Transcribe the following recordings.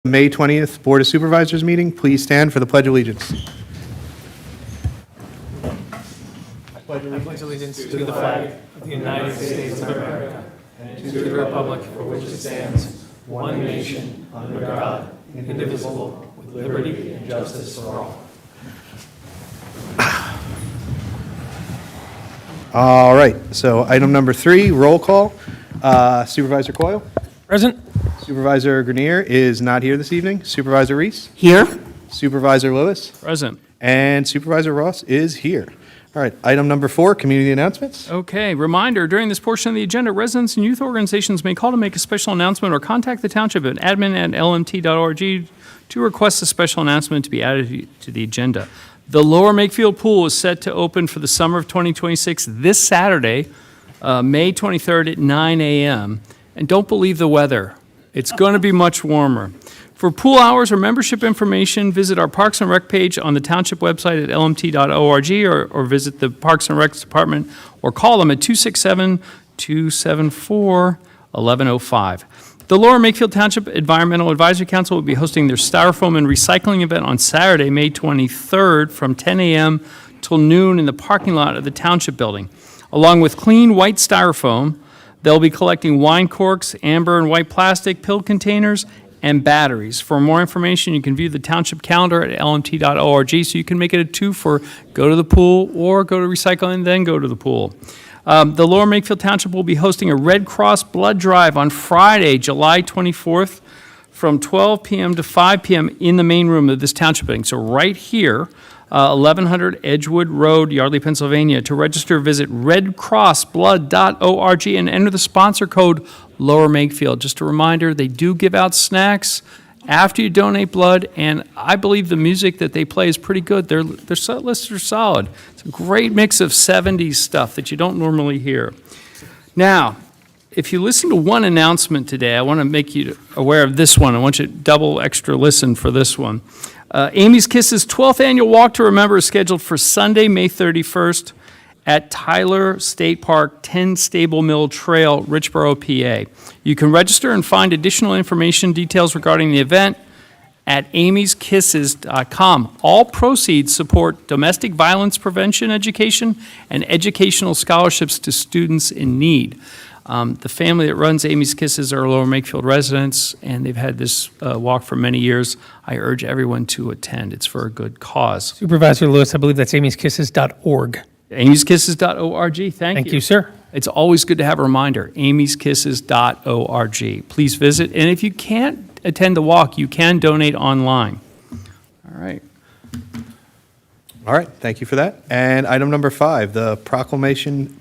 May 20th Board of Supervisors meeting. Please stand for the Pledge of Allegiance. I pledge allegiance to the flag of the United States of America and to the republic for which it stands, one nation, under God, indivisible, with liberty and justice for all. All right, so item number 3, roll call. Supervisor Coyle? Present. Supervisor Grenier is not here this evening. Supervisor Reese? Here. Supervisor Lewis? Present. And Supervisor Ross is here. All right, item number 4, community announcements. Okay, reminder, during this portion of the agenda, residents and youth organizations may call to make a special announcement or contact the township at admin@lmt.org to request a special announcement to be added to the agenda. The Lower Makefield Pool is set to open for the summer of 2026 this Saturday, May 23rd at 9 a.m. And don't believe the weather. It's going to be much warmer. For pool hours or membership information, visit our Parks and Rec page on the township website at lmt.org or visit the Parks and Rec department or call them at 267-274-1105. The Lower Makefield Township Environmental Advisory Council will be hosting their styrofoam and recycling event on Saturday, May 23rd from 10 a.m. till noon in the parking lot of the Township Building. Along with Clean White Styrofoam, they'll be collecting wine corks, amber and white plastic, pill containers, and batteries. For more information, you can view the township calendar at lmt.org, so you can make it a 2 for go to the pool or go to recycle and then go to the pool. The Lower Makefield Township will be hosting a Red Cross blood drive on Friday, July 24th from 12 p.m. to 5 p.m. in the main room of this township building. So right here, 1100 Edgewood Road, Yardley, Pennsylvania. To register, visit redcrossblood.org and enter the sponsor code Lower Makefield. Just a reminder, they do give out snacks after you donate blood, and I believe the music that they play is pretty good. Their set lists are solid. It's a great mix of 70s stuff that you don't normally hear. Now, if you listen to one announcement today, I want to make you aware of this one. I want you to double extra listen for this one. Amy's Kisses 12th Annual Walk to Remember is scheduled for Sunday, May 31st at Tyler State Park, 10 Stable Mill Trail, Richboro, PA. You can register and find additional information, details regarding the event at amyskisses.com. All proceeds support domestic violence prevention education and educational scholarships to students in need. The family that runs Amy's Kisses are Lower Makefield residents, and they've had this walk for many years. I urge everyone to attend. It's for a good cause. Supervisor Lewis, I believe that's amyskisses.org. amyskisses.org. Thank you, sir. It's always good to have a reminder, amyskisses.org. Please visit, and if you can't attend the walk, you can donate online. All right. All right, thank you for that. And item number 5, the proclamation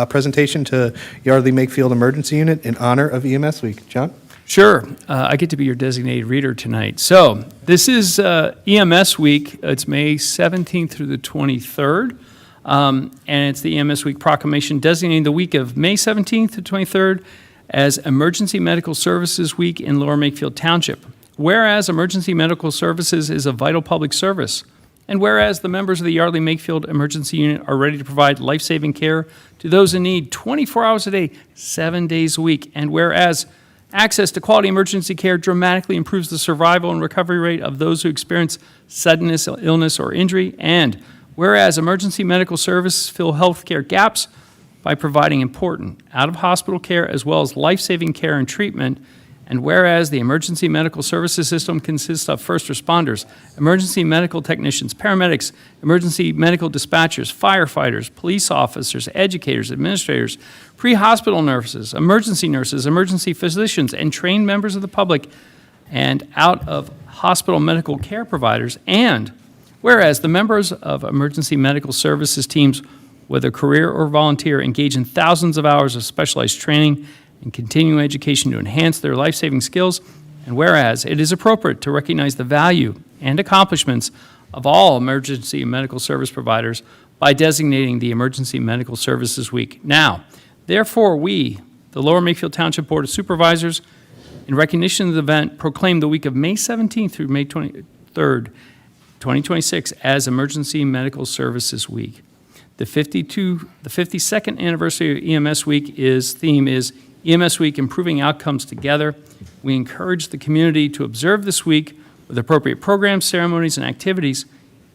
presentation to Yardley Makefield Emergency Unit in honor of EMS Week. John? Sure. I get to be your designated reader tonight. So this is EMS Week. It's May 17th through the 23rd. And it's the EMS Week proclamation designating the week of May 17th to 23rd as Emergency Medical Services Week in Lower Makefield Township. Whereas emergency medical services is a vital public service, and whereas the members of the Yardley Makefield Emergency Unit are ready to provide life-saving care to those in need 24 hours a day, 7 days a week, and whereas access to quality emergency care dramatically improves the survival and recovery rate of those who experience suddenness, illness, or injury, and whereas emergency medical services fill healthcare gaps by providing important out-of-hospital care as well as life-saving care and treatment, and whereas the emergency medical services system consists of first responders, emergency medical technicians, paramedics, emergency medical dispatchers, firefighters, police officers, educators, administrators, pre-hospital nurses, emergency physicians, and trained members of the public, and out-of-hospital medical care providers, and whereas the members of emergency medical services teams, whether career or volunteer, engage in thousands of hours of specialized training and continuing education to enhance their life-saving skills, and whereas it is appropriate to recognize the value and accomplishments of all emergency medical service providers by designating the Emergency Medical Services Week. Now, therefore, we, the Lower Makefield Township Board of Supervisors, in recognition of the event, proclaim the week of May 17th through May 23rd, 2026 as Emergency Medical Services Week. The 52nd anniversary of EMS Week theme is EMS Week, Improving Outcomes Together. We encourage the community to observe this week with appropriate programs, ceremonies, and activities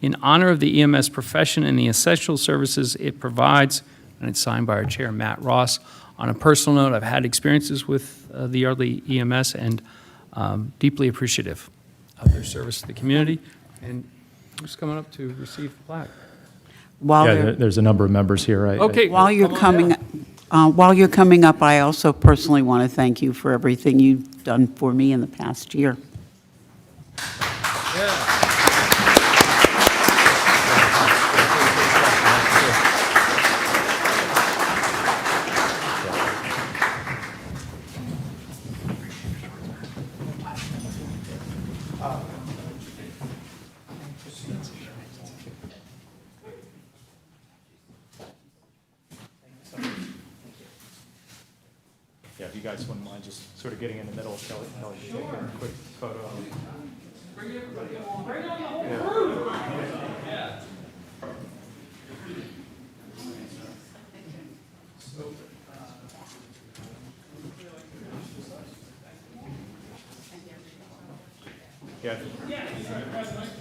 in honor of the EMS profession and the essential services it provides. And it's signed by our chair, Matt Ross. On a personal note, I've had experiences with the Yardley EMS and deeply appreciative of their service to the community. And who's coming up to receive the plaque? There's a number of members here. Okay. While you're coming up, I also personally want to thank you for everything you've done for me in the past year. Yeah, if you guys wouldn't mind just sort of getting in the middle, Kelly, taking a quick photo. Yeah.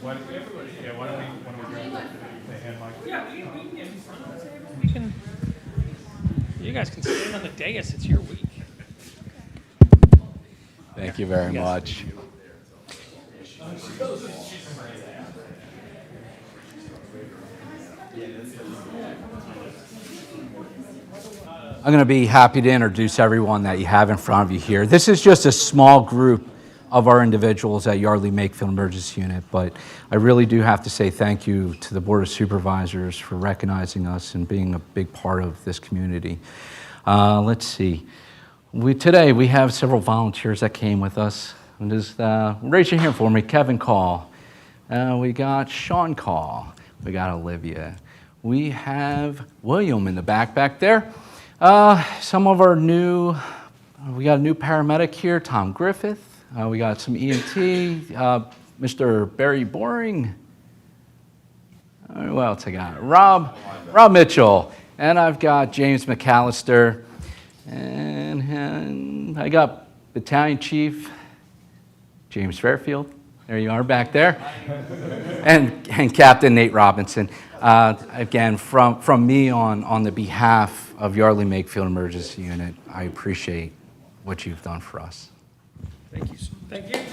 Why don't we grab the hand mic? Yeah, we can, you guys can stand on the dais, it's your week. Thank you very much. I'm going to be happy to introduce everyone that you have in front of you here. This is just a small group of our individuals at Yardley Makefield Emergency Unit, but I really do have to say thank you to the Board of Supervisors for recognizing us and being a big part of this community. Let's see. Today we have several volunteers that came with us. And just raise your hand for me. Kevin Call. We got Sean Call. We got Olivia. We have William in the back there. Some of our we got a new paramedic here, Tom Griffith. We got some EMT, Mr. Barry Boring. Who else I got? Rob Mitchell. And I've got James McAllister. And I got Battalion Chief James Fairfield. There you are back there. and Captain Nate Robinson. Again, from me on the behalf of Yardley Makefield Emergency Unit, I appreciate what you've done for us. Thank you. Thank you.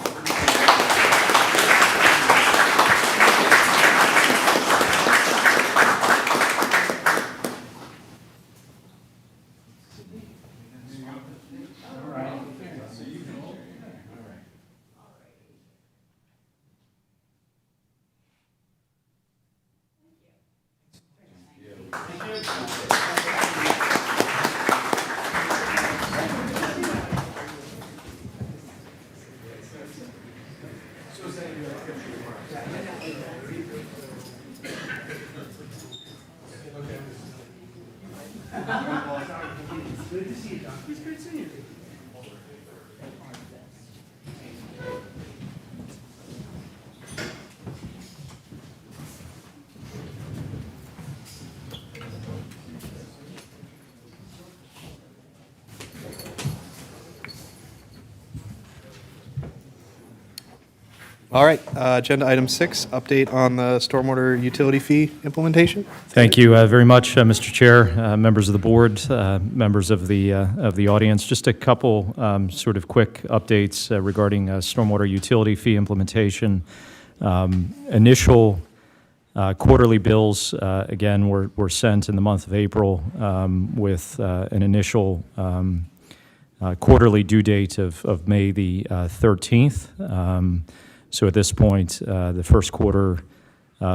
All right, agenda item 6, update on the stormwater utility fee implementation. Thank you very much, Mr. Chair, members of the board, members of the audience. Just a couple sort of quick updates regarding stormwater utility fee implementation. Initial quarterly bills, again, were sent in the month of April with an initial quarterly due date of May the 13th. So at this point, the first quarter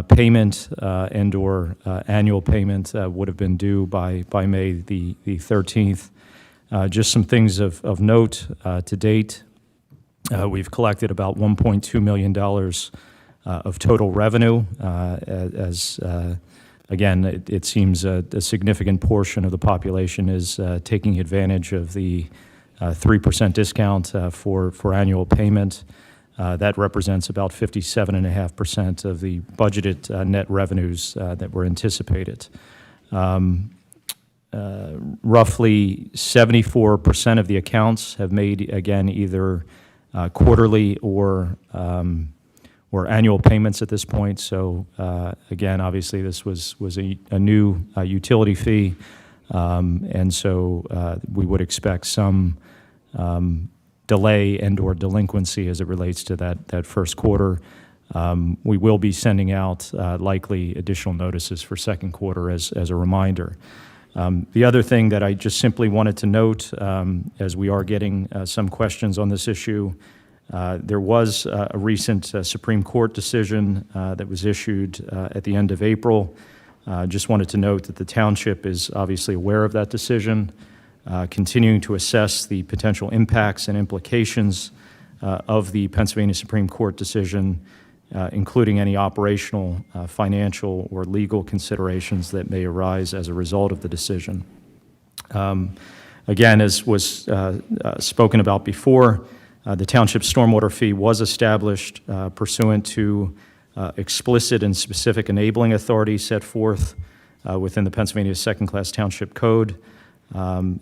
payment and/or annual payment would have been due by May the 13th. Just some things of note to date. We've collected about $1.2 million of total revenue. Again, it seems a significant portion of the population is taking advantage of the 3% discount for annual payment. That represents about 57.5% of the budgeted net revenues that were anticipated. roughly 74% of the accounts have made, again, either quarterly or annual payments at this point. So again, obviously, this was a new utility fee, and so we would expect some delay and/or delinquency as it relates to that first quarter. We will be sending out likely additional notices for second quarter as a reminder. The other thing that I just simply wanted to note, as we are getting some questions on this issue, there was a recent Supreme Court decision that was issued at the end of April. Just wanted to note that the township is obviously aware of that decision, continuing to assess the potential impacts and implications of the Pennsylvania Supreme Court decision, including any operational, financial, or legal considerations that may arise as a result of the decision. Again, as was spoken about before, the township stormwater fee was established pursuant to explicit and specific enabling authority set forth within the Pennsylvania Second-Class Township Code. That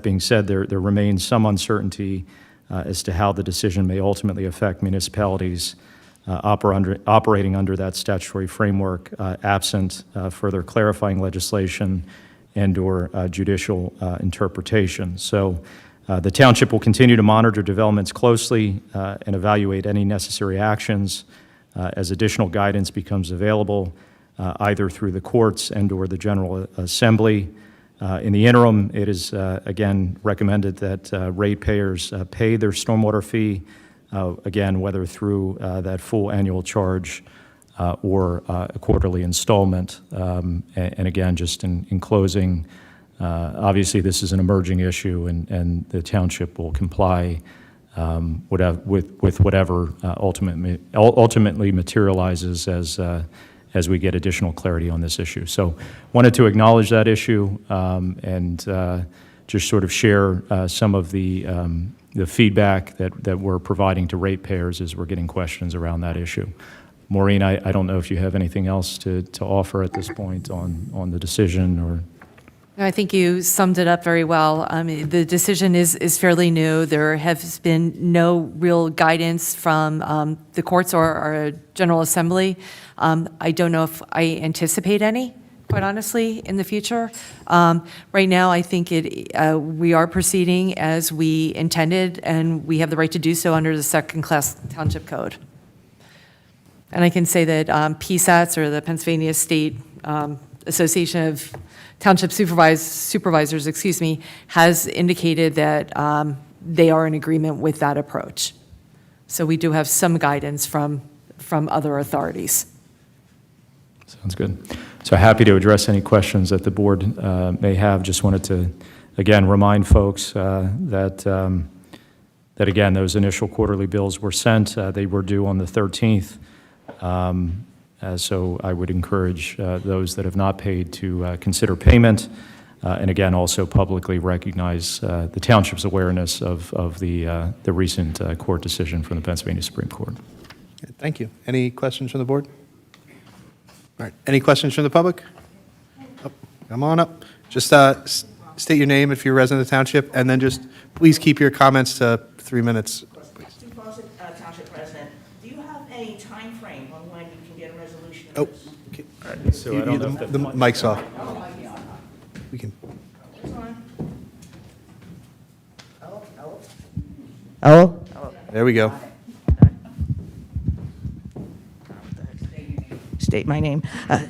being said, there remains some uncertainty as to how the decision may ultimately affect municipalities operating under that statutory framework, absent further clarifying legislation and/or judicial interpretation. So the township will continue to monitor developments closely and evaluate any necessary actions as additional guidance becomes available, either through the courts and/or the General Assembly. In the interim, it is, again, recommended that ratepayers pay their stormwater fee, again, whether through that full annual charge or a quarterly installment. And again, just in closing, obviously this is an emerging issue, and the township will comply with whatever ultimately materializes as we get additional clarity on this issue. So wanted to acknowledge that issue and just sort of share some of the feedback that we're providing to ratepayers as we're getting questions around that issue. Maureen, I don't know if you have anything else to offer at this point on the decision or... No, I think you summed it up very well. The decision is fairly new. There has been no real guidance from the courts or our General Assembly. I don't know if I anticipate any, quite honestly, in the future. Right now, I think we are proceeding as we intended, and we have the right to do so under the Second-Class Township Code. And I can say that PSATs, or the Pennsylvania State Association of Township Supervisors, has indicated that they are in agreement with that approach. So we do have some guidance from other authorities. Sounds good. So happy to address any questions that the board may have. Just wanted to, again, remind folks that again, those initial quarterly bills were sent. They were due on the 13th. So I would encourage those that have not paid to consider payment, and again, also publicly recognize the township's awareness of the recent court decision from the Pennsylvania Supreme Court. Thank you. Any questions from the board? All right. Any questions from the public? Oh, come on up. Just state your name if you're a resident of the township, and then just please keep your comments to 3 minutes. Supervisors, Township President, do you have a time frame on when you can get a resolution? Oh, okay. So I don't know if the mic's off. We can. Hello? There we go. State my name.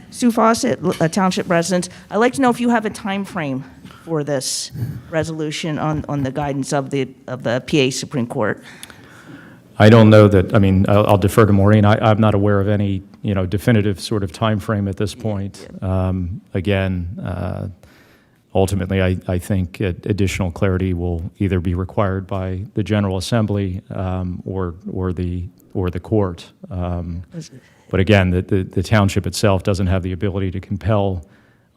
Sue Fawcett, Township resident. I'd like to know if you have a time frame for this resolution on the guidance of the PA Supreme Court. I don't know that, I mean, I'll defer to Maureen. I'm not aware of any, definitive sort of time frame at this point. Again, ultimately, I think additional clarity will either be required by the General Assembly or the court. But again, the township itself doesn't have the ability to compel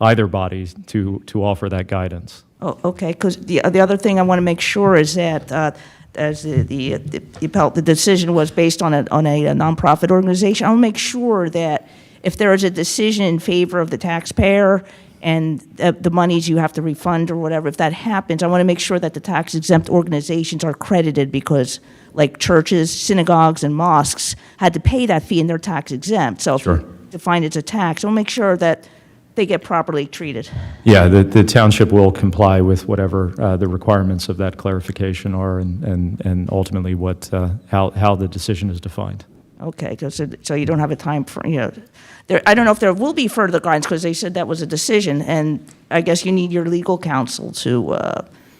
either body to offer that guidance. Oh, okay, because the other thing I want to make sure is that as the decision was based on a nonprofit organization, I'll make sure that if there is a decision in favor of the taxpayer and the monies you have to refund or whatever, if that happens, I want to make sure that the tax-exempt organizations are credited, because like churches, synagogues, and mosques had to pay that fee and they're tax-exempt. So if Sure. you define it as a tax, we'll make sure that they get properly treated. Yeah, the township will comply with whatever the requirements of that clarification are, and ultimately what, how the decision is defined. Okay, so you don't have a time for, I don't know if there will be further guidance, because they said that was a decision, and I guess you need your legal counsel to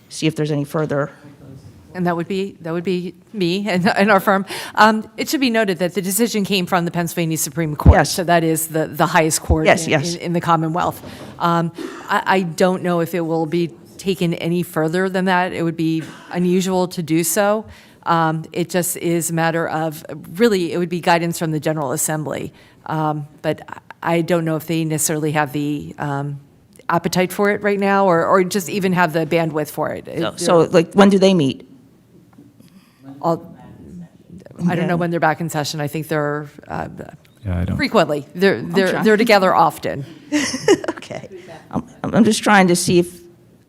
see if there's any further. And that would be me and our firm. It should be noted that the decision came from the Pennsylvania Supreme Court. Yes. So that is the highest court Yes, yes. in the Commonwealth. I don't know if it will be taken any further than that. It would be unusual to do so. It just is a matter of, really, it would be guidance from the General Assembly. But I don't know if they necessarily have the appetite for it right now, or just even have the bandwidth for it. So like, when do they meet? I don't know when they're back in session. I think they're Yeah, I don't. frequently. They're trying. together often. Okay. I'm just trying to see if,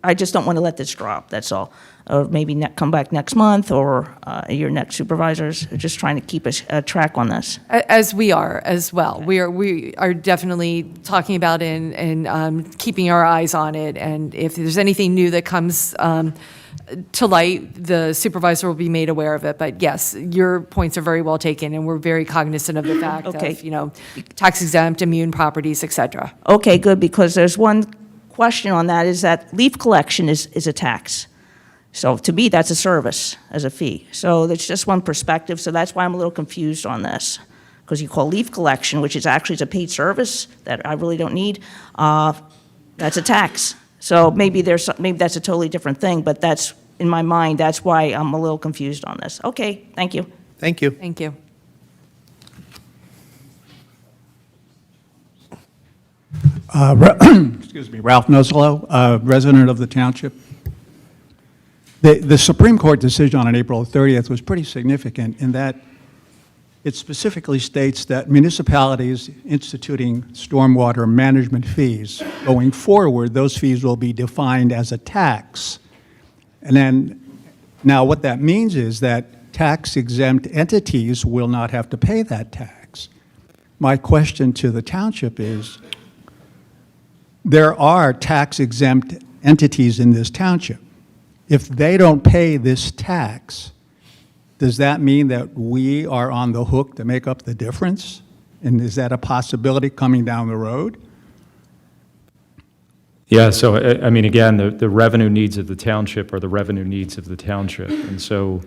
I just don't want to let this drop, that's all. Or maybe come back next month, or your next supervisors, just trying to keep a track on this. As we are as well. We are definitely talking about it and keeping our eyes on it. And if there's anything new that comes to light, the supervisor will be made aware of it. But yes, your points are very well taken, and we're very cognizant of the fact Okay. of, tax exempt, immune properties, et cetera. Okay, good, because there's one question on that, is that leaf collection is a tax. So to me, that's a service as a fee. So that's just one perspective, so that's why I'm a little confused on this. Because you call leaf collection, which is actually a paid service that I really don't need, that's a tax. So maybe maybe that's a totally different thing, but that's, in my mind, that's why I'm a little confused on this. Okay, thank you. Thank you. Thank you. Excuse me, Ralph Nuzolo, resident of the township. The Supreme Court decision on April 30th was pretty significant in that it specifically states that municipalities instituting stormwater management fees, going forward, those fees will be defined as a tax. And then, now what that means is that tax-exempt entities will not have to pay that tax. My question to the township is, there are tax-exempt entities in this township. If they don't pay this tax, does that mean that we are on the hook to make up the difference? And is that a possibility coming down the road? Yeah, so, I mean, again, the revenue needs of the township are the revenue needs of the township. And so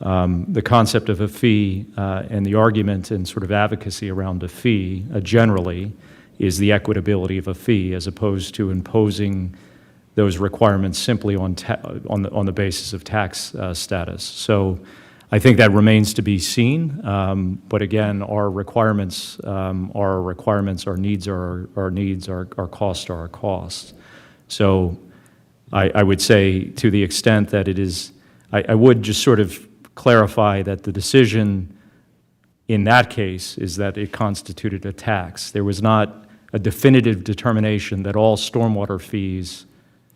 the concept of a fee and the argument and sort of advocacy around a fee generally is the equitability of a fee, as opposed to imposing those requirements simply on the basis of tax status. So I think that remains to be seen. But again, our requirements are our requirements, our needs are our needs, our costs are our costs. So I would say, to the extent that it is, I would just sort of clarify that the decision in that case is that it constituted a tax. There was not a definitive determination that all stormwater fees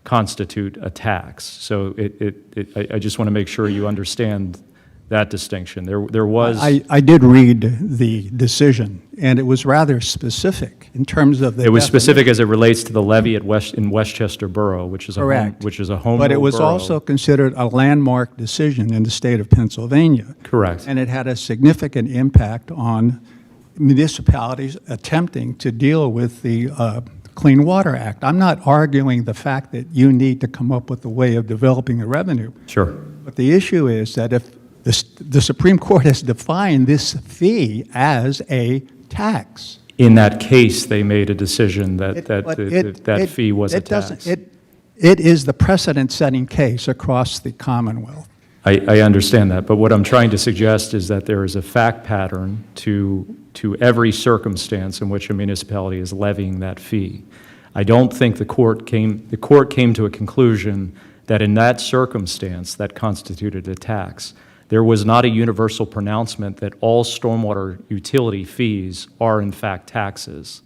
constitute a tax. So I just want to make sure you understand that distinction. There was... I did read the decision, and it was rather specific in terms of the... It was specific definition. as it relates to the levy in Westchester Borough, which is a Correct. home But it rule was borough. also considered a landmark decision in the state of Pennsylvania. Correct. And it had a significant impact on municipalities attempting to deal with the Clean Water Act. I'm not arguing the fact that you need to come up with a way of developing a revenue. Sure. But the issue is that if the Supreme Court has defined this fee as a tax. In that case, they made a decision that But that fee was a it doesn't- tax. It is the precedent-setting case across the Commonwealth. I understand that, but what I'm trying to suggest is that there is a fact pattern to every circumstance in which a municipality is levying that fee. I don't think the court came to a conclusion that in that circumstance that constituted a tax. There was not a universal pronouncement that all stormwater utility fees are in fact taxes.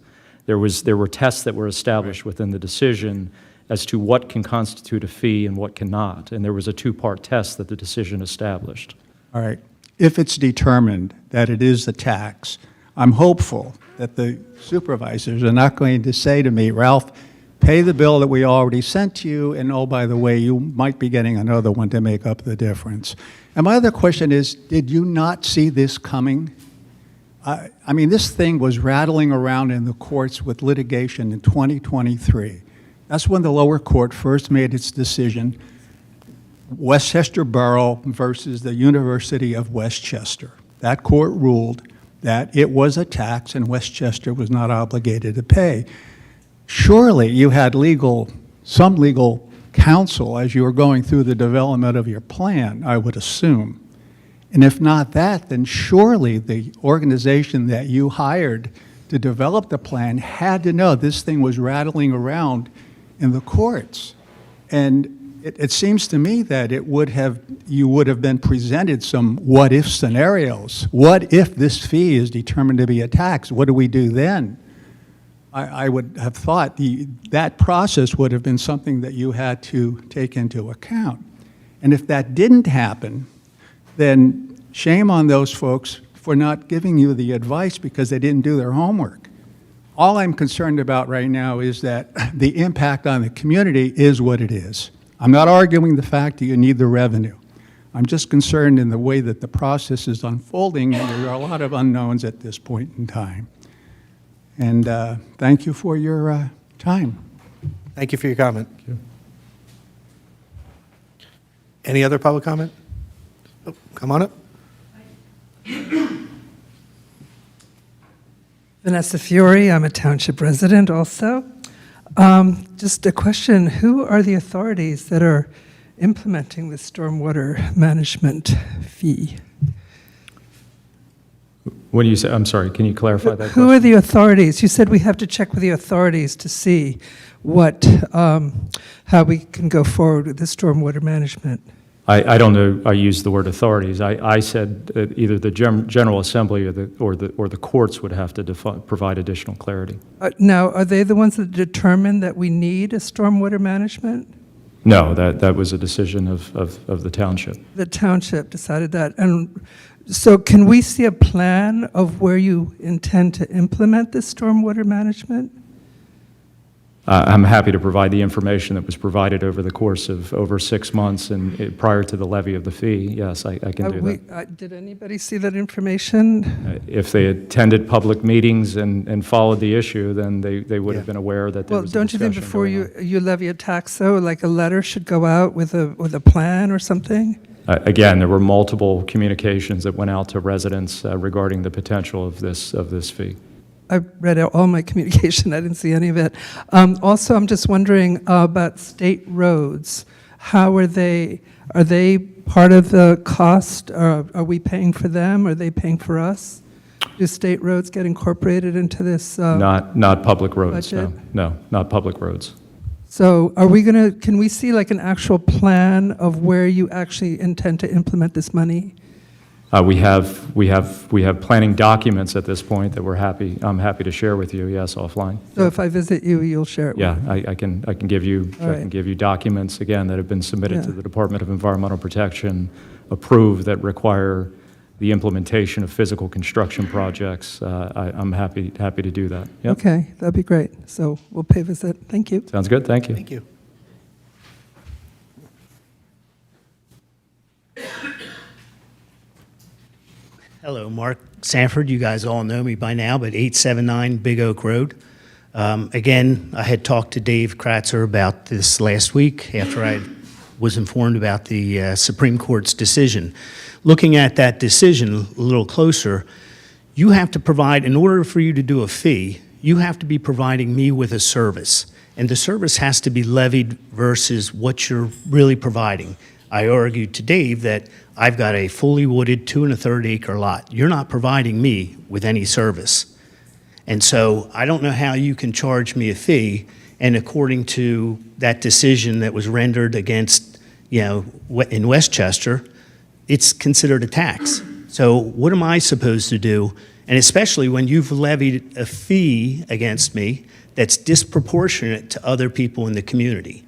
There were tests that were established within the decision as to what can constitute a fee and what cannot, and there was a two-part test that the decision established. All right. If it's determined that it is a tax, I'm hopeful that the supervisors are not going to say to me, Ralph, pay the bill that we already sent to you, and oh, by the way, you might be getting another one to make up the difference. And my other question is, did you not see this coming? I mean, this thing was rattling around in the courts with litigation in 2023. That's when the lower court first made its decision, Westchester Borough versus the University of Westchester. That court ruled that it was a tax and Westchester was not obligated to pay. Surely you had some legal counsel as you were going through the development of your plan, I would assume. And if not that, then surely the organization that you hired to develop the plan had to know this thing was rattling around in the courts. And it seems to me that you would have been presented some what-if scenarios. What if this fee is determined to be a tax? What do we do then? I would have thought that process would have been something that you had to take into account. And if that didn't happen, then shame on those folks for not giving you the advice because they didn't do their homework. All I'm concerned about right now is that the impact on the community is what it is. I'm not arguing the fact that you need the revenue. I'm just concerned in the way that the process is unfolding, and there are a lot of unknowns at this point in time. And thank you for your time. Thank you for your comment. Any other public comment? Oh, come on up. Vanessa Fiore, I'm a township resident also. Just a question, who are the authorities that are implementing the stormwater management fee? When you say, I'm sorry, can you clarify that Who question? are the authorities? You said we have to check with the authorities to see how we can go forward with the stormwater management. I don't know, I used the word authorities. I said that either the General Assembly or the courts would have to provide additional clarity. Now, are they the ones that determine that we need a stormwater management? No, that was a decision of the township. The township decided that. And so can we see a plan of where you intend to implement this stormwater management? I'm happy to provide the information that was provided over the course of over 6 months and prior to the levy of the fee. Yes, I can do that. Did anybody see that information? If they attended public meetings and followed the issue, then they would have been aware that there Well, was a don't you think discussion before going on. you levy a tax, though, like a letter should go out with a plan or something? Again, there were multiple communications that went out to residents regarding the potential of this fee. I read out all my communication. I didn't see any of it. Also, I'm just wondering about state roads. How are they? Are they part of the cost? Are we paying for them? Are they paying for us? Do state roads get incorporated into this? Not public roads, budget? no, not public roads. So are we going to, can we see like an actual plan of where you actually intend to implement this money? We have planning documents at this point that I'm happy to share with you, yes, offline. So if I visit you, you'll share it with Yeah, me? I can give you, All I right. can give you documents, again, that have been submitted to Yeah. the Department of Environmental Protection, approved, that require the implementation of physical construction projects. I'm happy to do that. Yep. Okay, that'd be great. So we'll pay visit. Thank you. Sounds good, thank you. Thank you. Hello, Mark Sanford. You guys all know me by now, but 879 Big Oak Road. Again, I had talked to Dave Kratzer about this last week after I was informed about the Supreme Court's decision. Looking at that decision a little closer, you have to provide, in order for you to do a fee, you have to be providing me with a service. And the service has to be levied versus what you're really providing. I argued to Dave that I've got a fully wooded 2 1/3 acre lot. You're not providing me with any service. And so I don't know how you can charge me a fee, and according to that decision that was rendered against, in Westchester, it's considered a tax. So what am I supposed to do? And especially when you've levied a fee against me that's disproportionate to other people in the community.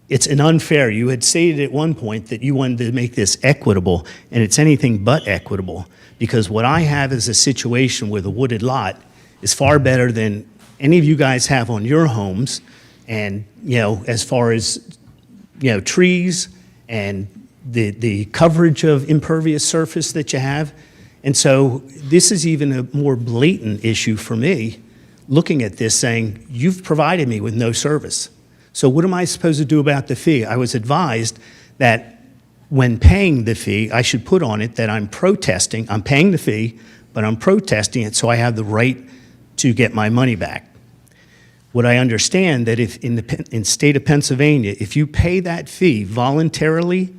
It's an unfair. You had stated at one point that you wanted to make this equitable, and it's anything but equitable, because what I have is a situation where the wooded lot is far better than any of you guys have on your homes, and, you know, as far as, you know, trees and the coverage of impervious surface that you have. And so this is even a more blatant issue for me, looking at this saying, you've provided me with no service. So what am I supposed to do about the fee? I was advised that when paying the fee, I should put on it that I'm protesting. I'm paying the fee, but I'm protesting it so I have the right to get my money back. What I understand that if in the state of Pennsylvania, if you pay that fee voluntarily,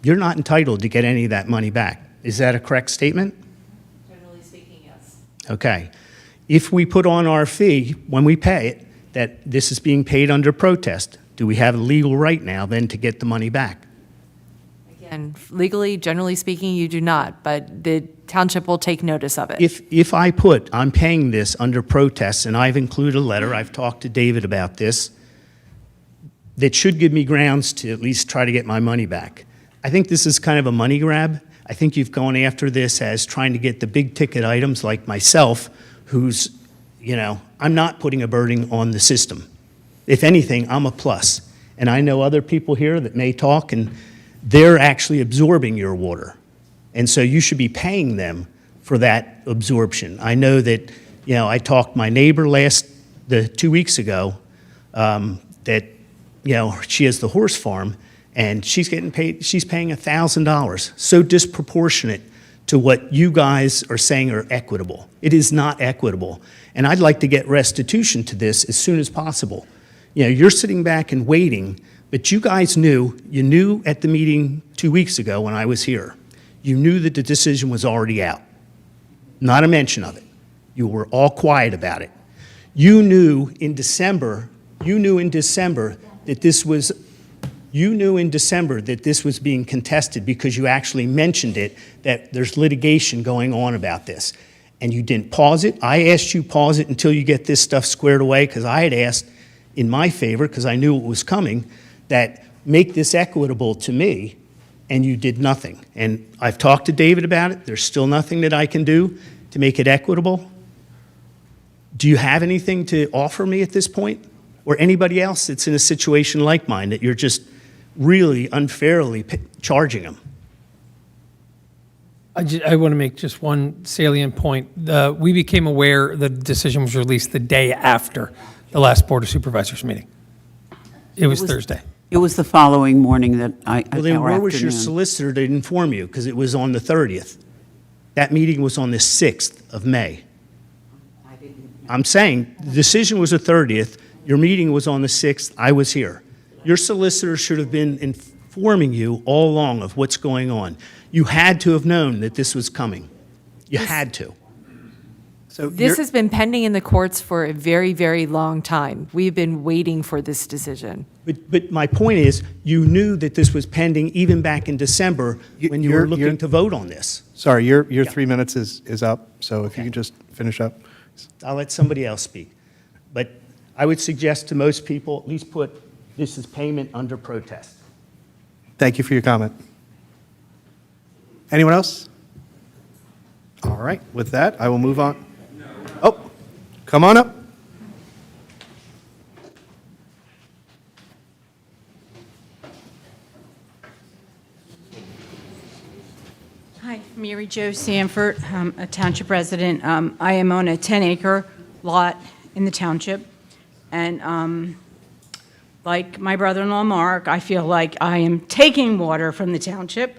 you're not entitled to get any of that money back. Is that a correct statement? Generally speaking, yes. Okay. If we put on our fee when we pay it, that this is being paid under protest, do we have a legal right now then to get the money back? Again, legally, generally speaking, you do not, but the township will take notice of it. If I put, I'm paying this under protest, and I've included a letter, I've talked to David about this, that should give me grounds to at least try to get my money back. I think this is kind of a money grab. I think you've gone after this as trying to get the big ticket items like myself, who's, you know, I'm not putting a burden on the system. If anything, I'm a plus. And I know other people here that may talk, and they're actually absorbing your water. And so you should be paying them for that absorption. I know that, you know, I talked to my neighbor 2 weeks ago, that, you know, she has the horse farm, and she's getting paid, she's paying $1,000, so disproportionate to what you guys are saying are equitable. It is not equitable. And I'd like to get restitution to this as soon as possible. You know, you're sitting back and waiting, but you guys knew, you knew at the meeting 2 weeks ago when I was here, you knew that the decision was already out. Not a mention of it. You were all quiet about it. You knew in December that this was being contested because you actually mentioned it, that there's litigation going on about this. And you didn't pause it. I asked you pause it until you get this stuff squared away, because I had asked in my favor, because I knew it was coming, that make this equitable to me, and you did nothing. And I've talked to David about it. There's still nothing that I can do to make it equitable. Do you have anything to offer me at this point? Or anybody else that's in a situation like mine that you're just really unfairly charging them? I want to make just one salient point. We became aware the decision was released the day after the last Board of Supervisors meeting. It was Thursday. It was the following morning that Well, then where was your solicitor to inform you? Because it was on the 30th. That meeting was on the 6th of May. I'm saying the decision was the 30th. Your meeting was on the 6th. I was here. Your solicitor should have been informing you all along of what's going on. You had to have known that this was coming. You had to. So This has been pending in the courts for a very, very long time. We've been waiting for this decision. But my point is, you knew that this was pending even back in December when you were looking to vote on this. Sorry, your 3 minutes is up, so if you could just finish up. I'll let somebody else speak. But I would suggest to most people, at least put this as payment under protest. Thank you for your comment. Anyone else? All right, with that, I will move on. Oh, come on up. Hi, Mary Jo Sanford, a township resident. I am on a 10-acre lot in the township, and like my brother-in-law Mark, I feel like I am taking water from the township.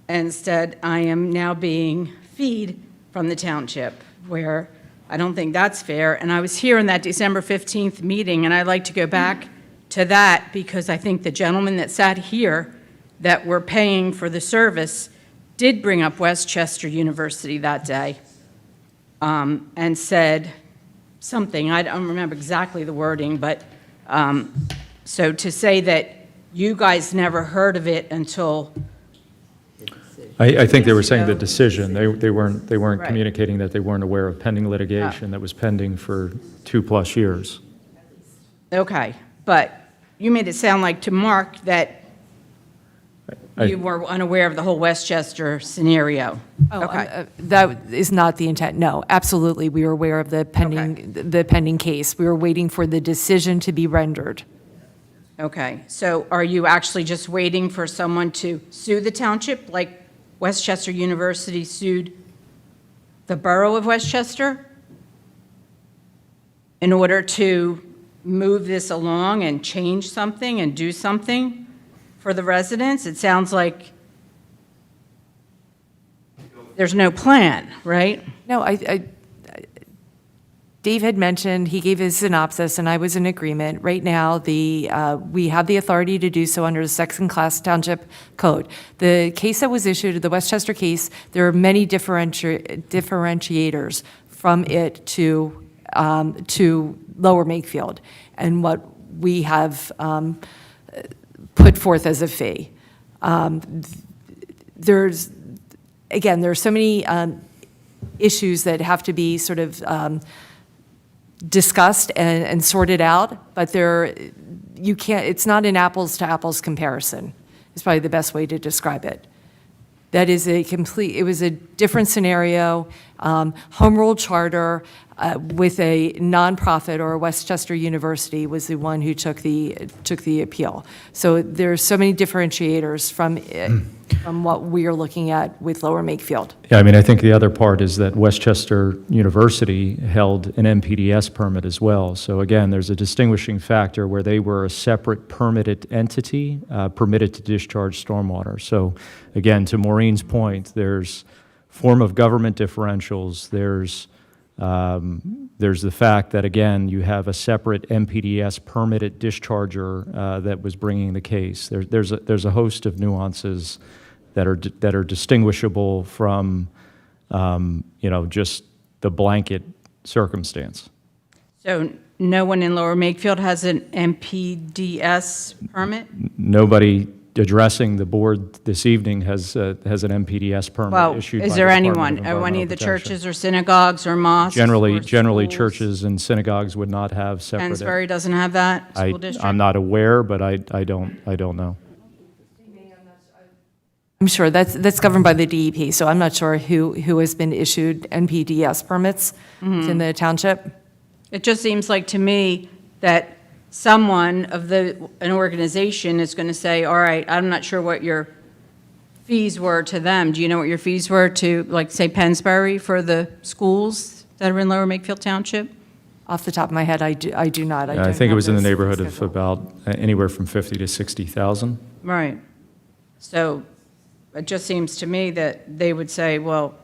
Instead, I am now being feed from the township, where I don't think that's fair. And I was here in that December 15th meeting, and I'd like to go back to that, because I think the gentleman that sat here that we're paying for the service did bring up Westchester University that day, and said something, I don't remember exactly the wording, but so to say that you guys never heard of it until I think they were saying the decision. They weren't Right. communicating that they weren't aware of pending litigation that was pending for 2+ years. Okay, but you made it sound like to Mark that I- you were unaware of the whole Westchester scenario. Oh, Okay, that is not the intent. No, absolutely. We were aware of the pending case. We were waiting for the decision to be rendered. okay. So are you actually just waiting for someone to sue the township, like Westchester University sued the borough of Westchester, in order to move this along and change something and do something for the residents? It sounds like there's no plan, right? No, Dave had mentioned, he gave his synopsis, and I was in agreement. Right now, we have the authority to do so under the second-class township code. The case that was issued, the Westchester case, there are many differentiators from it to Lower Makefield, and what we have put forth as a fee. There's so many issues that have to be sort of discussed and sorted out, but it's not an apples to apples comparison, is probably the best way to describe it. That is it was a different scenario, home rule charter with a nonprofit, or Westchester University was the one who took the appeal. So there's so many differentiators from what we are looking at with Lower Makefield. Yeah, I mean, I think the other part is that Westchester University held an MPDS permit as well. So again, there's a distinguishing factor where they were a separate permitted entity, permitted to discharge stormwater. So again, to Maureen's point, there's form of government differentials. There's the fact that, again, you have a separate MPDS permitted discharger that was bringing the case. There's a host of nuances that are distinguishable from, just the blanket circumstance. So no one in Lower Makefield has an MPDS permit? Nobody addressing the board this evening has an MPDS permit Well, issued by is the there Department of anyone? Are any Environmental of the Protection. churches or synagogues or mosques? Generally, or schools? churches and synagogues would not have separate. Pensbury doesn't have that school district? I'm not aware, but I don't know. I'm sure that's governed by the DEP, so I'm not sure who has been issued NPDS permits in the township. It just seems like to me that someone of an organization is going to say, all right, I'm not sure what your fees were to them. Do you know what your fees were to, like, say, Pensbury for the schools that are in Lower Makefield Township? Off the top of my head, I do not. I think it was in the neighborhood of about anywhere from 50 to 60,000. Right. So it just seems to me that they would say, well,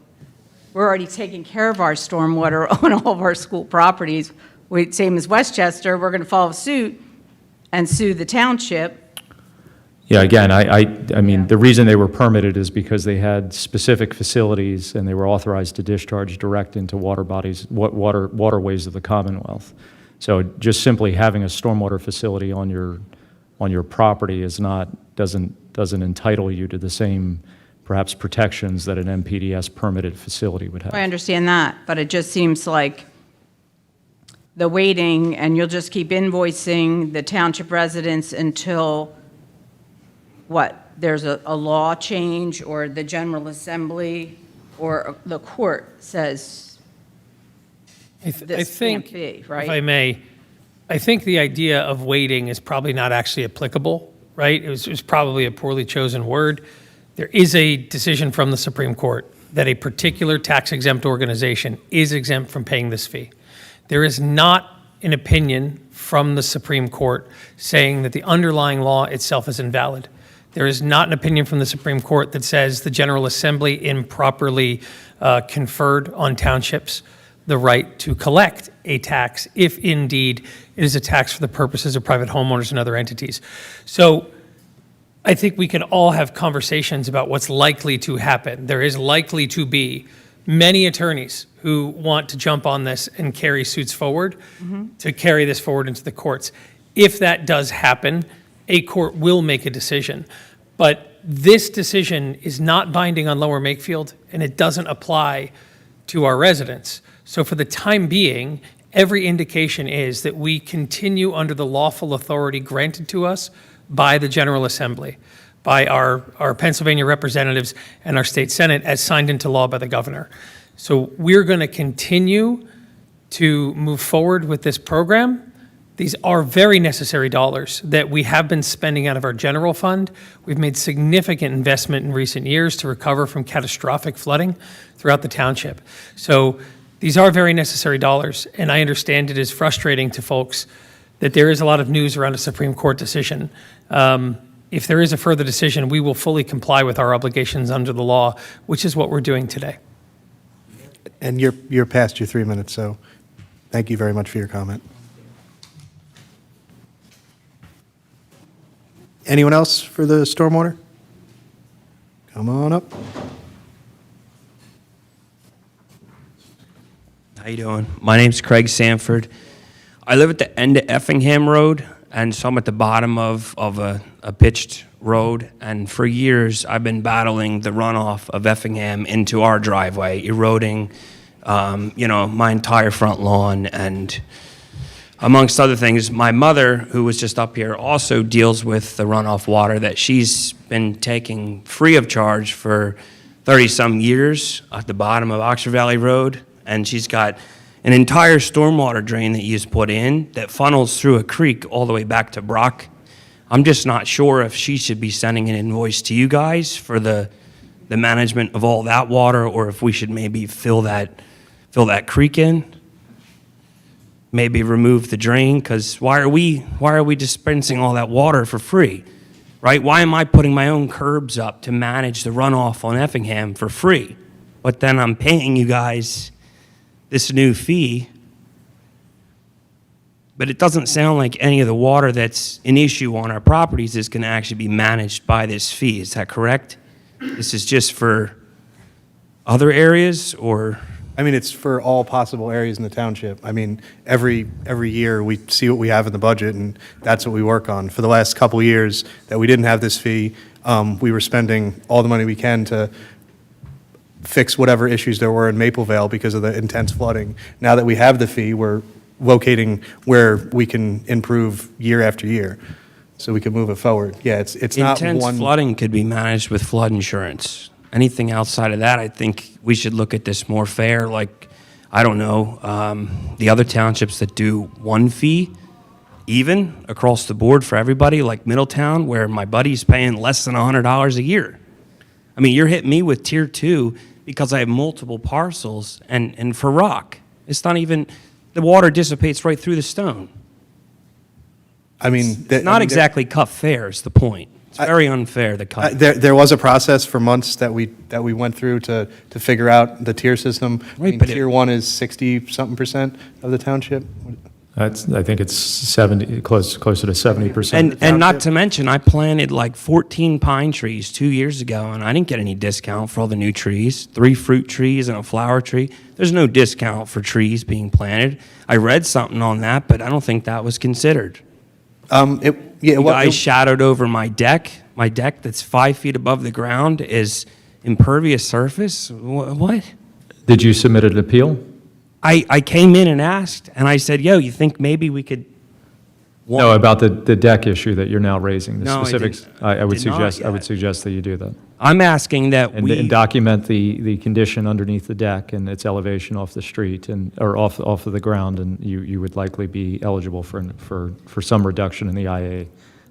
we're already taking care of our stormwater on all of our school properties. Same as Westchester, we're going to follow suit and sue the township. Yeah, again, I mean, the reason they were permitted is because they had specific facilities and they were authorized to discharge direct into water bodies, waterways of the Commonwealth. So just simply having a stormwater facility on your property doesn't entitle you to the same perhaps protections that an MPDS permitted facility would have. I understand that, but it just seems like the waiting, and you'll just keep invoicing the township residents until, what, there's a law change, or the General Assembly, or the court says this can't be, right? If I may, I think the idea of waiting is probably not actually applicable, right? It was probably a poorly chosen word. There is a decision from the Supreme Court that a particular tax-exempt organization is exempt from paying this fee. There is not an opinion from the Supreme Court saying that the underlying law itself is invalid. There is not an opinion from the Supreme Court that says the General Assembly improperly conferred on townships the right to collect a tax if indeed it is a tax for the purposes of private homeowners and other entities. So I think we can all have conversations about what's likely to happen. There is likely to be many attorneys who want to jump on this and carry suits forward, to carry this forward into the courts. If that does happen, a court will make a decision. But this decision is not binding on Lower Makefield, and it doesn't apply to our residents. So for the time being, every indication is that we continue under the lawful authority granted to us by the General Assembly, by our Pennsylvania representatives and our state Senate as signed into law by the governor. So we're going to continue to move forward with this program. These are very necessary dollars that we have been spending out of our general fund. We've made significant investment in recent years to recover from catastrophic flooding throughout the township. So these are very necessary dollars, and I understand it is frustrating to folks that there is a lot of news around a Supreme Court decision. If there is a further decision, we will fully comply with our obligations under the law, which is what we're doing today. And you're past your 3 minutes, so thank you very much for your comment. Anyone else for the stormwater? Come on up. How you doing? My name's Craig Sanford. I live at the end of Effingham Road, and so I'm at the bottom of a pitched road. And for years, I've been battling the runoff of Effingham into our driveway, eroding, my entire front lawn. And amongst other things, my mother, who was just up here, also deals with the runoff water that she's been taking free of charge for 30-some years at the bottom of Oxford Valley Road. And she's got an entire stormwater drain that you just put in that funnels through a creek all the way back to Brock. I'm just not sure if she should be sending an invoice to you guys for the management of all that water, or if we should maybe fill that creek in. Maybe remove the drain, because why are we dispensing all that water for free, right? Why am I putting my own curbs up to manage the runoff on Effingham for free, but then I'm paying you guys this new fee? But it doesn't sound like any of the water that's an issue on our properties is going to actually be managed by this fee. Is that correct? This is just for other areas, or? I mean, it's for all possible areas in the township. I mean, every year we see what we have in the budget, and that's what we work on. For the last couple of years that we didn't have this fee, we were spending all the money we can to fix whatever issues there were in Maplevale because of the intense flooding. Now that we have the fee, we're locating where we can improve year after year, so we can move it forward. Yeah, it's not one. Intense flooding could be managed with flood insurance. Anything outside of that, I think we should look at this more fair. Like, I don't know, the other townships that do one fee, even across the board for everybody, like Middletown, where my buddy's paying less than $100 a year. I mean, you're hitting me with tier 2 because I have multiple parcels, and for rock, it's not even, the water dissipates right through the stone. I mean, It's not exactly cut fair is the point. It's very unfair to cut. There was a process for months that we went through to figure out the tier system. Right, I mean, but tier 1 is 60-something% of the township. I think it's 70, closer to 70%. And not to mention, I planted like 14 pine trees 2 years ago, and I didn't get any discount for all the new trees. 3 fruit trees and a flower tree. There's no discount for trees being planted. I read something on that, but I don't think that was considered. You guys shadowed over my deck. My deck that's 5 feet above the ground is impervious surface. What? Did you submit an appeal? I came in and asked, and I said, yo, you think maybe we could... No, about the deck issue that you're now raising, the No, I specifics. didn't- I would did not suggest, I yet. would suggest that you do that. I'm asking that And document the condition underneath the deck and its elevation off the street or off of the ground, and you would likely be eligible for some reduction in the IA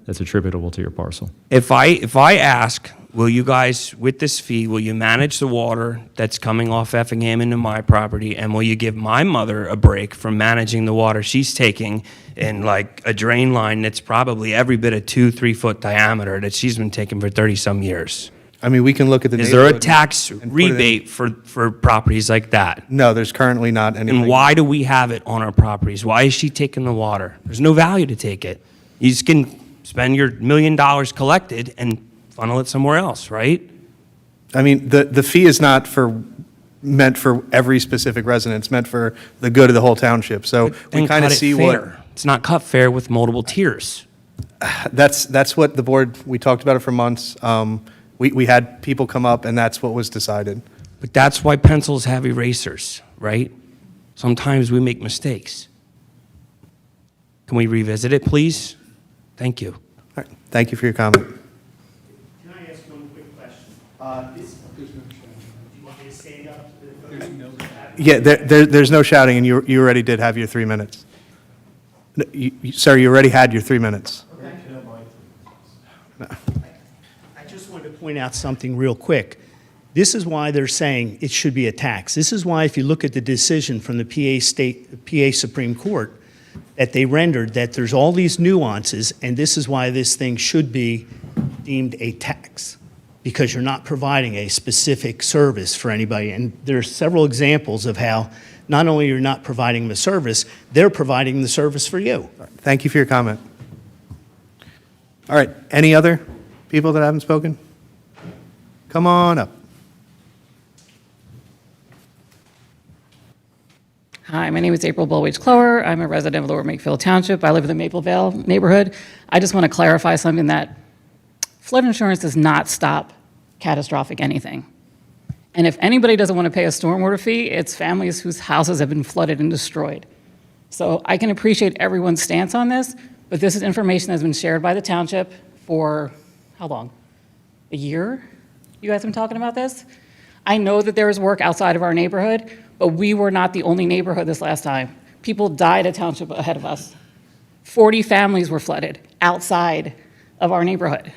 that's attributable to your parcel. If I ask, will you guys, with this fee, will you manage the water that's coming off Effingham into my property, and will you give my mother a break from managing the water she's taking in like a drain line that's probably every bit of 2-3 foot diameter that she's been taking for 30-some years? I mean, we can look at the Is there a neighborhood tax and put it in- rebate for properties like that? No, there's currently not anything. And why do we have it on our properties? Why is she taking the water? There's no value to take it. You just can spend your $1 million collected and funnel it somewhere else, right? I mean, the fee is not meant for every specific resident. It's meant for the good of the whole township. So we Then kind of cut it see fair. It's not cut fair with multiple tiers. That's what the board, we talked about it for months. We had people come up, and that's what was decided. But that's why pencils have erasers, right? Sometimes we make mistakes. Can we revisit it, please? Thank you. All right, thank you for your comment. Can I ask one quick question? Do you want me to stand up? Yeah, there's no shouting, and you already did have your 3 minutes. No, sir, you already had your 3 minutes. I just wanted to point out something real quick. This is why they're saying it should be a tax. This is why if you look at the decision from the PA Supreme Court, that they rendered that there's all these nuances, and this is why this thing should be deemed a tax, because you're not providing a specific service for anybody. And there are several examples of how not only you're not providing the service, they're providing the service for you. Thank you for your comment. All right, any other people that haven't spoken? Come on up. Hi, my name is April Bulwage-Clower. I'm a resident of Lower Makefield Township. I live in the Maple Vale neighborhood. I just want to clarify something, that flood insurance does not stop catastrophic anything. And if anybody doesn't want to pay a stormwater fee, it's families whose houses have been flooded and destroyed. So I can appreciate everyone's stance on this, but this is information that's been shared by the township for how long? A year? You guys have been talking about this? I know that there is work outside of our neighborhood, but we were not the only neighborhood this last time. People died at township ahead of us. 40 families were flooded outside of our neighborhood.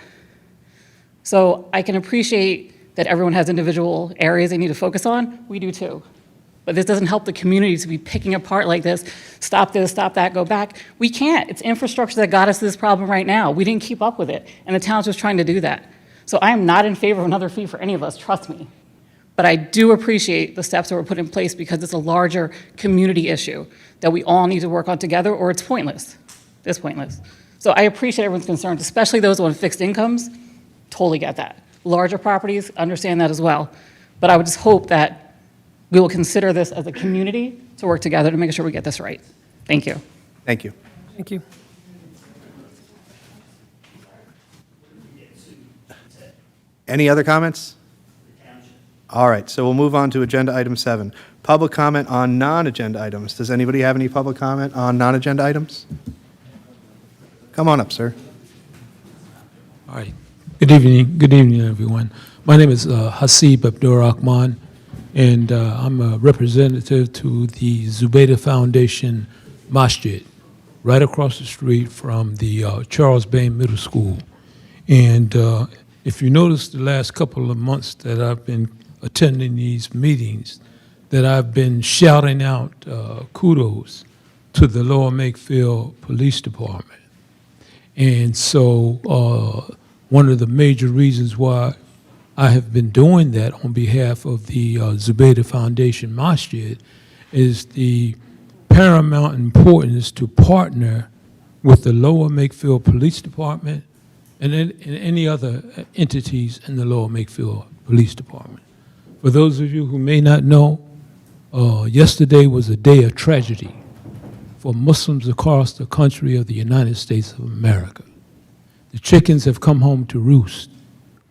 So I can appreciate that everyone has individual areas they need to focus on. We do too. But this doesn't help the community to be picking apart like this. Stop this, stop that, go back. We can't. It's infrastructure that got us this problem right now. We didn't keep up with it, and the town's just trying to do that. So I am not in favor of another fee for any of us, trust me. But I do appreciate the steps that were put in place, because it's a larger community issue that we all need to work on together, or it's pointless. It's pointless. So I appreciate everyone's concerns, especially those on fixed incomes. Totally get that. Larger properties, understand that as well. But I would just hope that we will consider this as a community to work together to make sure we get this right. Thank you. Thank you. Thank you. Any other comments? All right, so we'll move on to agenda item 7. Public comment on non-agenda items. Does anybody have any public comment on non-agenda items? Come on up, sir. All right. Good evening, everyone. My name is Hasib Abdur Rahman, and I'm a representative to the Zubaydah Foundation Masjid, right across the street from the Charles Bain Middle School. And if you notice the last couple of months that I've been attending these meetings, that I've been shouting out kudos to the Lower Makefield Police Department. And so one of the major reasons why I have been doing that on behalf of the Zubaydah Foundation Masjid is the paramount importance to partner with the Lower Makefield Police Department and any other entities in the Lower Makefield Police Department. For those of you who may not know, yesterday was a day of tragedy for Muslims across the country of the United States of America. The chickens have come home to roost.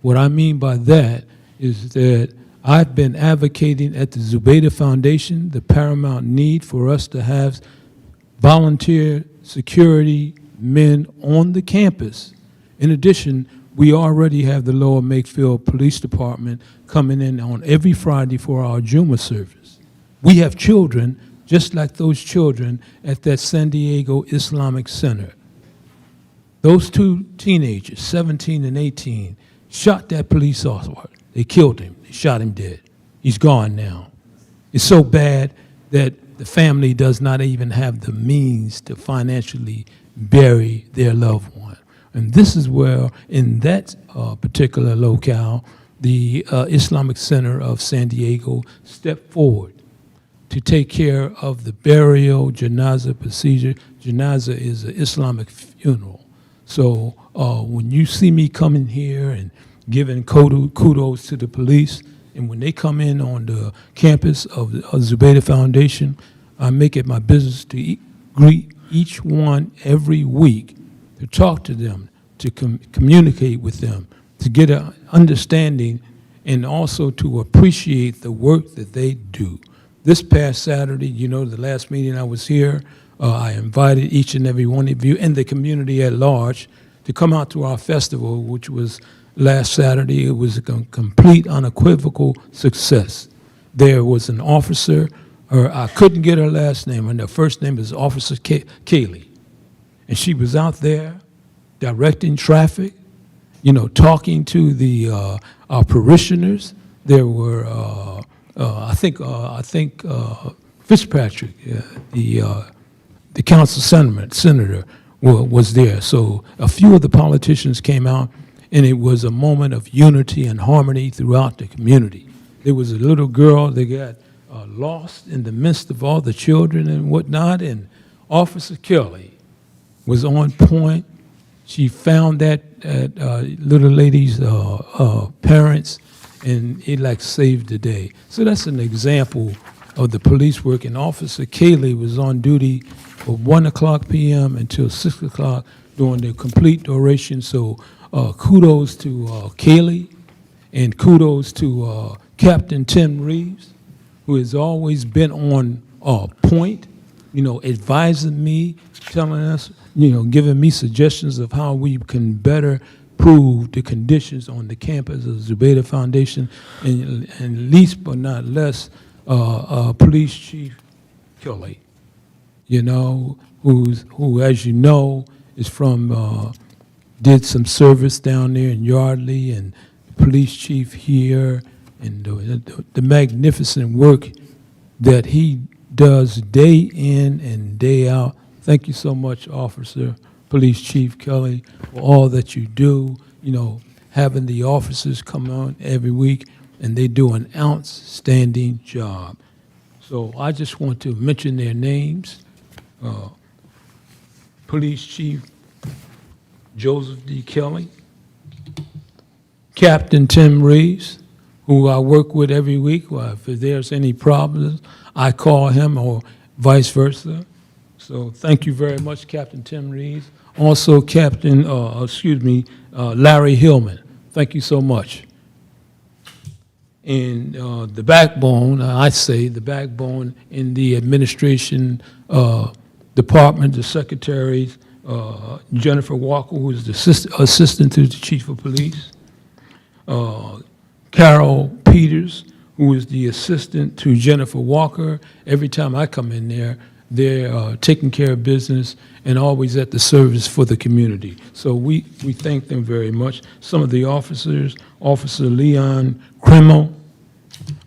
What I mean by that is that I've been advocating at the Zubaydah Foundation the paramount need for us to have volunteer security men on the campus. In addition, we already have the Lower Makefield Police Department coming in on every Friday for our Juma service. We have children just like those children at that San Diego Islamic Center. Those two teenagers, 17 and 18, shot that police officer. They killed him. They shot him dead. He's gone now. It's so bad that the family does not even have the means to financially bury their loved one. And this is where, in that particular locale, the Islamic Center of San Diego stepped forward to take care of the burial janazah procedure. Janazah is an Islamic funeral. So when you see me coming here and giving kudos to the police, and when they come in on the campus of the Zubaydah Foundation, I make it my business to greet each one every week to talk to them, to communicate with them, to get an understanding, and also to appreciate the work that they do. This past Saturday, you know, the last meeting I was here, I invited each and every one of you and the community at large to come out to our festival, which was last Saturday. It was a complete, unequivocal success. There was an officer, or I couldn't get her last name, and her first name is Officer Kaylee. And she was out there directing traffic, you know, talking to our parishioners. There were, I think Fitzpatrick, the council senator was there. So a few of the politicians came out, and it was a moment of unity and harmony throughout the community. There was a little girl that got lost in the midst of all the children and whatnot, and Officer Kelly was on point. She found that little lady's parents, and it like saved the day. So that's an example of the police work. And Officer Kaylee was on duty from 1 o'clock p.m. until 6 o'clock during the complete duration. So kudos to Kaylee, and kudos to Captain Tim Reeves, who has always been on point, you know, advising me, telling us, you know, giving me suggestions of how we can better improve the conditions on the campus of Zubaydah Foundation, and least but not less, Police Chief Kelly, you know, who, as you know, is from, did some service down there in Yardley, and police chief here, and the magnificent work that he does day in and day out. Thank you so much, Officer Police Chief Kelly, for all that you do. You know, having the officers come on every week, and they do an outstanding job. So I just want to mention their names. Police Chief Joseph D. Kelly, Captain Tim Reeves, who I work with every week. If there's any problems, I call him, or vice versa. So thank you very much, Captain Tim Reeves. Also, Larry Hillman. Thank you so much. And the backbone, I say, the backbone in the administration department, the secretaries, Jennifer Walker, who is the assistant to the chief of police, Carol Peters, who is the assistant to Jennifer Walker. Every time I come in there, they're taking care of business and always at the service for the community. So we thank them very much. Some of the officers, Officer Leon Kreml,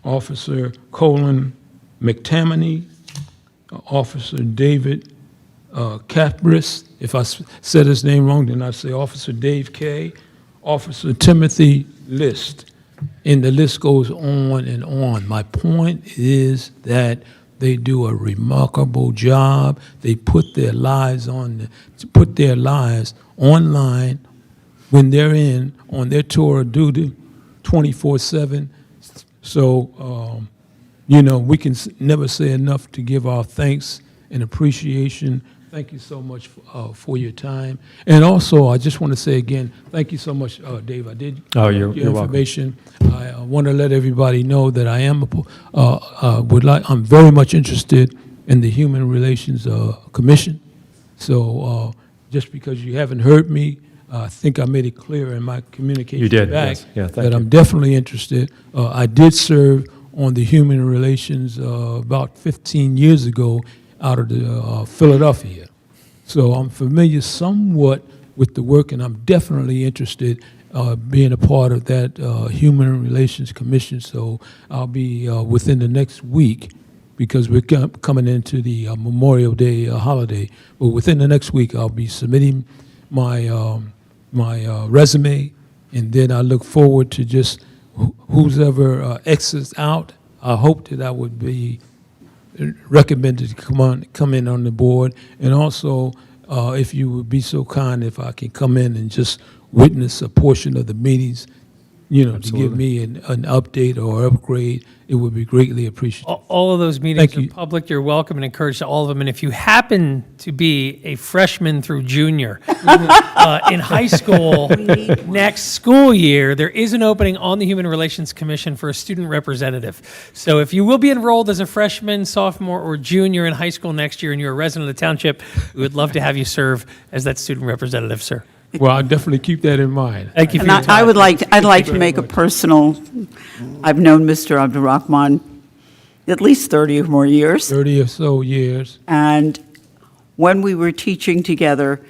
Officer Colin McTammany, Officer David Capris. If I said his name wrong, then I say Officer Dave Kay, Officer Timothy List, and the list goes on and on. My point is that they do a remarkable job. They put their lives online when they're in on their tour of duty 24/7. So, you know, we can never say enough to give our thanks and appreciation. Thank you so much for your time. And also, I just want to say again, thank you so much, Dave. I did you're information. I want to let everybody know that I am I'm very much interested in the Human Relations Commission. So just because you haven't heard me, I think I made it clear in my communication You did, back yes. Yeah, thank that you. I'm definitely interested. I did serve on the Human Relations about 15 years ago out of the Philadelphia. So I'm familiar somewhat with the work, and I'm definitely interested being a part of that Human Relations Commission. So I'll be within the next week, because we're coming into the Memorial Day holiday. But within the next week, I'll be submitting my resume, and then I look forward to just who's ever exits out. I hope that I would be recommended to come in on the board. And also, if you would be so kind, if I can come in and just witness a portion of the meetings, to give me an update or upgrade, it would be greatly appreciated. All of those meetings Thank are you. public. You're welcome and encouraged to all of them. And if you happen to be a freshman through junior in high school next school year, there is an opening on the Human Relations Commission for a student representative. So if you will be enrolled as a freshman, sophomore, or junior in high school next year and you're a resident of the township, we would love to have you serve as that student representative, sir. Well, I'll definitely keep that in mind. Thank you for And your time. I'd like to make a personal, I've known Mr. Abdurrahman at least 30 or more years. 30 or so years. And when we were teaching together,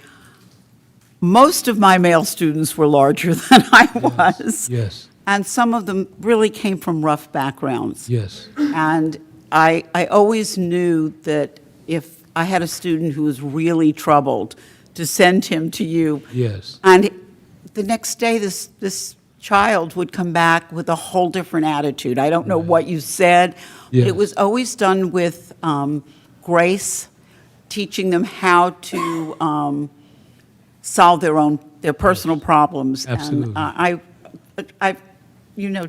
most of my male students were larger than I was. Yes, And some of them really came from rough backgrounds. yes. And I always knew that if I had a student who was really troubled, to send him to you. Yes. And the next day, this child would come back with a whole different attitude. I don't know what you said. Yes. It was always done with grace, teaching them how to solve their personal problems. Absolutely. And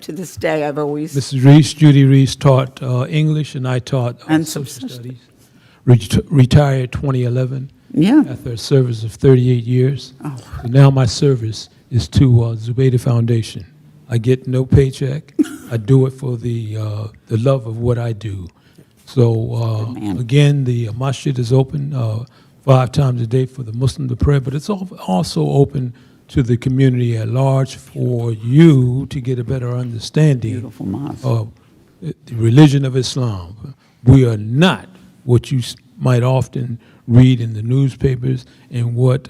to this day, I've always. Mrs. Reese, Judy Reese taught English, and I taught And social studies. Retired 2011. Yeah. After a service of 38 years. Oh. So now my service is to Zubaydah Foundation. I get no paycheck. I do it for the love of what I do. So again, the masjid is open 5 times a day for the Muslim to pray, but it's also open to the community at large for you to get a better understanding Beautiful mosque. of the religion of Islam. We are not what you might often read in the newspapers and what,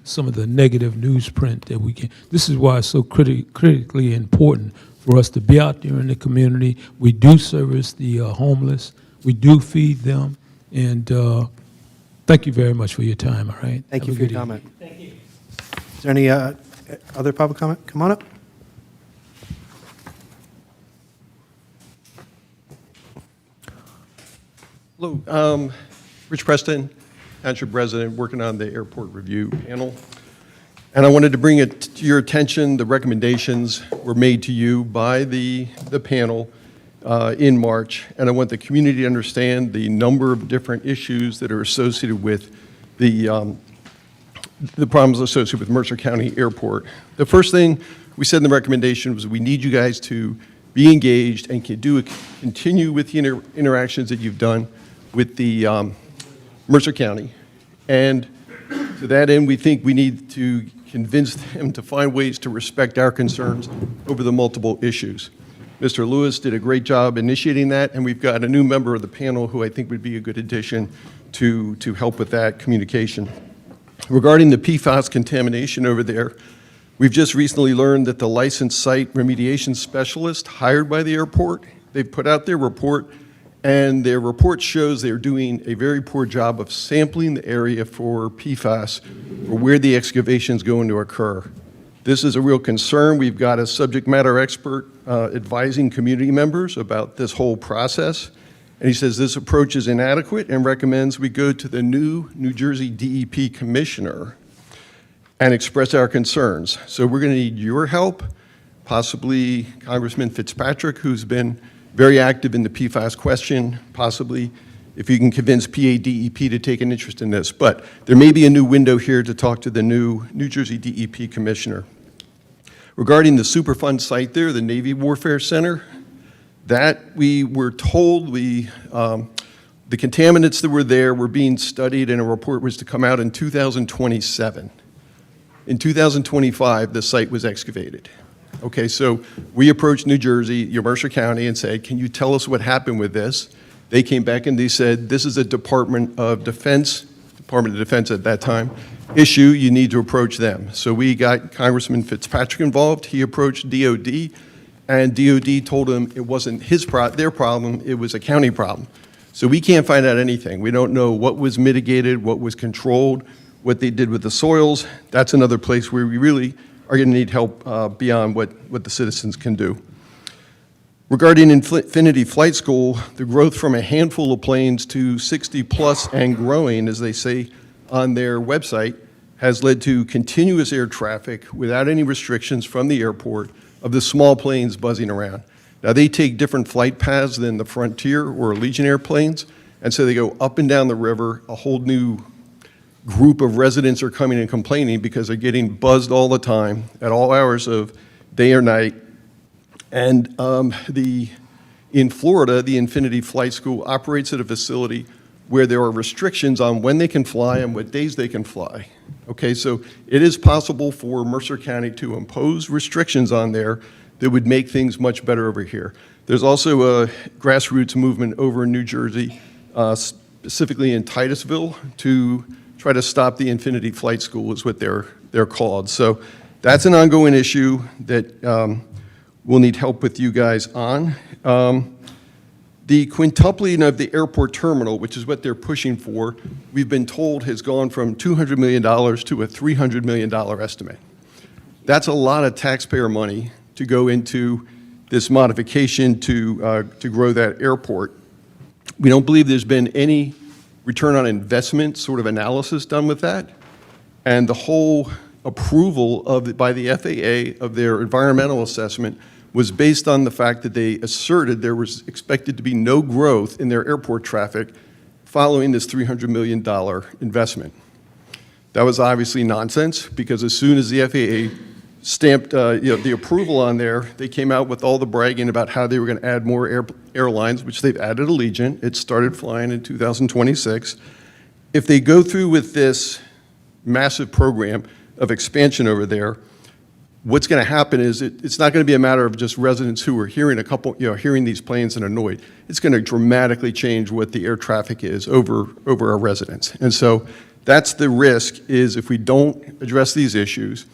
some of the negative newsprint that we get. This is why it's so critically important for us to be out there in the community. We do service the homeless. We do feed them. And thank you very much for your time, all right? Thank Have you a for your good comment. evening. Thank you. Is there any other public comment? Come on up. Hello, Rich Preston, Township Resident, working on the airport review panel. And I wanted to bring it to your attention, the recommendations were made to you by the panel in March. And I want the community to understand the number of different issues that are associated with the problems associated with Mercer County Airport. The first thing we said in the recommendation was we need you guys to be engaged and continue with the interactions that you've done with the Mercer County. And to that end, we think we need to convince them to find ways to respect our concerns over the multiple issues. Mr. Lewis did a great job initiating that, and we've got a new member of the panel who I think would be a good addition to help with that communication. Regarding the PFAS contamination over there, we've just recently learned that the licensed site remediation specialist hired by the airport, they've put out their report, and their report shows they're doing a very poor job of sampling the area for PFAS or where the excavation is going to occur. This is a real concern. We've got a subject matter expert advising community members about this whole process. And he says this approach is inadequate and recommends we go to the new New Jersey DEP commissioner and express our concerns. So we're going to need your help, possibly Congressman Fitzpatrick, who's been very active in the PFAS question, possibly if you can convince PADEP to take an interest in this. But there may be a new window here to talk to the new New Jersey DEP commissioner. Regarding the Superfund site there, the Navy Warfare Center, that we were told the contaminants that were there were being studied and a report was to come out in 2027. In 2025, the site was excavated. Okay, so we approached New Jersey, Mercer County, and said, can you tell us what happened with this? They came back and they said, this is a Department of Defense at that time, issue, you need to approach them. So we got Congressman Fitzpatrick involved, he approached DOD, and DOD told him it wasn't their problem, it was a county problem. So we can't find out anything. We don't know what was mitigated, what was controlled, what they did with the soils. That's another place where we really are going to need help beyond what the citizens can do. Regarding Infinity Flight School, the growth from a handful of planes to 60 plus and growing, as they say on their website, has led to continuous air traffic without any restrictions from the airport of the small planes buzzing around. Now, they take different flight paths than the Frontier or Legionnaire planes, and so they go up and down the river. A whole new group of residents are coming and complaining because they're getting buzzed all the time at all hours of day or night. And in Florida, the Infinity Flight School operates at a facility where there are restrictions on when they can fly and what days they can fly. Okay, so it is possible for Mercer County to impose restrictions on there that would make things much better over here. There's also a grassroots movement over in New Jersey, specifically in Titusville, to try to stop the Infinity Flight School, is what they're called. So that's an ongoing issue that we'll need help with you guys on. The quintupling of the airport terminal, which is what they're pushing for, we've been told has gone from $200 million to a $300 million estimate. That's a lot of taxpayer money to go into this modification to grow that airport. We don't believe there's been any return on investment sort of analysis done with that. And the whole approval by the FAA of their environmental assessment was based on the fact that they asserted there was expected to be no growth in their airport traffic following this $300 million investment. That was obviously nonsense, because as soon as the FAA stamped the approval on there, they came out with all the bragging about how they were going to add more airlines, which they've added Allegiant. It started flying in 2026. If they go through with this massive program of expansion over there, what's going to happen is it's not going to be a matter of just residents who are hearing these planes and annoyed. It's going to dramatically change what the air traffic is over our residents. And so that's the risk, is if we don't address these issues,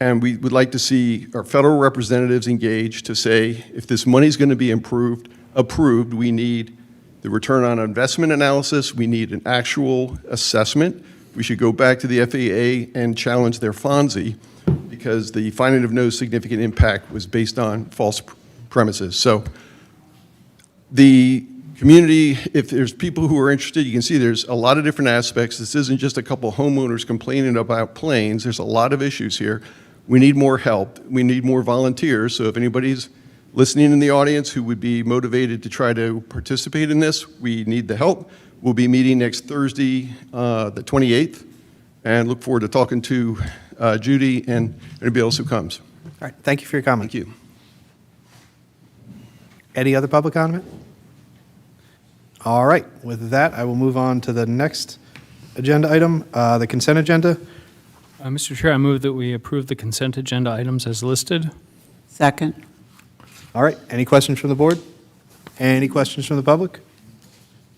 and we would like to see our federal representatives engaged to say, if this money is going to be approved, we need the return on investment analysis, we need an actual assessment. We should go back to the FAA and challenge their FONSI, because the finding of no significant impact was based on false premises. So the community, if there's people who are interested, you can see there's a lot of different aspects. This isn't just a couple homeowners complaining about planes. There's a lot of issues here. We need more help. We need more volunteers. So if anybody's listening in the audience who would be motivated to try to participate in this, we need the help. We'll be meeting next Thursday, the 28th, and look forward to talking to Judy and anybody else who comes. All right, thank you for your comment. Thank you. Any other public comment? All right, with that, I will move on to the next agenda item, the consent agenda. Mr. Chair, I move that we approve the consent agenda items as listed. Second. All right, any questions from the board? Any questions from the public?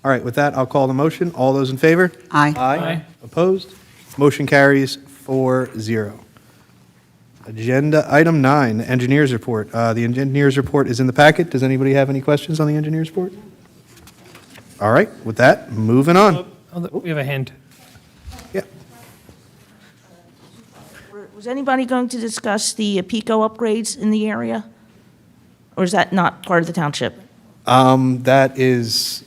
All right, with that, I'll call the motion. All those in favor? Aye. Aye. Opposed? Motion carries 4-0. Agenda item 9, the engineer's report. The engineer's report is in the packet. Does anybody have any questions on the engineer's report? All right, with that, moving on. We have a hand. Yeah. Was anybody going to discuss the PICO upgrades in the area? Or is that not part of the township? That is,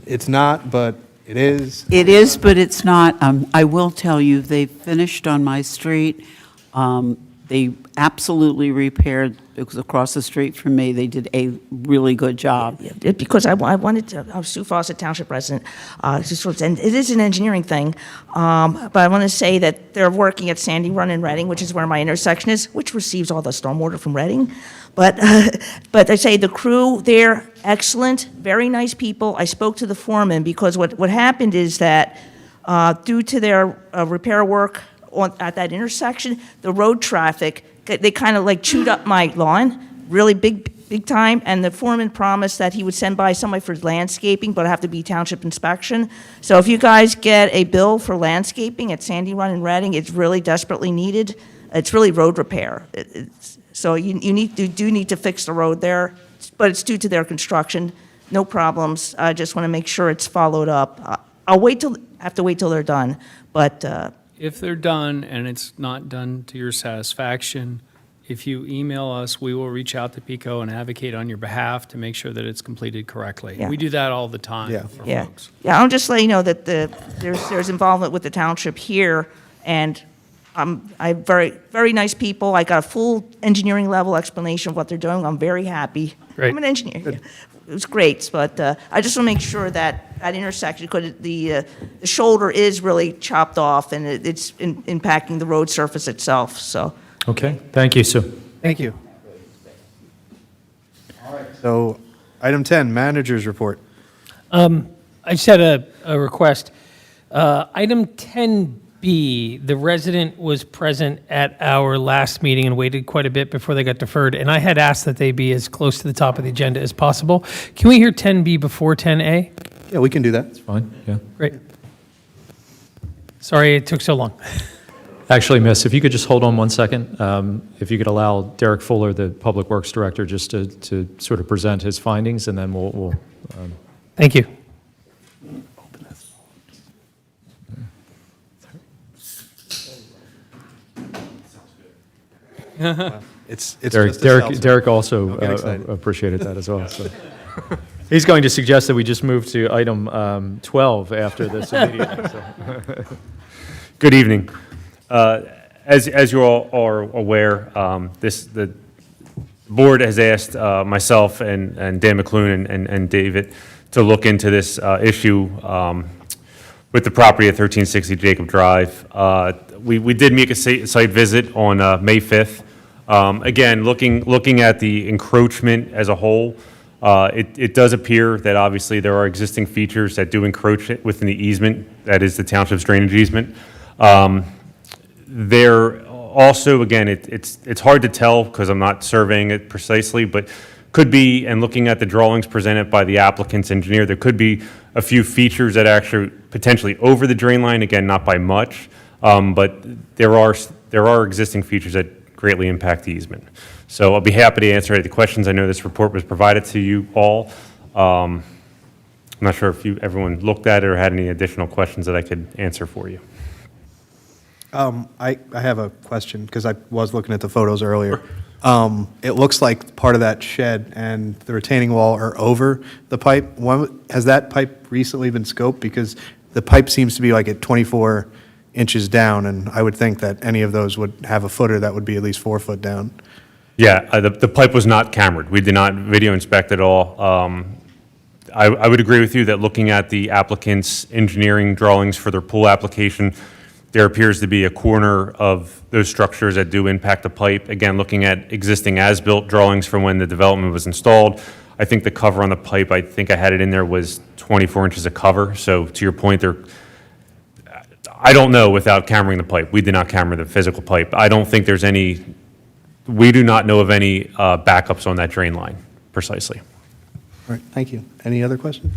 it's not, but it is. It is, but it's not. I will tell you, they finished on my street. They absolutely repaired, because across the street from me, they did a really good job. Because I wanted to, I'm Sue Fawcett, Township President, and it is an engineering thing, but I want to say that they're working at Sandy Run in Reading, which is where my intersection is, which receives all the stormwater from Reading. But I say the crew there, excellent, very nice people. I spoke to the foreman, because what happened is that due to their repair work at that intersection, the road traffic, they kind of like chewed up my lawn, really big time, and the foreman promised that he would send by somebody for landscaping, but it have to be township inspection. So if you guys get a bill for landscaping at Sandy Run in Reading, it's really desperately needed. It's really road repair. So you do need to fix the road there, but it's due to their construction. No problems. I just want to make sure it's followed up. I'll have to wait till they're done, but. If they're done and it's not done to your satisfaction, if you email us, we will reach out to PICO and advocate on your behalf to make sure that it's completed correctly. Yeah. We do that all the time for Yeah. folks. Yeah, I'll just let you know that there's involvement with the township here, and I very, very nice people. I got a full engineering level explanation of what they're doing. I'm very happy. Great. I'm an engineer. Yeah. It was great, but I just want to make sure that that intersection, because the shoulder is really chopped off and it's impacting the road surface itself, so. Okay, thank you, Sue. Thank you. All right. So, item 10, managers report. I just had a request. Item 10B, the resident was present at our last meeting and waited quite a bit before they got deferred, and I had asked that they be as close to the top of the agenda as possible. Can we hear 10B before 10A? Yeah, we can do that. It's fine, yeah. Great. Sorry it took so long. Actually, Miss, if you could just hold on one second, if you could allow Derek Fuller, the Public Works Director, just to sort of present his findings, and then we'll Thank you. It's Derek, just a self- Derek also Don't get excited. appreciated that as well. So. He's going to suggest that we just move to item 12 after this immediately. So. Good evening. As you all are aware, the board has asked myself and Dan McClune and David to look into this issue with the property at 1360 Jacob Drive. We did make a site visit on May 5th. Again, looking at the encroachment as a whole, it does appear that obviously there are existing features that do encroach within the easement, that is the township's drainage easement. There also, again, it's hard to tell because I'm not surveying it precisely, but could be, and looking at the drawings presented by the applicant's engineer, there could be a few features that actually potentially over the drain line, again, not by much, but there are existing features that greatly impact the easement. So I'll be happy to answer any of the questions. I know this report was provided to you all. I'm not sure if everyone looked at it or had any additional questions that I could answer for you. I have a question, because I was looking at the photos earlier. It looks like part of that shed and the retaining wall are over the pipe. Has that pipe recently been scoped? Because the pipe seems to be like at 24 inches down, and I would think that any of those would have a footer that would be at least 4 foot down. Yeah, the pipe was not cambered. We did not video inspect at all. I would agree with you that looking at the applicant's engineering drawings for their pool application, there appears to be a corner of those structures that do impact the pipe. Again, looking at existing as-built drawings from when the development was installed, I think the cover on the pipe, I think I had it in there, was 24 inches of cover. So to your point, I don't know without cammering the pipe. We did not camera the physical pipe. I don't think there's any, we do not know of any backups on that drain line, precisely. All right, thank you. Any other questions?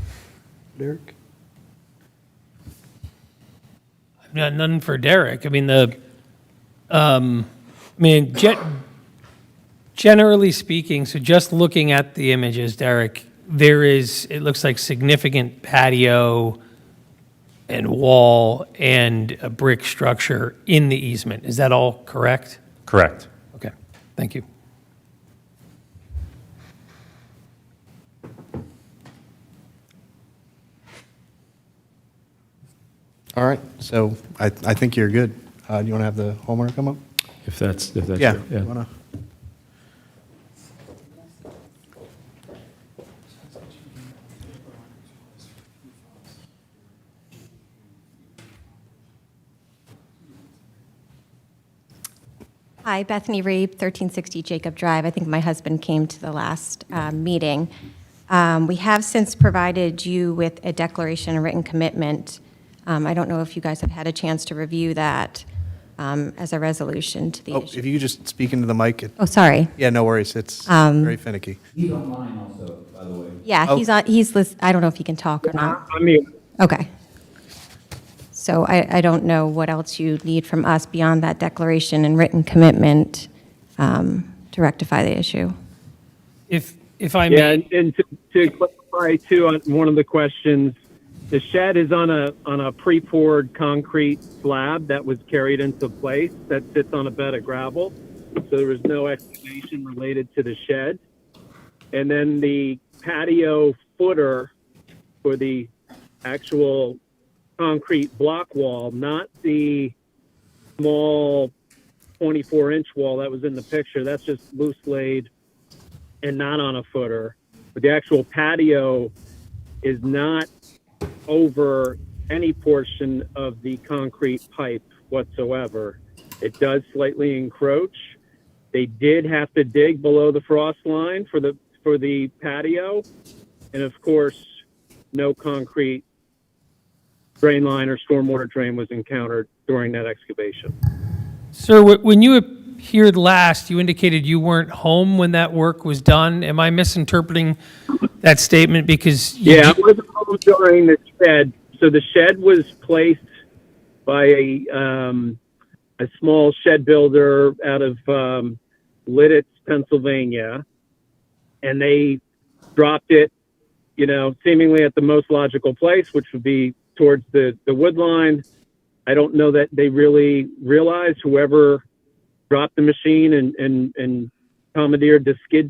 Derek? None for Derek. I mean, generally speaking, so just looking at the images, Derek, it looks like significant patio and wall and a brick structure in the easement. Is that all correct? Correct. Okay, thank you. All right, so I think you're good. Do you want to have the homeowner come up? if that's Yeah. your- you wanna- Hi, Bethany Reeb, 1360 Jacob Drive. I think my husband came to the last meeting. We have since provided you with a declaration and written commitment. I don't know if you guys have had a chance to review that as a resolution to the Oh, issue. if you could just speak into the mic. Oh, sorry. Yeah, no worries. It's very finicky. He's online also, by the way. Yeah, Oh. I don't know if he can talk or not. I'm mute. Okay. So I don't know what else you need from us beyond that declaration and written commitment to rectify the issue. If I Yeah, may. and to clarify too on one of the questions, the shed is on a pre-poured concrete slab that was carried into place that sits on a bed of gravel. So there was no excavation related to the shed. And then the patio footer for the actual concrete block wall, not the small 24-inch wall that was in the picture. That's just loose laid and not on a footer. But the actual patio is not over any portion of the concrete pipe whatsoever. It does slightly encroach. They did have to dig below the frost line for the patio, and of course, no concrete drain line or stormwater drain was encountered during that excavation. Sir, when you appeared last, you indicated you weren't home when that work was done. Am I misinterpreting that statement? Because I wasn't home during the shed. So the shed was placed by a small shed builder out of Lidditz, Pennsylvania, and they dropped it, seemingly at the most logical place, which would be towards the wood line. I don't know that they really realized whoever dropped the machine and commandeered the skid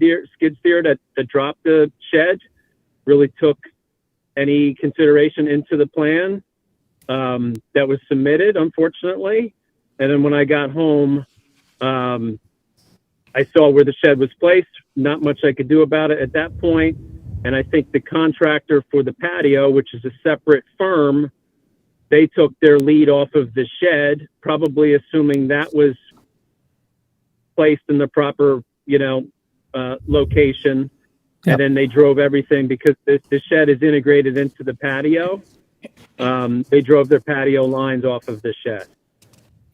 steer that dropped the shed really took any consideration into the plan that was submitted, unfortunately. And then when I got home, I saw where the shed was placed. Not much I could do about it at that point. And I think the contractor for the patio, which is a separate firm, they took their lead off of the shed, probably assuming that was placed in the proper, location. Yep. And then they drove everything because the shed is integrated into the patio. They drove their patio lines off of the shed.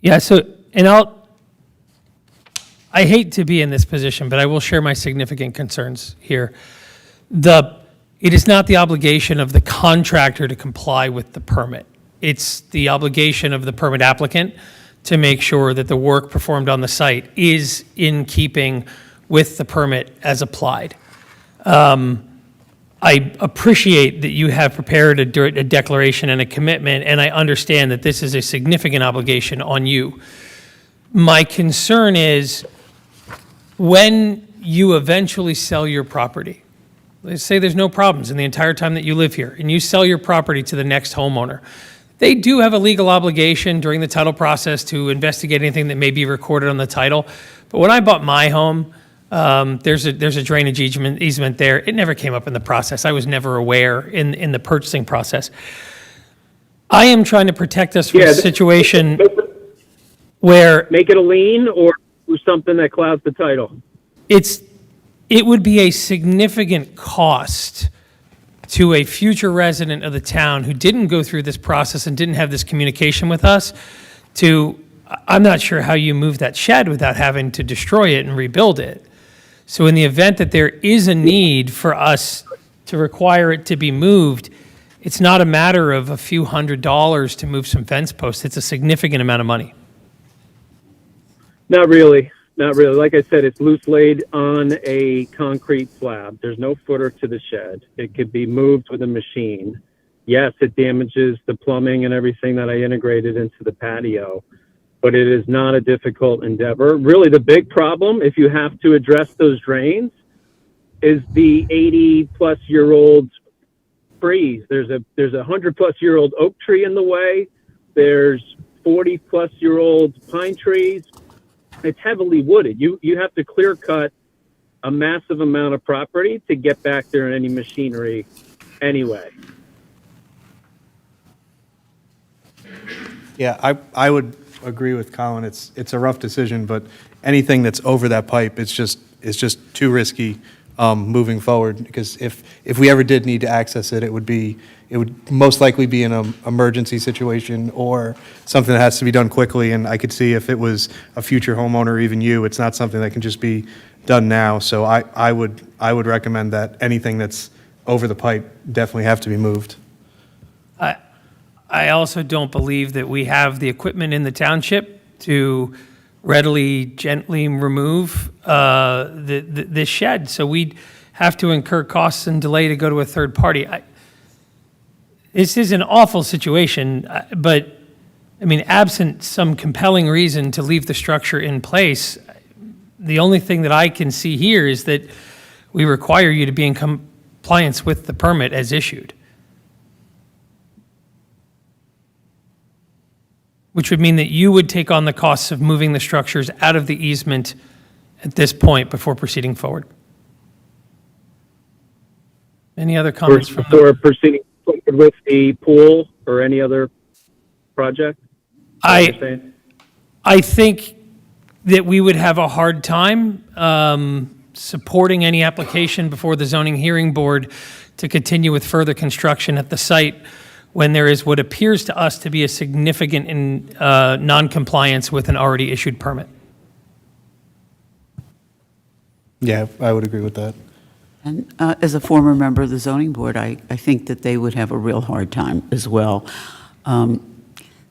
Yeah, I hate to be in this position, but I will share my significant concerns here. It is not the obligation of the contractor to comply with the permit. It's the obligation of the permit applicant to make sure that the work performed on the site is in keeping with the permit as applied. I appreciate that you have prepared a declaration and a commitment, and I understand that this is a significant obligation on you. My concern is when you eventually sell your property, let's say there's no problems in the entire time that you live here, and you sell your property to the next homeowner. They do have a legal obligation during the title process to investigate anything that may be recorded on the title. But when I bought my home, there's a drainage easement there. It never came up in the process. I was never aware in the purchasing process. I am trying to protect us from a situation where... Make it a lien or something that clouds the title? It would be a significant cost to a future resident of the town who didn't go through this process and didn't have this communication with us I'm not sure how you move that shed without having to destroy it and rebuild it. So in the event that there is a need for us to require it to be moved, it's not a matter of a few $100s to move some fence posts. It's a significant amount of money. Not really. Like I said, it's loose laid on a concrete slab. There's no footer to the shed. It could be moved with a machine. Yes, it damages the plumbing and everything that I integrated into the patio, but it is not a difficult endeavor. Really, the big problem, if you have to address those drains, is the 80-plus-year-old trees. There's a 100-plus-year-old oak tree in the way. There's 40-plus-year-old pine trees. It's heavily wooded. You have to clear cut a massive amount of property to get back there in any machinery anyway. Yeah, I would agree with Colin. It's a rough decision, but anything that's over that pipe, it's just too risky moving forward, because if we ever did need to access it, it would most likely be in an emergency situation or something that has to be done quickly. And I could see if it was a future homeowner, or even you, it's not something that can just be done now. So I would recommend that anything that's over the pipe definitely have to be moved. I also don't believe that we have the equipment in the township to readily, gently remove this shed. So we'd have to incur costs and delay to go to a third party. This is an awful situation, but I mean, absent some compelling reason to leave the structure in place, the only thing that I can see here is that we require you to be in compliance with the permit as issued. which would mean that you would take on the costs of moving the structures out of the easement at this point before proceeding forward. Any other comments from the? Before proceeding forward with the pool or any other project? I think that we would have a hard time supporting any application before the zoning hearing board to continue with further construction at the site when there is what appears to us to be a significant non-compliance with an already issued permit. Yeah, I would agree with that. And as a former member of the zoning board, I think that they would have a real hard time as well.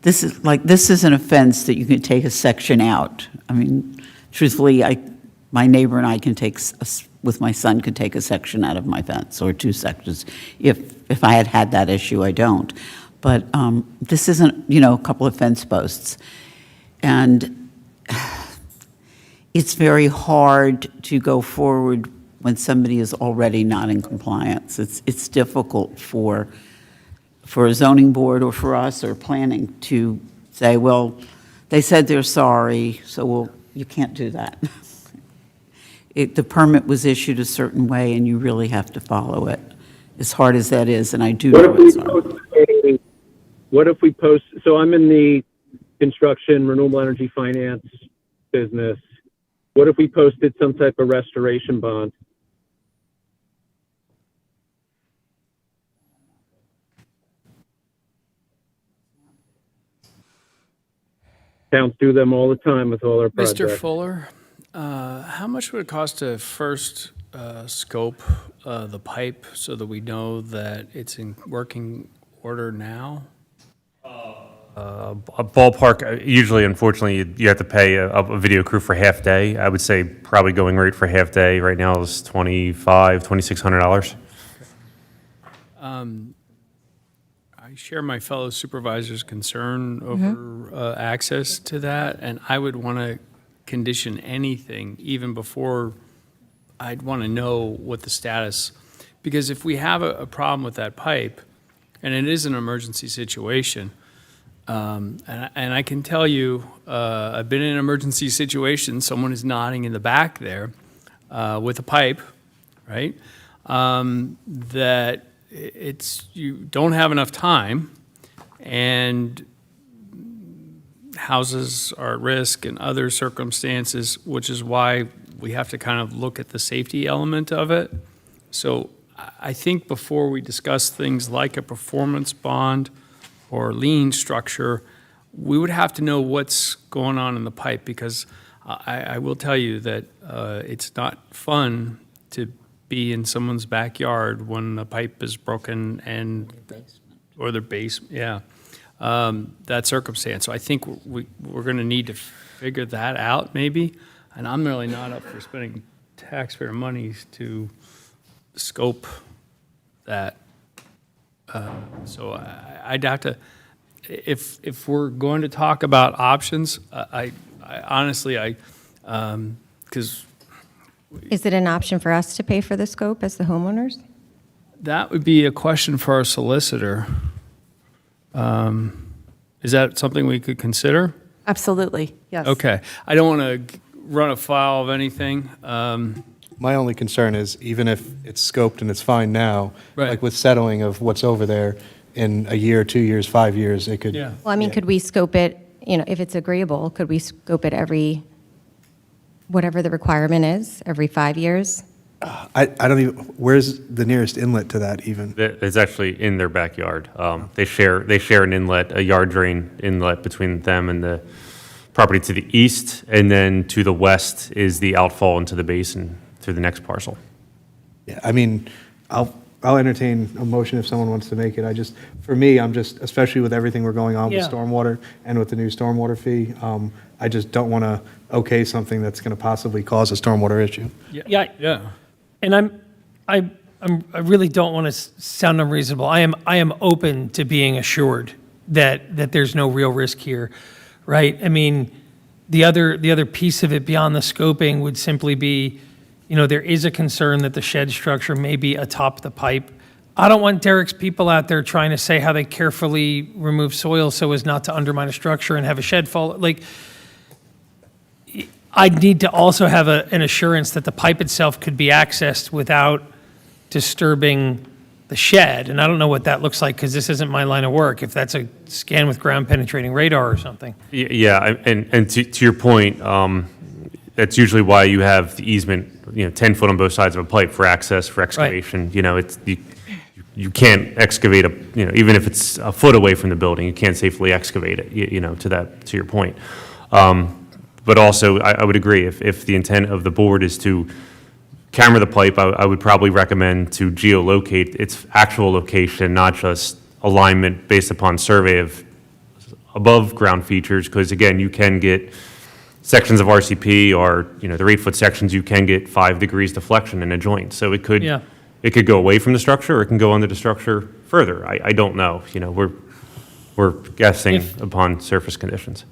This is an offense that you can take a section out. I mean, truthfully, my neighbor and I can take, with my son, could take a section out of my fence, or 2 sections. If I had that issue, I don't. But this isn't, a couple of fence posts. And it's very hard to go forward when somebody is already not in compliance. It's difficult for a zoning board or for us or planning to say, well, they said they're sorry, so you can't do that. The permit was issued a certain way, and you really have to follow it, as hard as that is, and I do know it's hard. What if we post, so I'm in the construction, renewable energy finance business. What if we posted some type of restoration bond? Towns do them all the time with all our projects. Mr. Fuller, how much would it cost to first scope the pipe so that we know that it's in working order now? A ballpark, usually, unfortunately, you have to pay a video crew for half day. I would say probably going rate for half day right now is $2,600. I share my fellow supervisors' concern over access to that, and I would want to condition anything even before I'd want to know what the status, because if we have a problem with that pipe, and it is an emergency situation, and I can tell you, I've been in an emergency situation, someone is nodding in the back there with a pipe, right? That you don't have enough time, and houses are at risk and other circumstances, which is why we have to kind of look at the safety element of it. So I think before we discuss things like a performance bond or lien structure, we would have to know what's going on in the pipe, because I will tell you that it's not fun to be in someone's backyard when the pipe is broken or their basement, yeah, that circumstance. So I think we're going to need to figure that out maybe, and I'm really not up for spending taxpayer money to scope that. So I'd have to, if we're going to talk about options, I honestly, because Is it an option for us to pay for the scope as the homeowners? that would be a question for our solicitor. Is that something we could consider? Absolutely, yes. Okay. I don't want to run afoul of anything. My only concern is, even if it's scoped and it's fine now, Right. like with settling of what's over there, in a year, 2 years, 5 years, it could. Yeah. Well, I mean, could we scope it, if it's agreeable, could we scope it every, whatever the requirement is, every 5 years? I don't even, where's the nearest inlet to that even? It's actually in their backyard. They share an inlet, a yard drain inlet between them and the property to the east, and then to the west is the outfall into the basin through the next parcel. Yeah, I mean, I'll entertain a motion if someone wants to make it. For me, I'm just, especially with everything we're going on with Yeah. stormwater and with the new stormwater fee, I just don't want to okay something that's going to possibly cause a stormwater issue. Yeah. And I really don't want to sound unreasonable. I am open to being assured that there's no real risk here, right? I mean, the other piece of it beyond the scoping would simply be, there is a concern that the shed structure may be atop the pipe. I don't want Derek's people out there trying to say how they carefully remove soil so as not to undermine a structure and have a shed fall. Like, I need to also have an assurance that the pipe itself could be accessed without disturbing the shed. And I don't know what that looks like because this isn't my line of work, if that's a scan with ground penetrating radar or something. Yeah, and to your point, that's usually why you have the easement, 10 foot on both sides of a pipe for access, for excavation. You can't excavate even if it's a foot away from the building, you can't safely excavate it, to your point. But also, I would agree, if the intent of the board is to camera the pipe, I would probably recommend to geolocate its actual location, not just alignment based upon survey of above ground features, because again, you can get sections of RCP or, the 8-foot sections, you can get 5 degrees deflection in a joint. So it could go away from the structure or it can go under the structure further. I don't know. We're guessing upon surface conditions.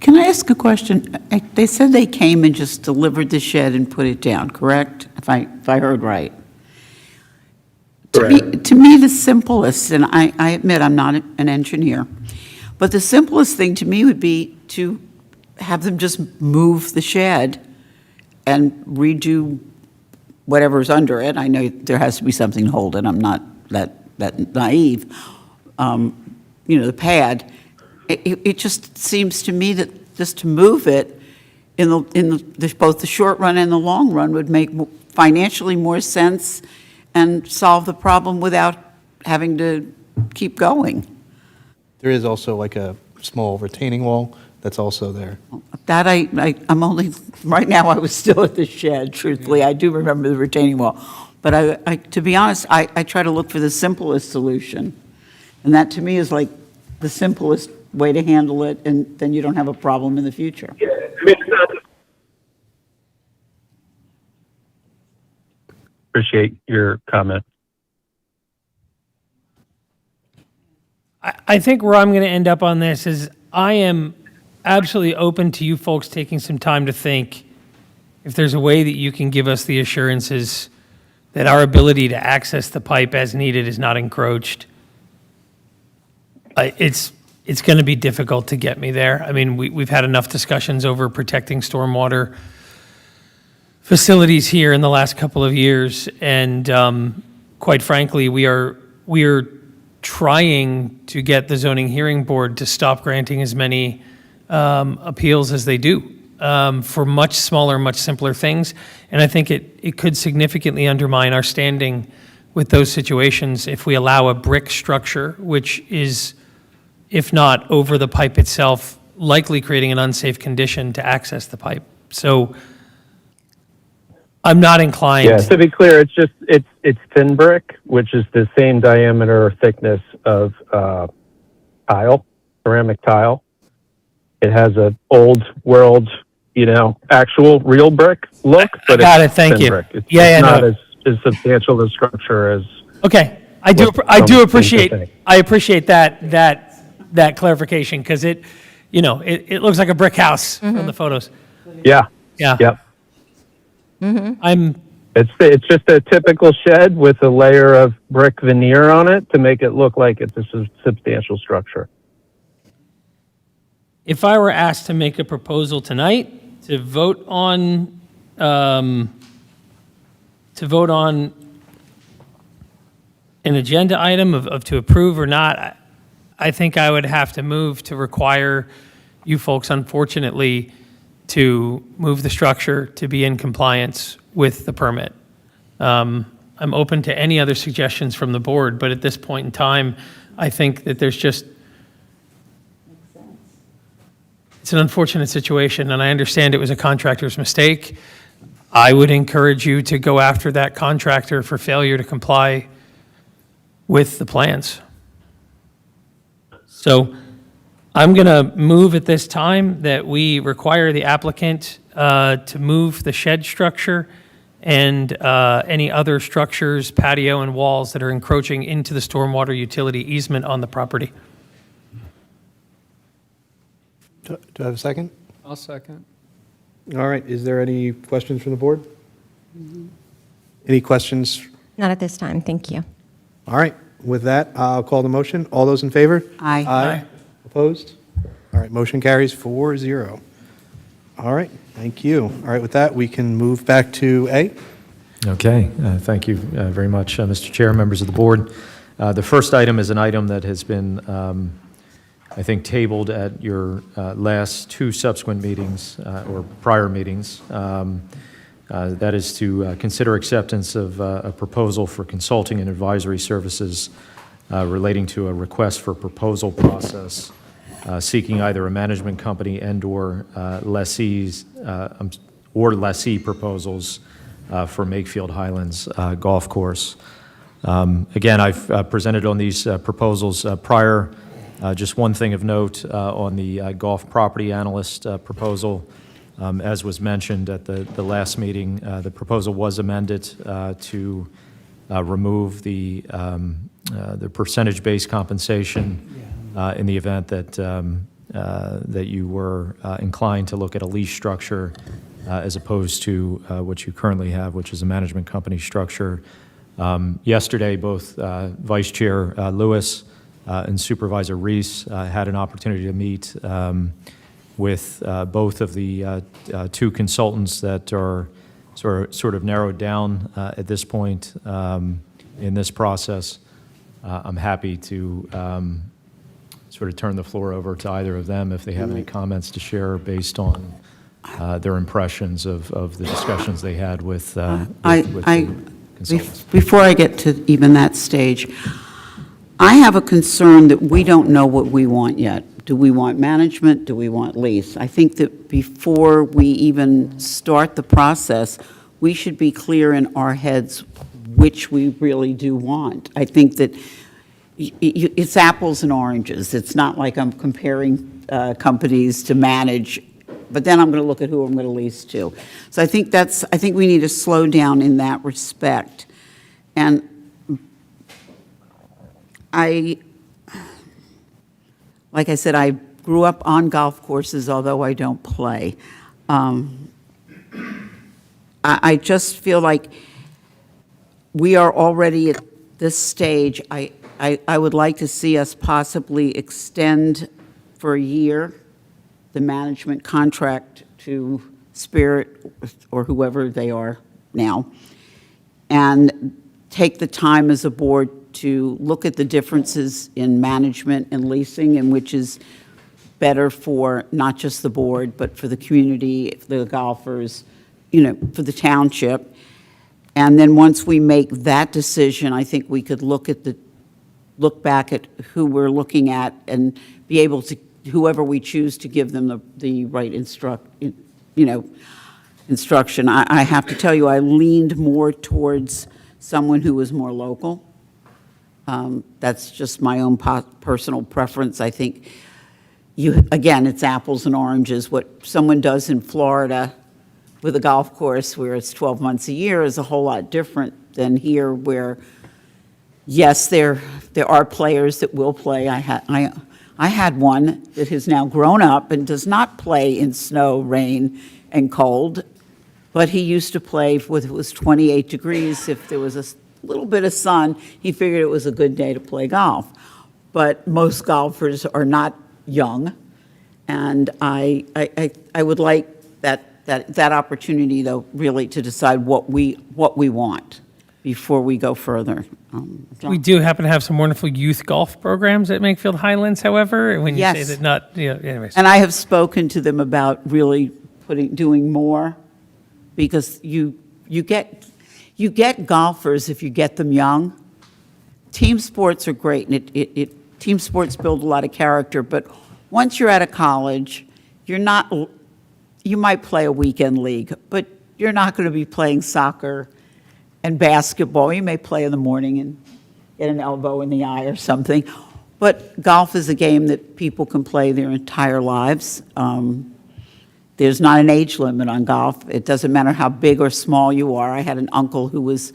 Can I ask a question? They said they came and just delivered the shed and put it down, correct? If I heard right. To me, the simplest, and I admit I'm not an engineer, but the simplest thing to me would be to have them just move the shed and redo whatever's under it. I know there has to be something to hold it. I'm not that naive. The pad. It just seems to me that just to move it in both the short run and the long run would make financially more sense and solve the problem without having to keep going. There is also like a small retaining wall that's also there. That I'm only, right now I was still at the shed, truthfully. I do remember the retaining wall. But to be honest, I try to look for the simplest solution. And that to me is like the simplest way to handle it, and then you don't have a problem in the future. Appreciate your comment. I think where I'm going to end up on this is I am absolutely open to you folks taking some time to think if there's a way that you can give us the assurances that our ability to access the pipe as needed is not encroached. It's going to be difficult to get me there. I mean, we've had enough discussions over protecting stormwater facilities here in the last couple of years, and quite frankly, we are trying to get the zoning hearing board to stop granting as many appeals as they do for much smaller, much simpler things, and I think it could significantly undermine our standing with those situations if we allow a brick structure, which is, if not over the pipe itself, likely creating an unsafe condition to access the pipe. So I'm not inclined. Yeah, to be clear, it's thin brick, which is the same diameter or thickness of tile, ceramic tile. It has an old world, actual real brick look, but got it's it. Thank thin you. brick. It's No. not as substantial a structure as. Okay, I do appreciate that clarification, because it looks like a brick house from the photos. Yeah. Yeah. Yep. It's just a typical shed with a layer of brick veneer on it to make it look like it's a substantial structure. If I were asked to make a proposal tonight to vote on an agenda item of to approve or not, I think I would have to move to require you folks, unfortunately, to move the structure to be in compliance with the permit. I'm open to any other suggestions from the board, but at this point in time, I think that it's an unfortunate situation, and I understand it was a contractor's mistake. I would encourage you to go after that contractor for failure to comply with the plans. So I'm going to move at this time that we require the applicant to move the shed structure and any other structures, patio and walls that are encroaching into the stormwater utility easement on the property. Do I have a second? I'll second. All right, is there any questions from the board? Any questions? Not at this time, thank you. All right, with that, I'll call the motion. All those in favor? Aye. Aye. Opposed? All right, motion carries 4-0. All right, thank you. All right, with that, we can move back to A. Okay, thank you very much, Mr. Chair, members of the board. The first item is an item that has been, I think, tabled at your last two subsequent meetings or prior meetings. That is to consider acceptance of a proposal for consulting and advisory services relating to a request for proposal process seeking either a management company and/or lessees or lessee proposals for Makefield Highlands Golf Course. Again, I've presented on these proposals prior. Just one thing of note on the golf property analyst proposal. As was mentioned at the last meeting, the proposal was amended to remove the percentage-based compensation in the event that you were inclined to look at a lease structure as opposed to what you currently have, which is a management company structure. Yesterday, both Vice Chair Lewis and Supervisor Reese had an opportunity to meet with both of the two consultants that are sort of narrowed down at this point in this process. I'm happy to sort of turn the floor over to either of them if they have any comments to share based on their impressions of the discussions they had with the consultants. Before I get to even that stage, I have a concern that we don't know what we want yet. Do we want management? Do we want lease? I think that before we even start the process, we should be clear in our heads which we really do want. I think that it's apples and oranges. It's not like I'm comparing companies to manage, but then I'm going to look at who I'm going to lease to. So I think we need to slow down in that respect. And like I said, I grew up on golf courses, although I don't play. I just feel like we are already at this stage. I would like to see us possibly extend for a year the management contract to Spirit or whoever they are now, and take the time as a board to look at the differences in management and leasing, and which is better for not just the board, but for the community, the golfers, for the township. And then once we make that decision, I think we could look back at who we're looking at and be able to, whoever we choose, to give them the right instruction. I have to tell you, I leaned more towards someone who was more local. That's just my own personal preference. I think, again, it's apples and oranges. What someone does in Florida with a golf course where it's 12 months a year is a whole lot different than here, where, yes, there are players that will play. I had one that has now grown up and does not play in snow, rain, and cold, but he used to play with, it was 28 degrees. If there was a little bit of sun, he figured it was a good day to play golf. But most golfers are not young, and I would like that opportunity, though, really to decide what we want before we go further. We do happen to have some wonderful youth golf programs at Makefield Highlands, however, and when you say Yes. that not, anyways. And I have spoken to them about really doing more, because you get golfers if you get them young. Team sports are great, and team sports build a lot of character, but once you're out of college, you might play a weekend league, but you're not going to be playing soccer and basketball. You may play in the morning and get an elbow in the eye or something, but golf is a game that people can play their entire lives. There's not an age limit on golf. It doesn't matter how big or small you are. I had an uncle who was,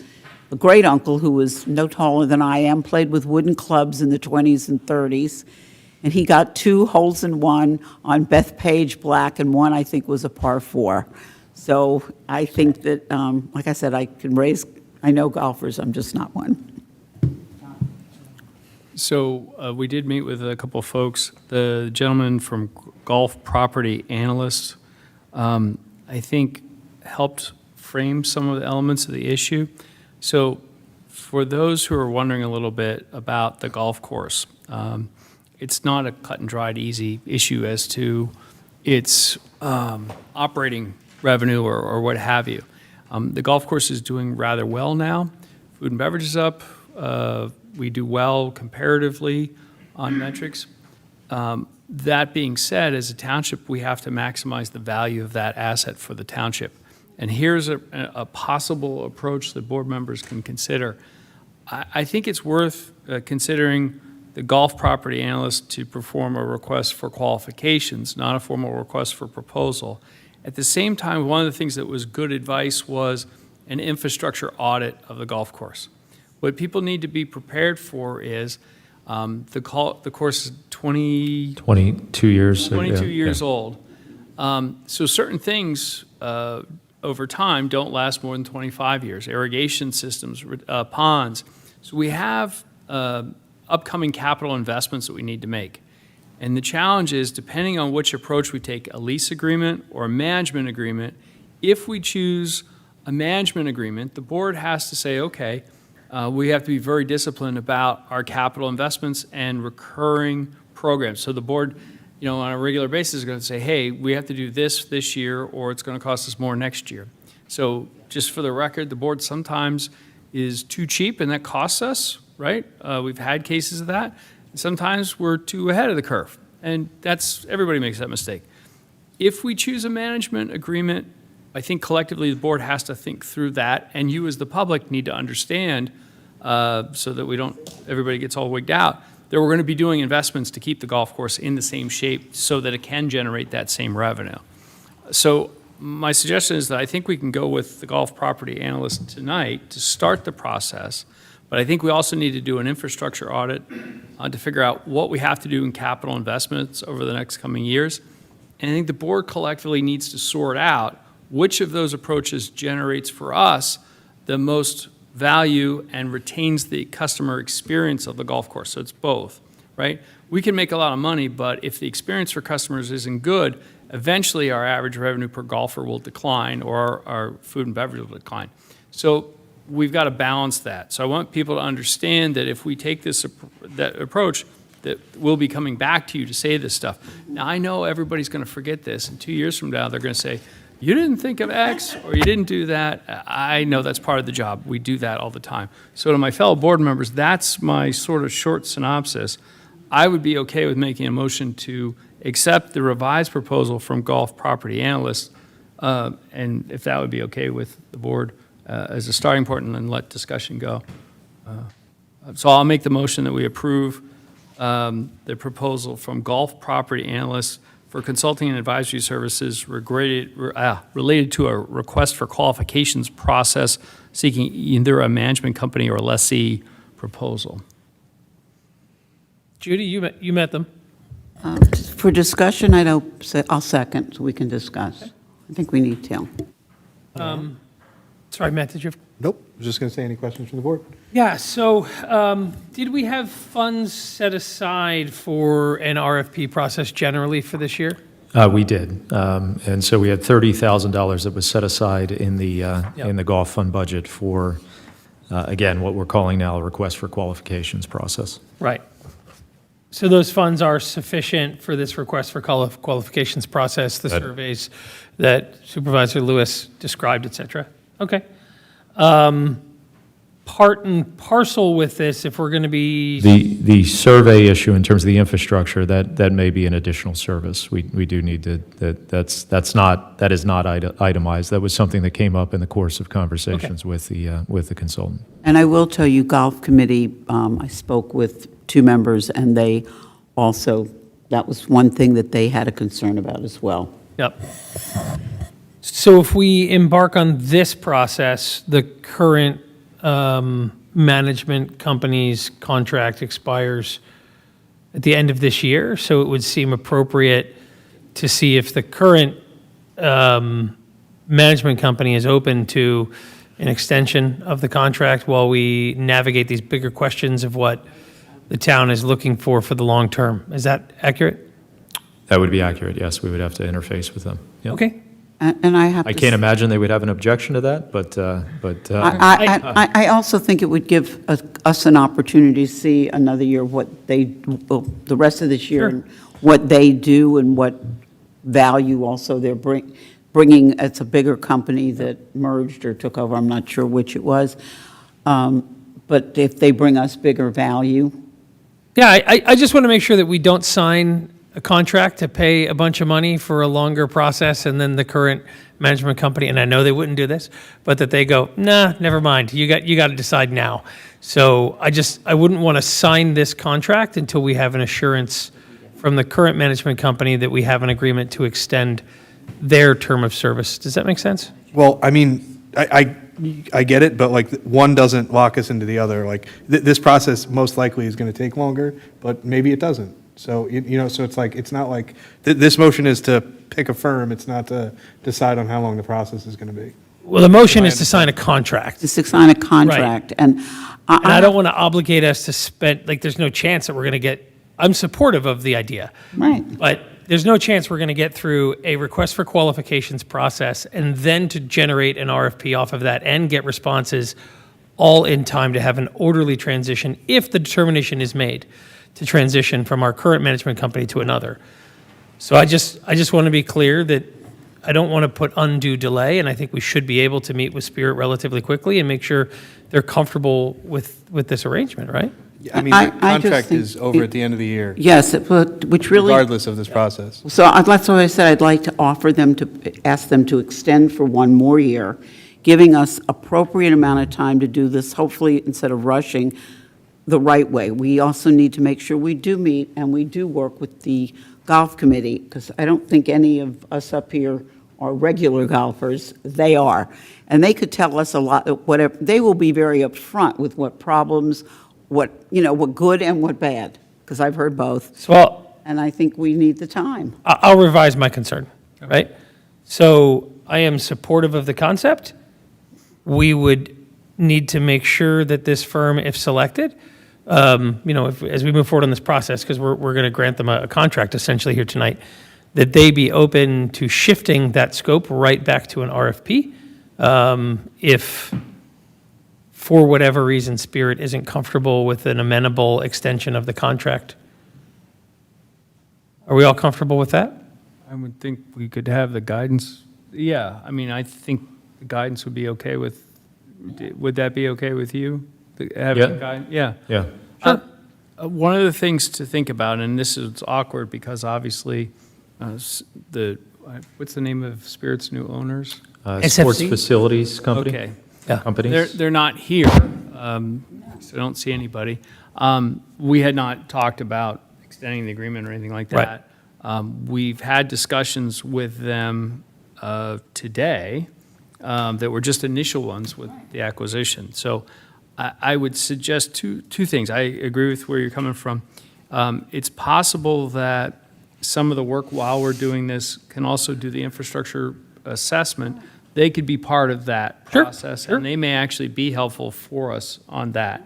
a great uncle who was no taller than I am, played with wooden clubs in the 20s and 30s, and he got 2 holes in one on Bethpage Black, and one, I think, was a par 4. So I think that, like I said, I can raise I know golfers, I'm just not one. So we did meet with a couple of folks. The gentleman from Golf Property Analyst, I think, helped frame some of the elements of the issue. So for those who are wondering a little bit about the golf course, it's not a cut and dried easy issue as to its operating revenue or what have you. The golf course is doing rather well now. Food and beverage is up. We do well comparatively on metrics. That being said, as a township, we have to maximize the value of that asset for the township. And here's a possible approach that board members can consider. I think it's worth considering the golf property analyst to perform a request for qualifications, not a formal request for proposal. At the same time, one of the things that was good advice was an infrastructure audit of the golf course. What people need to be prepared for is the course is 22 years. 22 yeah, years yeah. old. So certain things over time don't last more than 25 years. Irrigation systems, ponds. So we have upcoming capital investments that we need to make. And the challenge is, depending on which approach we take, a lease agreement or a management agreement, if we choose a management agreement, the board has to say, okay, we have to be very disciplined about our capital investments and recurring programs. So the board, on a regular basis is going to say, hey, we have to do this year, or it's going to cost us more next year. So just for the record, the board sometimes is too cheap, and that costs us, right? We've had cases of that. Sometimes we're too ahead of the curve, and everybody makes that mistake. If we choose a management agreement, I think collectively the board has to think through that, and you as the public need to understand so that everybody gets all wigged out, that we're going to be doing investments to keep the golf course in the same shape so that it can generate that same revenue. So my suggestion is that I think we can go with the golf property analyst tonight to start the process, but I think we also need to do an infrastructure audit to figure out what we have to do in capital investments over the next coming years. And I think the board collectively needs to sort out which of those approaches generates for us the most value and retains the customer experience of the golf course. So it's both, right? We can make a lot of money, but if the experience for customers isn't good, eventually our average revenue per golfer will decline, or our food and beverage will decline. So we've got to balance that. So I want people to understand that if we take that approach, that we'll be coming back to you to say this stuff. Now, I know everybody's going to forget this, and 2 years from now, they're going to say, you didn't think of X, or you didn't do that. I know that's part of the job. We do that all the time. So to my fellow board members, that's my sort of short synopsis. I would be okay with making a motion to accept the revised proposal from Golf Property Analysts, and if that would be okay with the board as a starting point, and then let discussion go. So I'll make the motion that we approve the proposal from Golf Property Analysts for consulting and advisory services related to a request for qualifications process seeking either a management company or lessee proposal. Judy, you met them. For discussion, I'll second, so we can discuss. I think we need to. Sorry, Matt, did you have? Nope. I was just going to say, any questions from the board? Yeah, so did we have funds set aside for an RFP process generally for this year? We did. And so we had $30,000 that was set aside in the golf fund budget for, again, what we're calling now a request for qualifications process. Right. So those funds are sufficient for this request for qualifications process, the surveys that Supervisor Lewis described, et cetera? Okay. Part and parcel with this, if we're going to be... The survey issue in terms of the infrastructure, that may be an additional service. We do need to, that is not itemized. That was something that came up in the course of conversations with the consultant. And I will tell you, Golf Committee, I spoke with 2 members, and they also, that was one thing that they had a concern about as well. Yep. So if we embark on this process, the current management company's contract expires at the end of this year, so it would seem appropriate to see if the current management company is open to an extension of the contract while we navigate these bigger questions of what the town is looking for the long term. Is that accurate? That would be accurate, yes. We would have to interface with them. Yep. Okay. And I have I to can't imagine they would have an objection to that, but I also think it would give us an opportunity to see another year what they, well, the rest of this year, and what they do and what value also they're bringing. It's a bigger company that merged or took over, I'm not sure which it was. But if they bring us bigger value. Yeah, I just want to make sure that we don't sign a contract to pay a bunch of money for a longer process and then the current management company, and I know they wouldn't do this, but that they go, nah, never mind, you got to decide now. So I wouldn't want to sign this contract until we have an assurance from the current management company that we have an agreement to extend their term of service. Does that make sense? Well, I mean, I get it, but like one doesn't lock us into the other. Like this process most likely is going to take longer, but maybe it doesn't. So, so it's like, it's not like, this motion is to pick a firm, it's not to decide on how long the process is going to be. Well, the motion is to sign a contract. To sign a contract. Right. And I don't want to obligate us to spend, like, there's no chance that we're going to get, I'm supportive of the idea. Right. But there's no chance we're going to get through a request for qualifications process and then to generate an RFP off of that and get responses all in time to have an orderly transition if the determination is made to transition from our current management company to another. So I just want to be clear that I don't want to put undue delay, and I think we should be able to meet with Spirit relatively quickly and make sure they're comfortable with this arrangement, right? I mean, the contract is over at the end of the year. Yes, but which really. Regardless of this process. So that's why I said I'd like to offer them ask them to extend for one more year, giving us appropriate amount of time to do this, hopefully instead of rushing, the right way. We also need to make sure we do meet and we do work with the golf committee, because I don't think any of us up here are regular golfers. They are. And they could tell us a lot, whatever. They will be very upfront with what problems, what good and what bad, because I've heard both. And I think we need the time. I'll revise my concern, right? So I am supportive of the concept. We would need to make sure that this firm, if selected, as we move forward on this process, because we're going to grant them a contract essentially here tonight, that they be open to shifting that scope right back to an RFP. If, for whatever reason, Spirit isn't comfortable with an amenable extension of the contract. Are we all comfortable with that? I would think we could have the guidance. Yeah, I mean, I think the guidance would be okay with, would that be okay with you? Yeah. Yeah. Sure. One of the things to think about, and this is awkward because obviously what's the name of Spirit's new owners? Sports Facilities Company. Okay. Yeah. Companies. They're not here, so I don't see anybody. We had not talked about extending the agreement or anything like that. Right. We've had discussions with them today that were just initial ones with the acquisition. So I would suggest two things. I agree with where you're coming from. It's possible that some of the work while we're doing this can also do the infrastructure assessment. They could be part of that process, and they may actually be helpful for us on that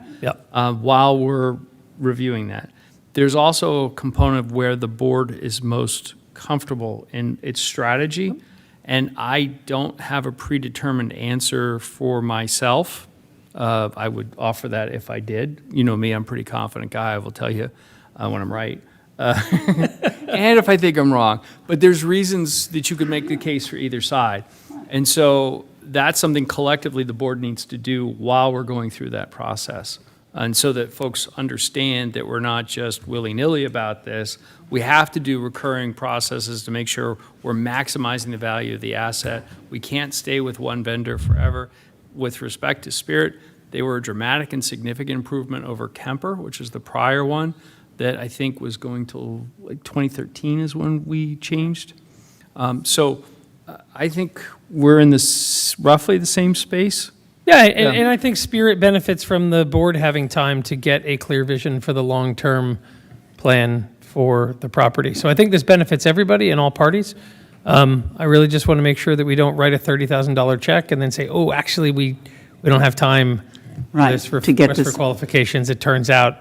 while we're reviewing that. There's also a component of where the board is most comfortable in its strategy, and I don't have a predetermined answer for myself. I would offer that if I did. You know me, I'm a pretty confident guy. I will tell you when I'm right. And if I think I'm wrong. But there's reasons that you could make the case for either side. And so that's something collectively the board needs to do while we're going through that process. And so that folks understand that we're not just willy-nilly about this. We have to do recurring processes to make sure we're maximizing the value of the asset. We can't stay with one vendor forever. With respect to Spirit, they were a dramatic and significant improvement over Kemper, which is the prior one that I think was going to like 2013 is when we changed. So I think we're in this roughly the same space. Yeah, and I think Spirit benefits from the board having time to get a clear vision for the long-term plan for the property. So I think this benefits everybody and all parties. I really just want to make sure that we don't write a $30,000 check and then say, oh, actually, we we don't have time for Right, this to get request for this- qualifications. It turns out,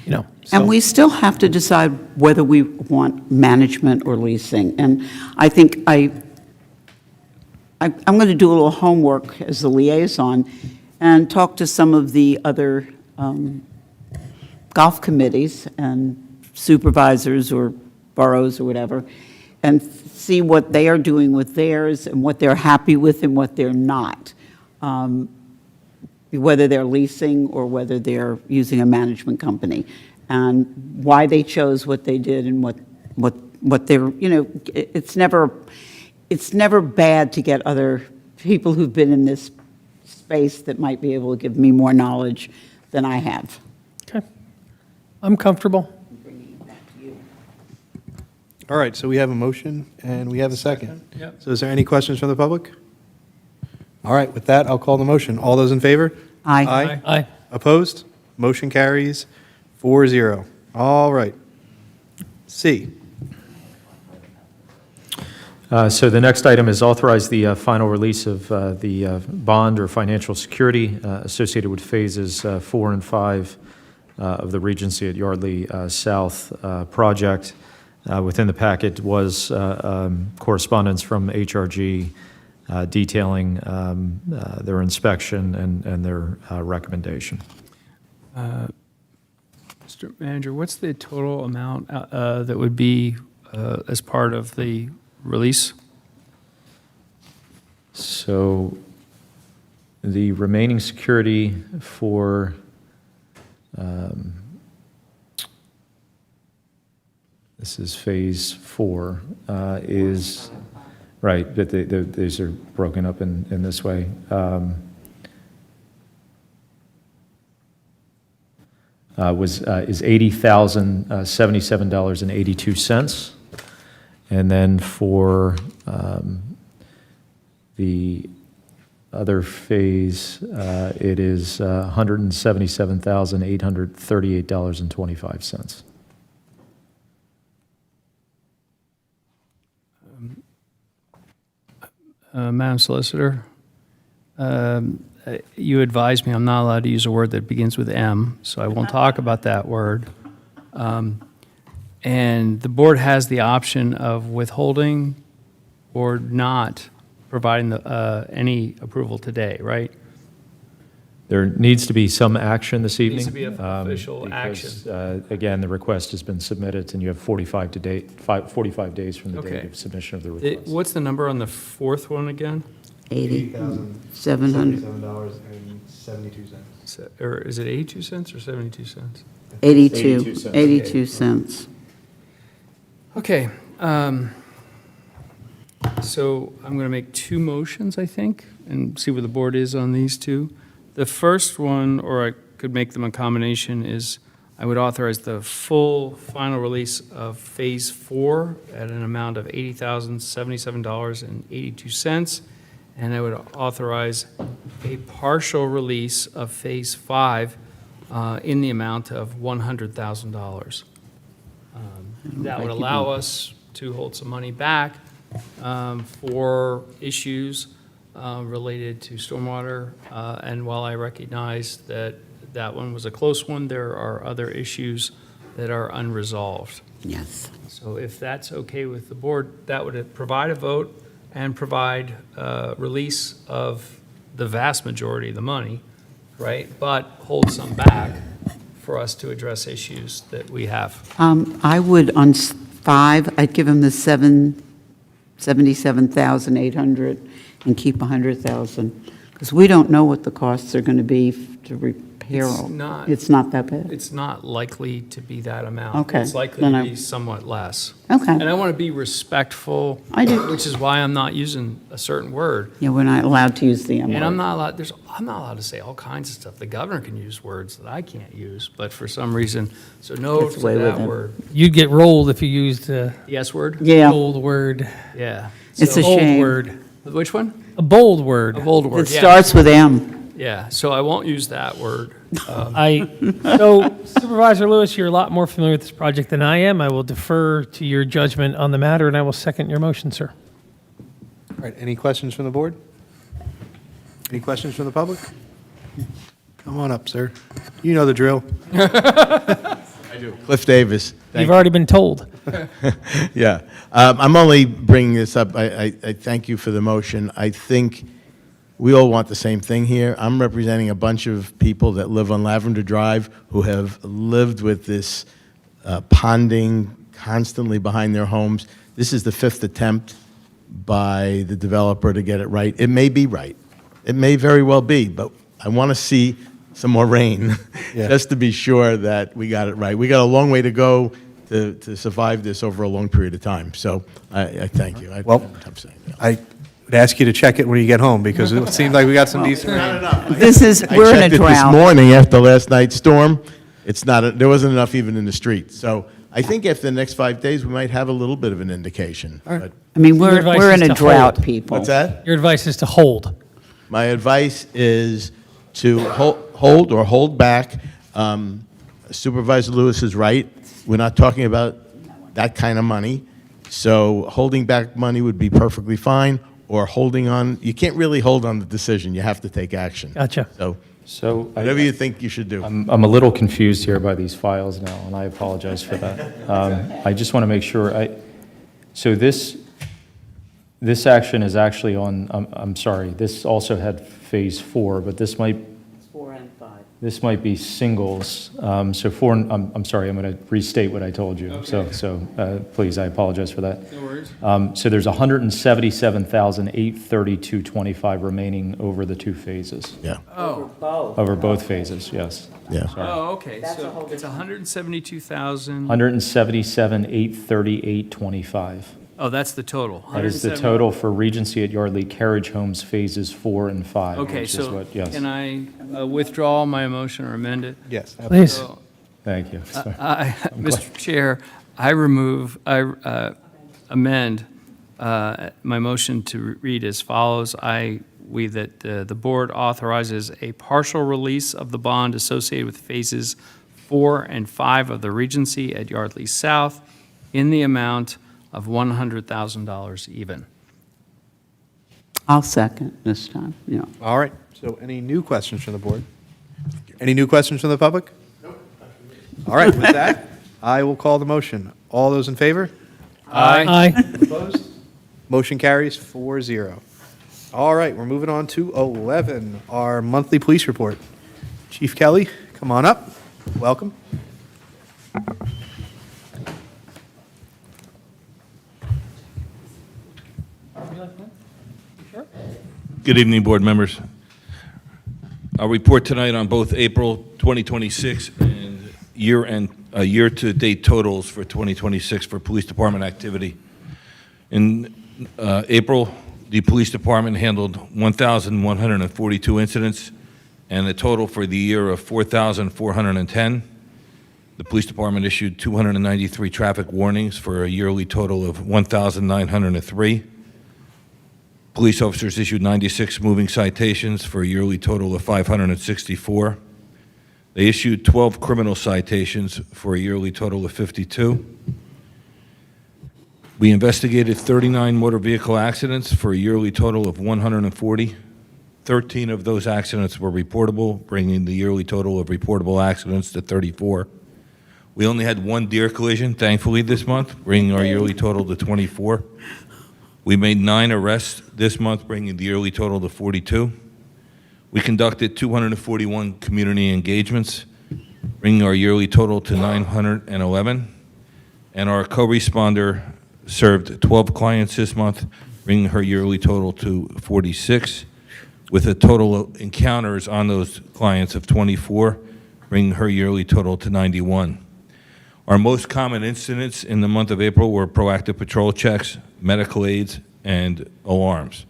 you know. so- And we still have to decide whether we want management or leasing. And I think I'm going to do a little homework as the liaison and talk to some of the other golf committees and supervisors or boroughs or whatever, and see what they are doing with theirs and what they're happy with and what they're not. Whether they're leasing or whether they're using a management company, and why they chose what they did and what they're, you know, it's never bad to get other people who've been in this space that might be able to give me more knowledge than I have. Okay. I'm comfortable. All right, so we have a motion and we have a second. Yep. So is there any questions from the public? All right, with that, I'll call the motion. All those in favor? Aye. Aye. Aye. Opposed? Motion carries 4-0. All right. C. So the next item is authorize the final release of the bond or financial security associated with phases 4 and 5 of the Regency at Yardley South project. Within the packet was correspondence from HRG detailing their inspection and their recommendation. Mr. Manager, what's the total amount that would be as part of the release? So the remaining security for this is phase 4 is right, but these are broken up in this way. Is $80,077.82, and then for the other phase, it is $177,838.25. Madam Solicitor, you advised me I'm not allowed to use a word that begins with M, so I won't talk about that word. And the board has the option of withholding or not providing any approval today, right? There needs to be some action this evening. Needs to be official because, action. Again, the request has been submitted, and you have 45 days from the Okay. date of submission of the request. What's the number on the fourth one again? $80,777.72. Or is it 82 cents or 72 cents? 82 cents. Okay. So I'm going to make two motions, I think, and see where the board is on these two. The first one, or I could make them a combination, is I would authorize the full final release of Phase 4 at an amount of $80,077.82, and I would authorize a partial release of Phase 5 in the amount of $100,000. That would allow us to hold some money back for issues related to stormwater. And while I recognize that that one was a close one, there are other issues that are unresolved. Yes. So if that's okay with the board, that would provide a vote and provide release of the vast majority of the money, right? But hold some back for us to address issues that we have. I would, on 5, I'd give them the $77,800 and keep 100,000, because we don't know what the costs are going to be to repair all. It's not that bad? It's not likely to be that amount. Okay, It's likely then to I- be somewhat less. Okay. And I want to be respectful. I do. Which is why I'm not using a certain word. Yeah, we're not allowed to use the M word. And I'm not allowed to say all kinds of stuff. The governor can use words that I can't use, but for some reason, so no Gets to away with that it. word. You'd get rolled if you used a Yes word? Yeah. bold word. Yeah. It's So- a Bold shame. word. Which one? A bold word. A bold word, It yeah. starts with M. Yeah, so I won't use that word. So Supervisor Lewis, you're a lot more familiar with this project than I am. I will defer to your judgment on the matter, and I will second your motion, sir. All right, any questions from the board? Any questions from the public? Come on up, sir. You know the drill. I do. Cliff Davis. You've already been told. Yeah. I'm only bringing this up. I thank you for the motion. I think we all want the same thing here. I'm representing a bunch of people that live on Lavender Drive who have lived with this ponding constantly behind their homes. This is the 5th attempt by the developer to get it right. It may be right. It may very well be, but I want to see some more rain just to be sure that we got it right. We got a long way to go to survive this over a long period of time. So I thank you. Well, I would ask you to check it when you get home, because it seems like we got some decent rain. We're in a checked it drought. this morning after last night's storm. It's not. There wasn't enough even in the street. So I think after the next 5 days, we might have a little bit of an indication. But I mean, Your advice we're is in a to drought, hold. people. what's that? Your advice is to hold. My advice is to hold or hold back. Supervisor Lewis is right. We're not talking about that kind of money. So holding back money would be perfectly fine, or holding on. You can't really hold on the decision. You have to take action. Gotcha. So whatever you think you should do. I'm a little confused here by these files now, and I apologize for that. I just want to make sure, so this action is actually on, I'm sorry, this also had Phase 4, but this might, 4 and 5. this might be singles. So 4, I'm sorry, I'm going to restate what I told you. Okay. So please, I apologize for that. No worries. So there's 177,832.25 remaining over the 2 phases. Yeah. Oh. Over both phases, yes. Yeah. Sorry. Oh, okay, so it's 172,000. 177,838.25. Oh, that's the total. That is the total for Regency at Yardley Carriage Homes Phases 4 and 5. Okay, which is so what- yes. can I withdraw my motion or amend it? Yes. Please. So, Thank you. Sorry. Mr. Chair, I amend my motion to read as follows. We that the board authorizes a partial release of the bond associated with phases 4 and 5 of the Regency at Yardley South in the amount of $100,000 even. I'll second this time, yeah. All right. So any new questions from the board? Any new questions from the public? Nope. All right. With that, I will call the motion. All those in favor? Aye. Opposed? Motion carries 4-0. All right, we're moving on to 11, our monthly police report. Chief Kelly, come on up. Welcome. Good evening, board members. I'll report tonight on both April 2026 and year-to-date totals for 2026 for police department activity. In April, the police department handled 1,142 incidents and a total for the year of 4,410. The police department issued 293 traffic warnings for a yearly total of 1,903. Police officers issued 96 moving citations for a yearly total of 564. They issued 12 criminal citations for a yearly total of 52. We investigated 39 motor vehicle accidents for a yearly total of 140. 13 of those accidents were reportable, bringing the yearly total of reportable accidents to 34. We only had one deer collision, thankfully, this month, bringing our yearly total to 24. We made 9 arrests this month, bringing the yearly total to 42. We conducted 241 community engagements, bringing our yearly total to 911. And our co-responder served 12 clients this month, bringing her yearly total to 46, with a total of encounters on those clients of 24, bringing her yearly total to 91. Our most common incidents in the month of April were proactive patrol checks, medical aids, and alarms.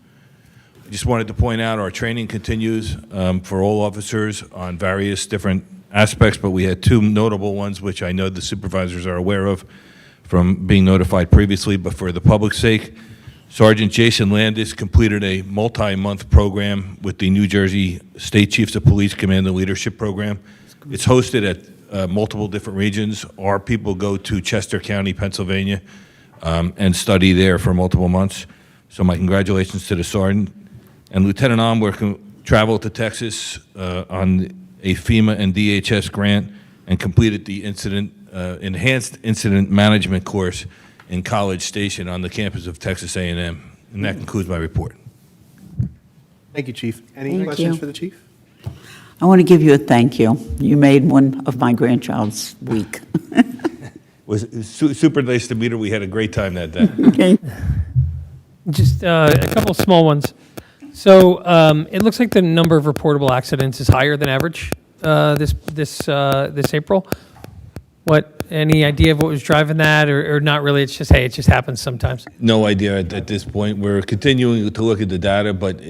I just wanted to point out our training continues for all officers on various different aspects, but we had 2 notable ones, which I know the supervisors are aware of from being notified previously, but for the public's sake, Sergeant Jason Landis completed a multi-month program with the New Jersey State Chiefs of Police Command and Leadership Program. It's hosted at multiple different regions. Our people go to Chester County, Pennsylvania, and study there for multiple months. So my congratulations to the sergeant. And Lieutenant Alm traveled to Texas on a FEMA and DHS grant and completed the enhanced incident management course in College Station on the campus of Texas A&M. And that concludes my report. Thank you, Chief. Any Thank questions you. for the chief? I want to give you a thank you. You made one of my grandchild's week. Was super nice to meet her. We had a great time that day. Okay. Just a couple small ones. So it looks like the number of reportable accidents is higher than average this April. Any idea of what was driving that, or not really? It's just, hey, it just happens sometimes. No idea at this point. We're continuing to look at the data, but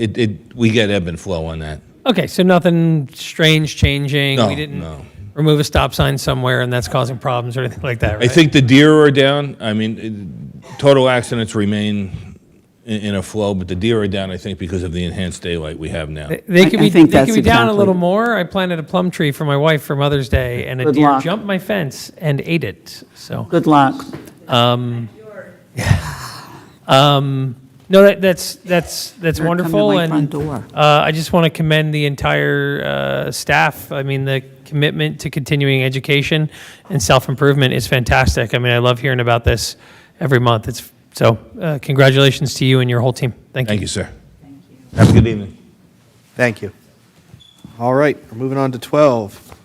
we get ebb and flow on that. Okay, so nothing strange changing. No, We didn't no. remove a stop sign somewhere and that's causing problems or anything like that, right? I think the deer are down. I mean, total accidents remain in a flow, but the deer are down, I think, because of the enhanced daylight we have now. They could I be, think they that's could be down a exactly- little more. I planted a plum tree for my wife for Mother's Day, and a Good deer luck. jumped my fence and ate it. So, Good luck. no, that's Better come to wonderful, my and front door. I just want to commend the entire staff. I mean, the commitment to continuing education and self-improvement is fantastic. I mean, I love hearing about this every month. Congratulations to you and your whole team. Thank you. Thank you, sir. Thank you. Have a good evening. Thank you. All right, we're moving on to 12,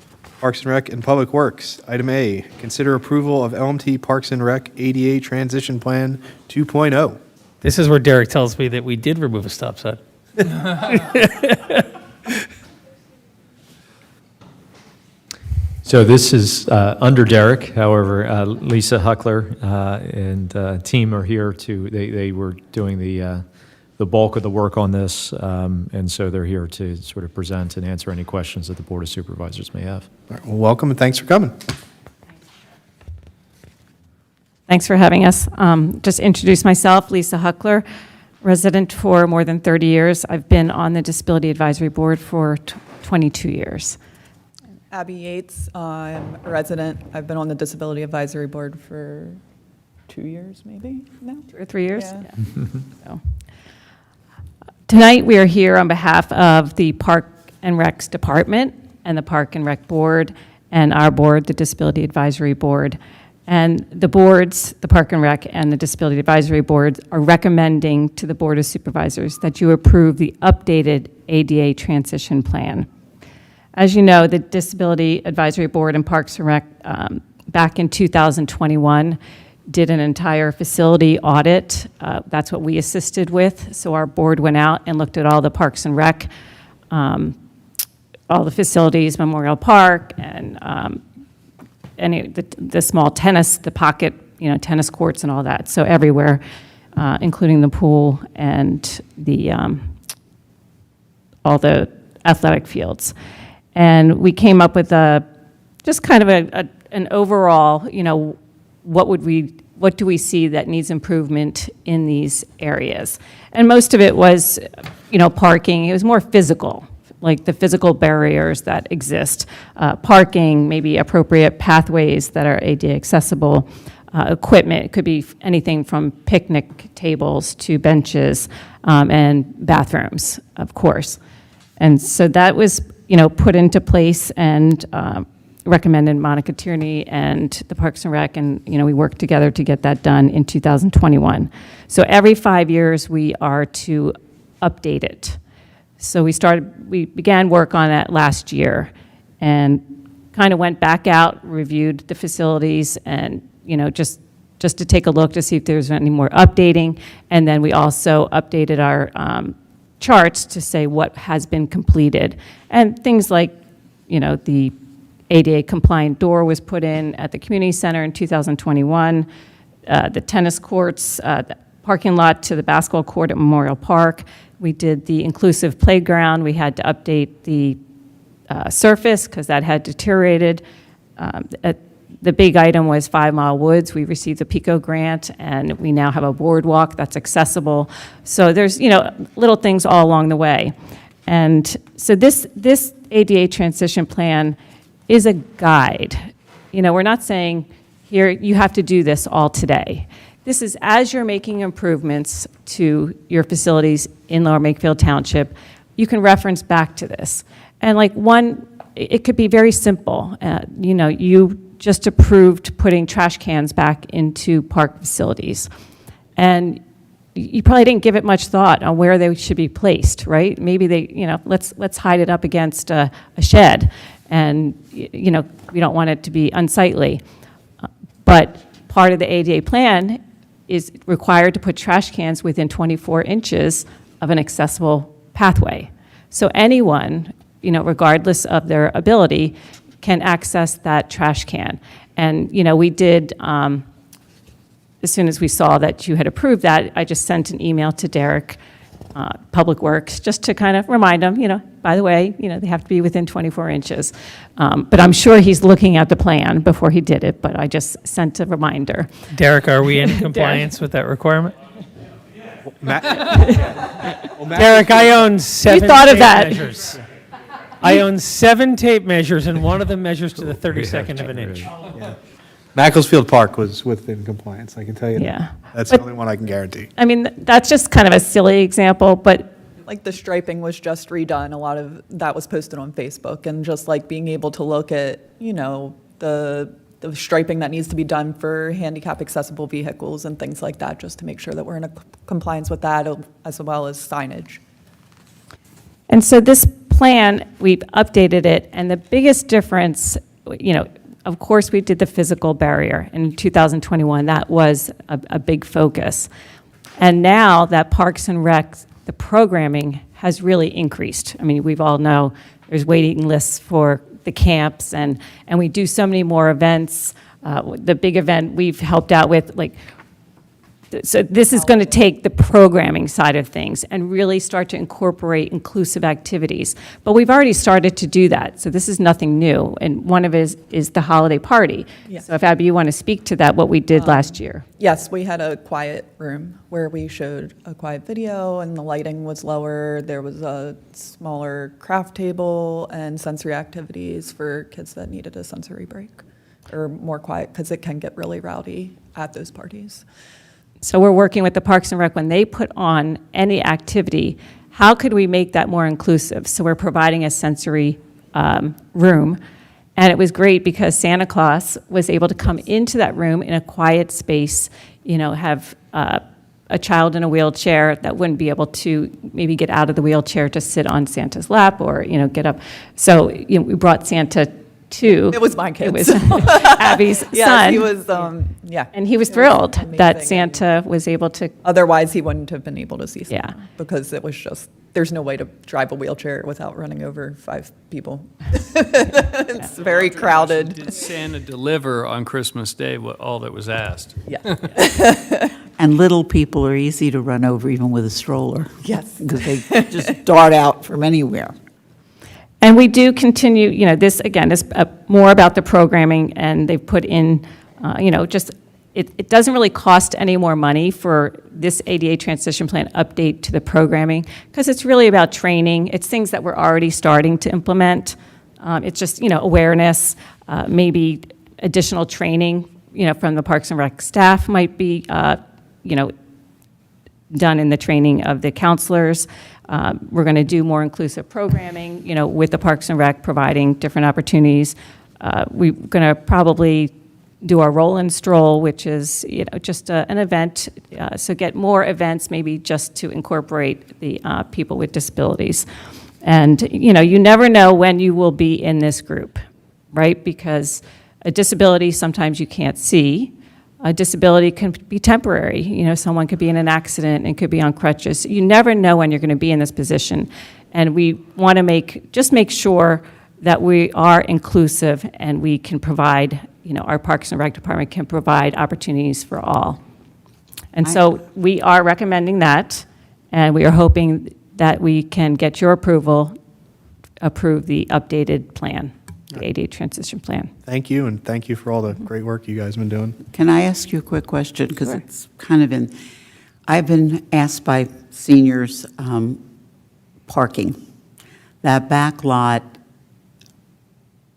Parks and Rec and Public Works. Item A, consider approval of LMT Parks and Rec ADA Transition Plan 2.0. This is where Derek tells me that we did remove a stop sign. So this is under Derek. However, Lisa Huckler and team are here they were doing the bulk of the work on this, and so they're here to sort of present and answer any questions that the Board of Supervisors may have. All right, well, welcome and thanks for coming. Thanks for having us. Just introduce myself, Lisa Huckler, resident for more than 30 years. I've been on the Disability Advisory Board for 22 years. Abby Yates, I'm a resident. I've been on the Disability Advisory Board for 2 years, maybe now? 2 or 3 years? Yeah. So, tonight, we are here on behalf of the Park and Recs Department and the Park and Rec Board and our board, the Disability Advisory Board. And the boards, the Park and Rec and the Disability Advisory Board, are recommending to the Board of Supervisors that you approve the updated ADA transition plan. As you know, the Disability Advisory Board and Parks and Rec, back in 2021, did an entire facility audit. That's what we assisted with. So our board went out and looked at all the Parks and Rec, all the facilities, Memorial Park, and the small tennis, the pocket, tennis courts and all that. So everywhere, including the pool and the all the athletic fields. And we came up with just kind of an overall, what do we see that needs improvement in these areas? And most of it was, parking. It was more physical, like the physical barriers that exist. Parking, maybe appropriate pathways that are ADA accessible. Equipment, it could be anything from picnic tables to benches and bathrooms, of course. And so that was, put into place and recommended Monica Tierney and the Parks and Rec, and we worked together to get that done in 2021. So every 5 years we are to update it. So we began work on that last year and kind of went back out, reviewed the facilities, and just to take a look to see if there's any more updating. And then we also updated our charts to say what has been completed. And things like, the ADA compliant door was put in at the community center in 2021, the tennis courts, the parking lot to the basketball court at Memorial Park. We did the inclusive playground. We had to update the surface because that had deteriorated. The big item was 5 Mile Woods. We received the PICO grant, and we now have a boardwalk that's accessible. So there's, little things all along the way. And so this ADA transition plan is a guide. We're not saying, here, you have to do this all today. This is as you're making improvements to your facilities in Lower Makefield Township, you can reference back to this. And like it could be very simple. You just approved putting trash cans back into park facilities. And you probably didn't give it much thought on where they should be placed, right? Maybe let's hide it up against a shed, and we don't want it to be unsightly. But part of the ADA plan is required to put trash cans within 24 inches of an accessible pathway. So anyone, regardless of their ability, can access that trash can. And, we did, as soon as we saw that you had approved that, I just sent an email to Derek, Public Works, just to kind of remind him, by the way, they have to be within 24 inches. But I'm sure he's looking at the plan before he did it, but I just sent a reminder. Derek, are we in compliance with that requirement? Derek, Derek, I own 7 thought of tape that. measures. I own 7 tape measures, and one of them measures to the 32nd of an inch. Makefield Park was within compliance, I can tell you. Yeah. That's But- the only one I can guarantee. I mean, that's just kind of a silly example, but Like the striping was just redone. A lot of that was posted on Facebook, and just like being able to look at, the striping that needs to be done for handicap accessible vehicles and things like that, just to make sure that we're in a compliance with that, as well as signage. And so this plan, we've updated it, and the biggest difference, of course, we did the physical barrier in 2021. That was a big focus. And now that Parks and Rec, the programming has really increased. I mean, we've all know there's waiting lists for the camps, and we do so many more events. The big event we've helped out with, so this is going to take the programming side of things and really start to incorporate inclusive activities. But we've already started to do that, so this is nothing new. And one of it is the holiday party. Yes. So if Abby, you want to speak to that, what we did last year. Yes, we had a quiet room where we showed a quiet video, and the lighting was lower. There was a smaller craft table and sensory activities for kids that needed a sensory break, or more quiet, because it can get really rowdy at those parties. So we're working with the Parks and Rec when they put on any activity, how could we make that more inclusive? So we're providing a sensory room. And it was great because Santa Claus was able to come into that room in a quiet space, have a child in a wheelchair that wouldn't be able to maybe get out of the wheelchair to sit on Santa's lap or, get up. So we brought Santa to. It was my kids. It was Abby's Yes, son. he was, yeah. And he was It thrilled that amazing. Santa was able to. Otherwise, he wouldn't have been able to see Yeah. Santa, because it was just, there's no way to drive a wheelchair without running over 5 people. It's very crowded. Did Santa deliver on Christmas Day all that was asked? Yeah. And little people are easy to run over even with a stroller. Yes. Because they just dart out from anywhere. And we do continue, this, again, is more about the programming, and they've put in, it doesn't really cost any more money for this ADA transition plan update to the programming, because it's really about training. It's things that we're already starting to implement. It's just, awareness, maybe additional training, from the Parks and Rec staff might be, done in the training of the counselors. We're going to do more inclusive programming, with the Parks and Rec providing different opportunities. We're going to probably do our roll and stroll, which is, just an event. So get more events, maybe just to incorporate the people with disabilities. And, you never know when you will be in this group, right? Because a disability, sometimes you can't see. A disability can be temporary. Someone could be in an accident and could be on crutches. You never know when you're going to be in this position. And we want to make sure that we are inclusive and we can provide, our Parks and Rec department can provide opportunities for all. And so we are recommending that, and we are hoping that we can get your approve the updated plan, the ADA transition plan. Thank you, and thank you for all the great work you guys have been doing. Can I ask you a quick question? Because it's kind of I've been asked by seniors, parking. That back lot,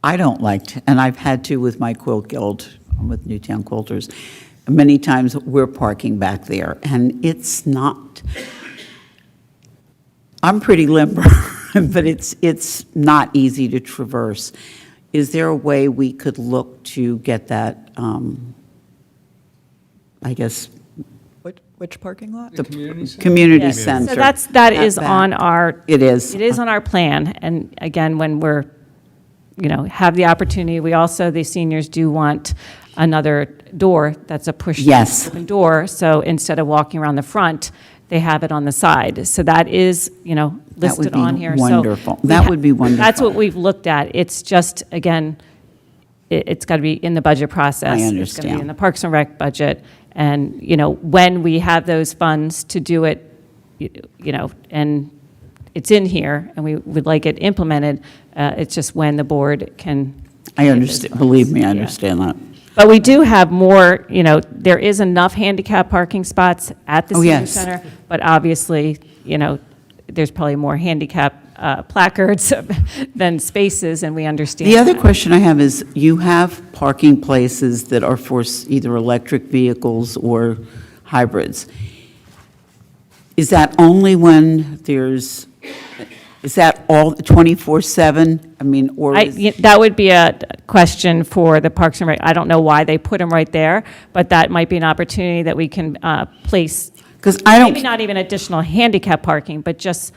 I don't like to, and I've had to with my quilt guild, with Newtown Quilters. Many times we're parking back there, and it's not, I'm pretty limber. but it's not easy to traverse. Is there a way we could look to get that, I guess, Which parking lot? the community Yes. center? So that is back. on our. It is. It is on our plan, and again, when we're, have the opportunity, we also, the seniors do want another door that's a push Yes. open door, so instead of walking around the front, they have it on the side. So that is, That would listed be on here. So wonderful. we That would be wonderful. That's what we've looked at. It's just, again, it's got to be in the budget process. I It's going to understand. be in the Parks and Rec budget. And, when we have those funds to do it, and it's in here, and we would like it implemented, it's just when the board can. I get those understand, funds. believe me, I Yeah. understand that. But we do have more, there is enough handicap parking spots at the Oh, senior yes. center, but obviously, there's probably more handicap placards than spaces, and we understand. The other that. question I have is, you have parking places that are for either electric vehicles or hybrids. Is that only when is that all 24/7? I mean, or is... That would be a question for the Parks and Rec. I don't know why they put them right there, but that might be an opportunity that we can place. 'Cause I don't- Maybe not even additional handicap parking, but just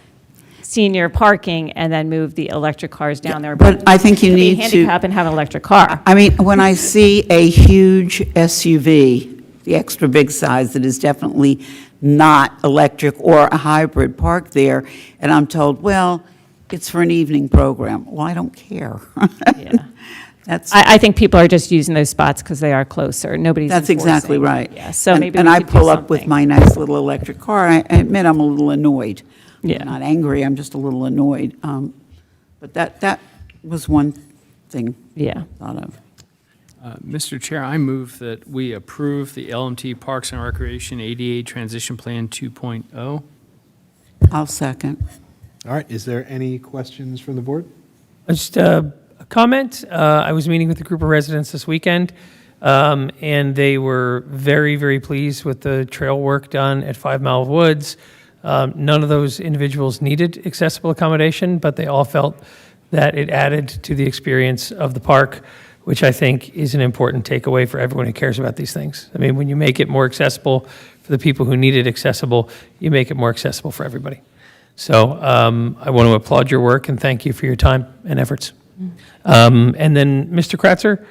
senior parking, and then move the electric cars down there. but I think you Be need to- handicap and have an electric car. I mean, when I see a huge SUV, the extra big size that is definitely not electric or a hybrid parked there, and I'm told, well, it's for an evening program. Well, I don't care. Yeah. That's, I think people are just using those spots because they are closer. Nobody's that's exactly enforcing. right. Yeah, so And- maybe And we I could do pull up with something. my nice little electric car. I admit I'm a little annoyed. Yeah. I'm not angry, I'm just a little annoyed. But that was one thing. Yeah. Thought of. Mr. Chair, I move that we approve the LMT Parks and Recreation ADA Transition Plan 2.0. I'll second. All right, is there any questions from the board? Just a comment. I was meeting with a group of residents this weekend, and they were very, very pleased with the trail work done at 5 Mile Woods. None of those individuals needed accessible accommodation, but they all felt that it added to the experience of the park, which I think is an important takeaway for everyone who cares about these things. I mean, when you make it more accessible for the people who need it accessible, you make it more accessible for everybody. So I want to applaud your work and thank you for your time and efforts. And then, Mr. Kratzer,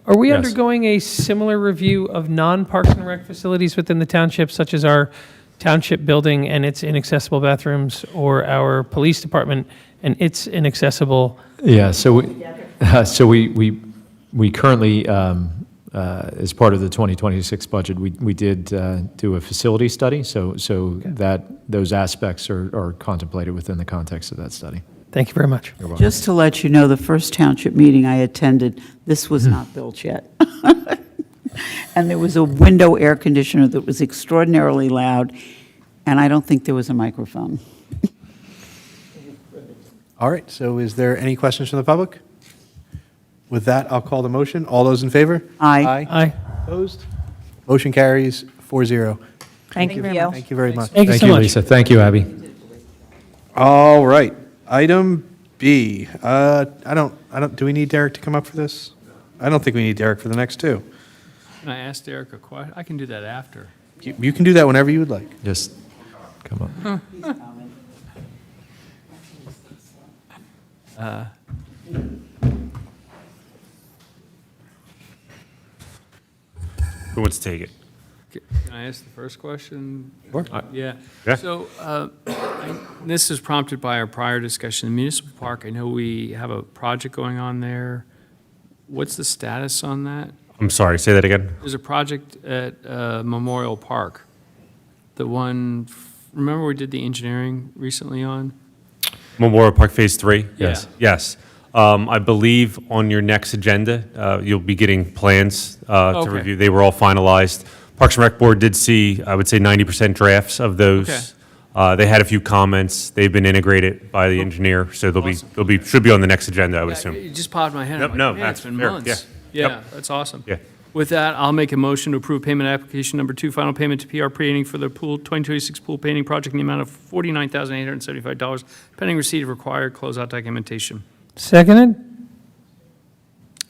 are we Yes. undergoing a similar review of non-Parks and Rec facilities within the township, such as our township building and its inaccessible bathrooms, or our police department and its inaccessible? Yeah, so we currently, as part of the 2026 budget, we did do a facility study, so that those aspects are contemplated within the context of that study. Thank you very much. You're welcome. Just to let you know, the first township meeting I attended, this was not built yet. And there was a window air conditioner that was extraordinarily loud, and I don't think there was a microphone. All right, so is there any questions from the public? With that, I'll call the motion. All those in favor? Aye. Aye. Opposed? Motion carries 4-0. Thank you very much. Thank you very much. Thank you so much. Lisa. Thank you, Abby. All right, item B. Do we need Derek to come up for this? I don't think we need Derek for the next two. Can I ask Derek a question? I can do that after. You can do that whenever you would like. Just come up. Who wants to take it? Can I ask the first question? Sure. Yeah. Yeah. So this is prompted by our prior discussion. The municipal park, I know we have a project going on there. What's the status on that? I'm sorry, say that again. There's a project at Memorial Park. The one, remember we did the engineering recently on? Memorial Park Phase 3? Yes. Yeah. Yes. I believe on your next agenda, you'll be getting plans to Okay. review. They were all finalized. Parks and Rec Board did see, I would say, 90% drafts of those. They had a few comments. They've been integrated by the engineer, so they'll be should be on the next agenda, I would assume. It just popped in my head. Yep, I'm like, no, man, it's been fair. months. Yeah. Yeah, Yep. that's awesome. Yeah. With that, I'll make a motion to approve payment application number 2, final payment to PR Painting for the pool 2026 pool painting project in the amount of $49,875, pending receipt of required closeout documentation. Seconded?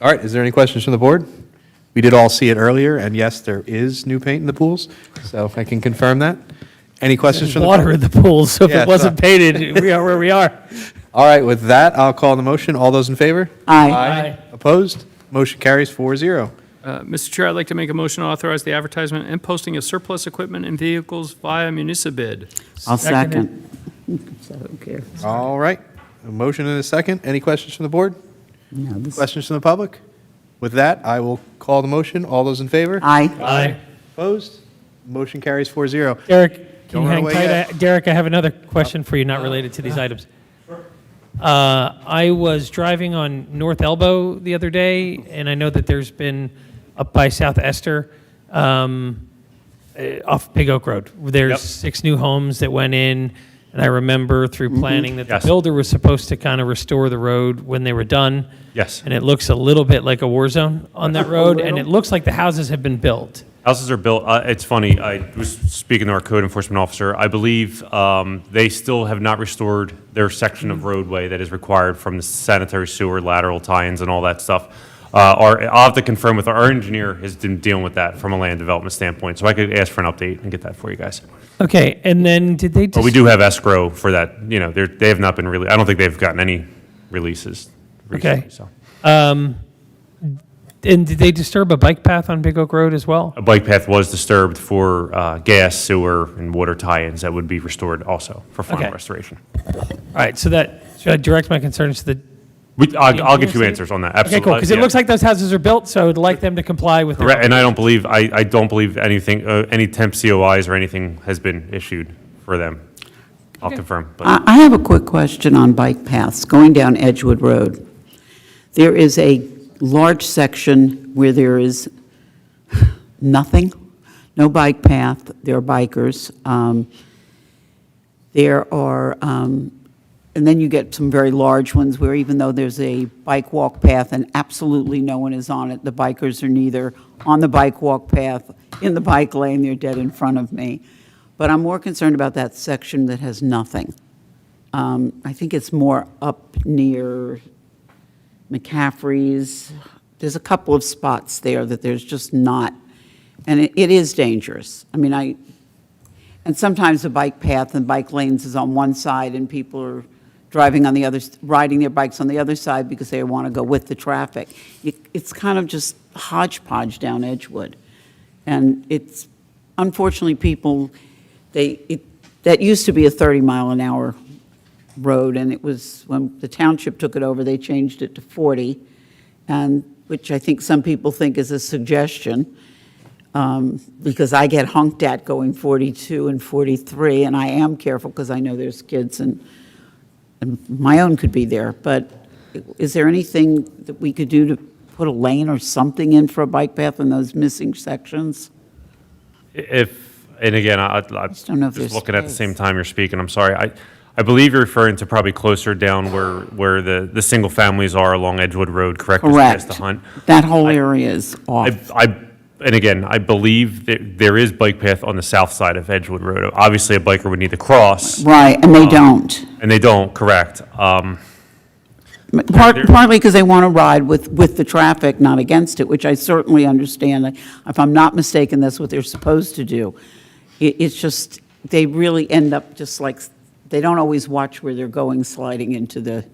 All right, is there any questions from the board? We did all see it earlier, and yes, there is new paint in the pools, so I can confirm that. Any questions from the board? Water in the pool, so if Yeah, it wasn't sorry. painted, we are where we are. All right, with that, I'll call the motion. All those in favor? Aye. Opposed? Motion carries 4-0. Mr. Chair, I'd like to make a motion to authorize the advertisement and posting of surplus equipment and vehicles via municipal. I'll second. All right, a motion and a second. Any questions from the board? No, this- Questions from the public? With that, I will call the motion. All those in favor? Aye. Aye. Opposed? Motion carries 4-0. Derek, can Don't you run hang away tight? yet. Derek, I have another question for you, not related to these items. I was driving on North Elbow the other day, and I know that there's been, up by South Esther, off Big Oak Road, there's Yep. 6 new homes that went in, and I remember through planning that Yes. the builder was supposed to kind of restore the road when they were done. Yes. And it looks a little bit like a war zone on that road, and it looks like the houses have been built. Houses are built, it's funny, I was speaking to our code enforcement officer. I believe they still have not restored their section of roadway that is required from the sanitary sewer, lateral tie-ins and all that stuff. I'll have to confirm with our engineer has been dealing with that from a land development standpoint, so I could ask for an update and get that for you guys. Okay, and then did they? But we do have escrow for that, you know, they have not been really, I don't think they've gotten any releases recently, Okay. so. And did they disturb a bike path on Big Oak Road as well? A bike path was disturbed for gas, sewer, and water tie-ins that would be restored also for final Okay. restoration. All right, so that, should I direct my concerns to the? I'll get you answers on that, absolutely. Okay, cool, because it Yeah. looks like those houses are built, so I'd like them to comply with. Correct, and I don't believe, I don't believe anything, any temp COIs or anything has been issued for them. I'll confirm, but. I have a quick question on bike paths going down Edgewood Road. There is a large section where there is nothing, no bike path. There are bikers. There are, and then you get some very large ones where even though there's a bike walk path and absolutely no one is on it, the bikers are neither on the bike walk path, in the bike lane, they're dead in front of me. But I'm more concerned about that section that has nothing. I think it's more up near McCaffrey's. There's a couple of spots there that there's just not, and it is dangerous. I mean, and sometimes the bike path and bike lanes is on one side and people are driving on the other, riding their bikes on the other side because they want to go with the traffic. It's kind of just hodgepodge down Edgewood. And it's, unfortunately, people, that used to be a 30-mile-an-hour road, and it was, when the township took it over, they changed it to 40, and which I think some people think is a suggestion, because I get honked at going 42 and 43, and I am careful because I know there's kids, and my own could be there. But is there anything that we could do to put a lane or something in for a bike path in those missing sections? And again, I'm don't know if just there's looking at the space. same time you're speaking, I'm sorry. I believe you're referring to probably closer down where the single families are along Edgewood Road, correct? Just Correct. past the Hunt. That whole area is off. And again, I believe that there is bike path on the south side of Edgewood Road. Obviously, a biker would need to cross. Right, and they don't. And they don't, correct. Partly because they want to ride with the traffic, not against it, which I certainly understand. If I'm not mistaken, that's what they're supposed to do. It's just, they really end up just like, they don't always watch where they're going, sliding into the...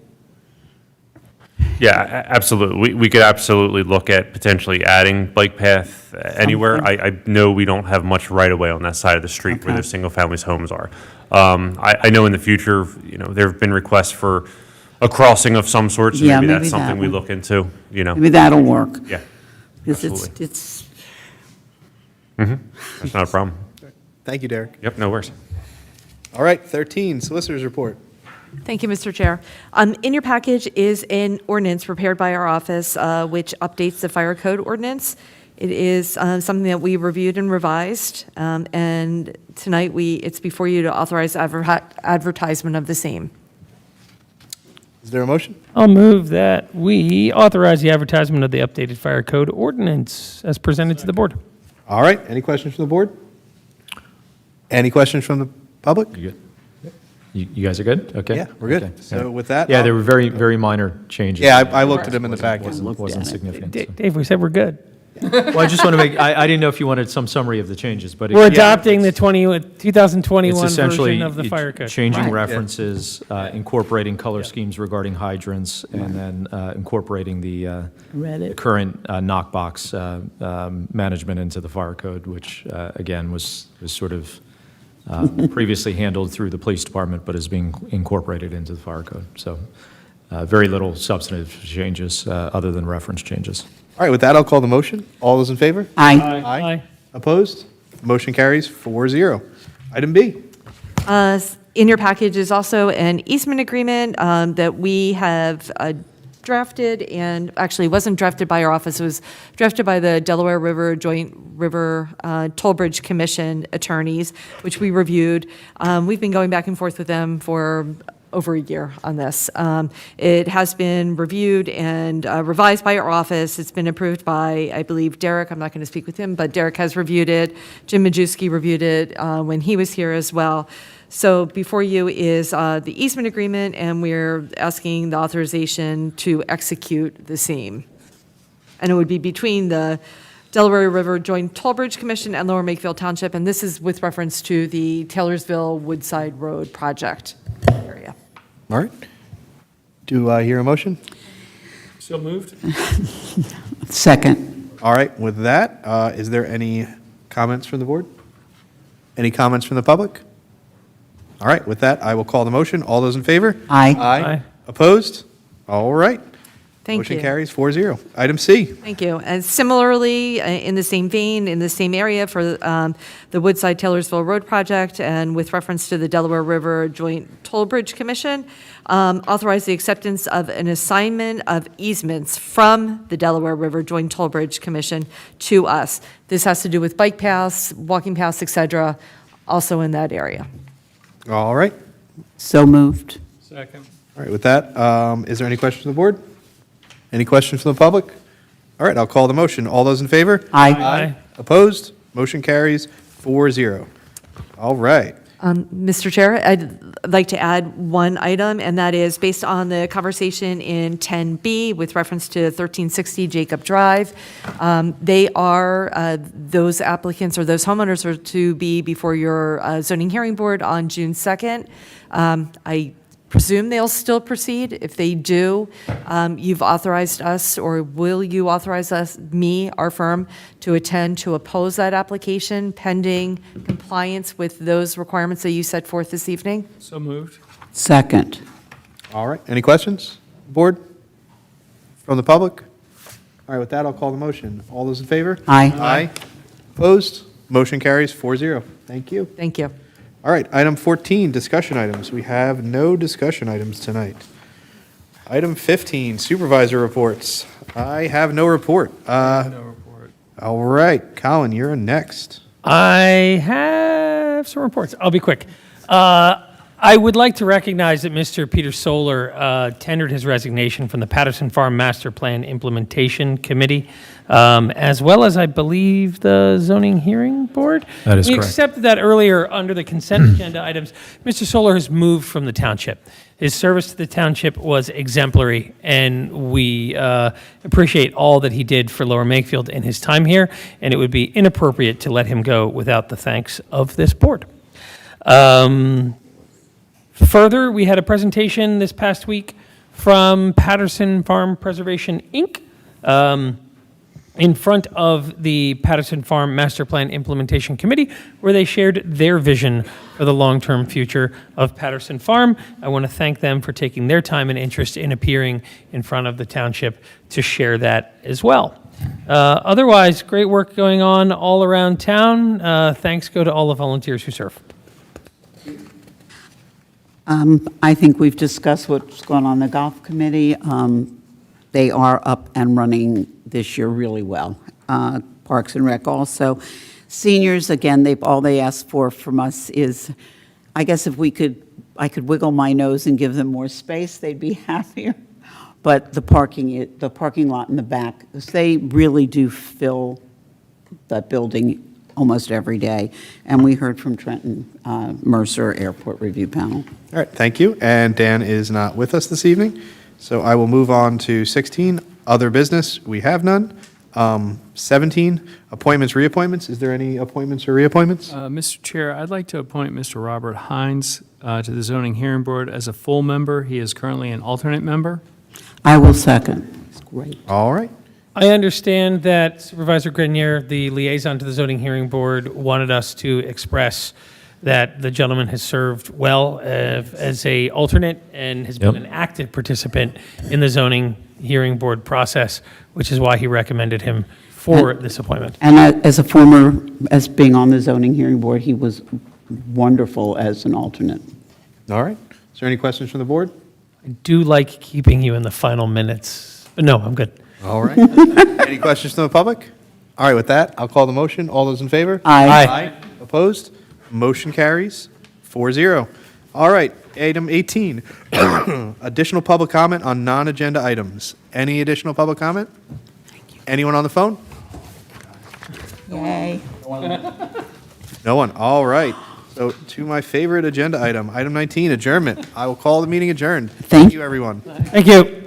Yeah, absolutely. We could absolutely look at potentially adding bike path anywhere. I know we don't have much right-of-way on that side of the street where the single-families homes are. I know in the future, you know, there have been requests for a crossing of some sort, so Yeah, maybe maybe that's something that we one. look into, you know. Maybe that'll work. Yeah, Because absolutely. it's... That's not a problem. Thank you, Derek. Yep, no worries. All right, 13, Solicitor's Report. Thank you, Mr. Chair. In your package is an ordinance prepared by our office, which updates the fire code ordinance. It is something that we reviewed and revised, and tonight it's before you to authorize advertisement of the same. Is there a motion? I'll move that we authorize the advertisement of the updated fire code ordinance as presented to the board. All right, any questions from the board? Any questions from the public? You good? You guys are good? Okay. Yeah, we're good. Okay. So with that, Yeah, there were very, very minor changes. Yeah, I looked at them in the packet. Wasn't significant. so. Dave, we said we're good. Well, I just want to make, I didn't know if you wanted some summary of the changes, but. We're yeah, adopting the 2021 It's essentially version of the fire code. changing Right. references, incorporating color schemes regarding hydrants, and then incorporating the current knockbox management into the fire code, which, again, was sort of previously handled through the police department, but is being incorporated into the fire code. So very little substantive changes other than reference changes. All right, with that, I'll call the motion. All those in favor? Aye. Aye. Opposed? Motion carries 4-0. Item B. In your package is also an easement agreement that we have drafted, and actually wasn't drafted by our office, it was drafted by the Delaware River Joint River Toll Bridge Commission attorneys, which we reviewed. We've been going back and forth with them for over a year on this. It has been reviewed and revised by our office. It's been approved by, I believe, Derek. I'm not going to speak with him, but Derek has reviewed it. Jim Majewski reviewed it when he was here as well. So before you is the easement agreement, and we're asking the authorization to execute the same. And it would be between the Delaware River Joint Toll Bridge Commission and Lower Makefield Township, and this is with reference to the Taylorsville Woodside Road project area. All right. Do I hear a motion? So moved. Second. All right, with that, is there any comments from the board? Any comments from the public? All right, with that, I will call the motion. All those in favor? Aye. Aye. Opposed? All right. Thank Motion you. carries 4-0. Item C. Thank you. And similarly, in the same vein, in the same area for the Woodside Taylorsville Road project, and with reference to the Delaware River Joint Toll Bridge Commission, authorize the acceptance of an assignment of easements from the Delaware River Joint Toll Bridge Commission to us. This has to do with bike paths, walking paths, et cetera, also in that area. All right. So moved. Second. All right, with that, is there any questions from the board? Any questions from the public? All right, I'll call the motion. All those in favor? Aye. Aye. Opposed? Motion carries 4-0. All right. Mr. Chair, I'd like to add one item, and that is based on the conversation in 10B with reference to 1360 Jacob Drive. They are, those applicants or those homeowners are to be before your zoning hearing board on June 2nd. I presume they'll still proceed. If they do, you've authorized us, or will you authorize us, me, our firm, to attend to oppose that application pending compliance with those requirements that you set forth this evening? So moved. Second. All right, any questions, board? From the public? All right, with that, I'll call the motion. All those in favor? Aye. Aye. Opposed? Motion carries 4-0. Thank you. Thank you. All right, item 14, discussion items. We have no discussion items tonight. Item 15, supervisor reports. I have no report. No report. All right, Colin, you're next. I have some reports. I'll be quick. I would like to recognize that Mr. Peter Solar tendered his resignation from the Patterson Farm Master Plan Implementation Committee, as well as, I believe, the Zoning Hearing Board. That is We correct. accepted that earlier under the consent agenda items. Mr. Solar has moved from the township. His service to the township was exemplary, and we appreciate all that he did for Lower Makefield in his time here, and it would be inappropriate to let him go without the thanks of this board. Further, we had a presentation this past week from Patterson Farm Preservation, Inc., in front of the Patterson Farm Master Plan Implementation Committee, where they shared their vision for the long-term future of Patterson Farm. I want to thank them for taking their time and interest in appearing in front of the township to share that as well. Otherwise, great work going on all around town. Thanks go to all the volunteers who serve. I think we've discussed what's going on in the golf committee. They are up and running this year really well. Parks and Rec also. Seniors, again, all they asked for from us is, I guess if we could I could wiggle my nose and give them more space, they'd be happier. But the parking lot in the back, they really do fill that building almost every day. And we heard from Trenton Mercer Airport Review Panel. All right, thank you. And Dan is not with us this evening, so I will move on to 16, other business. We have none. 17, appointments, reappointments. Is there any appointments or reappointments? Mr. Chair, I'd like to appoint Mr. Robert Hines to the Zoning Hearing Board as a full member. He is currently an alternate member. I will second. It's great. All right. I understand that Supervisor Grenier, the liaison to the zoning hearing board, wanted us to express that the gentleman has served well as a alternate and has been an active participant in the zoning hearing board process, which is why he recommended him for this appointment. And as being on the zoning hearing board, he was wonderful as an alternate. All right. Is there any questions from the board? I do like keeping you in the final minutes, but no, I'm good. All right. Any questions from the public? All right, with that, I'll call the motion. All those in favor? Aye. Aye. Opposed? Motion carries 4-0. All right, item 18, additional public comment on non-agenda items. Any additional public comment? Anyone on the phone? Yay. No one. All right. So to my favorite agenda item, item 19, adjournment. I will call the meeting adjourned. Thank you, everyone. Thank you.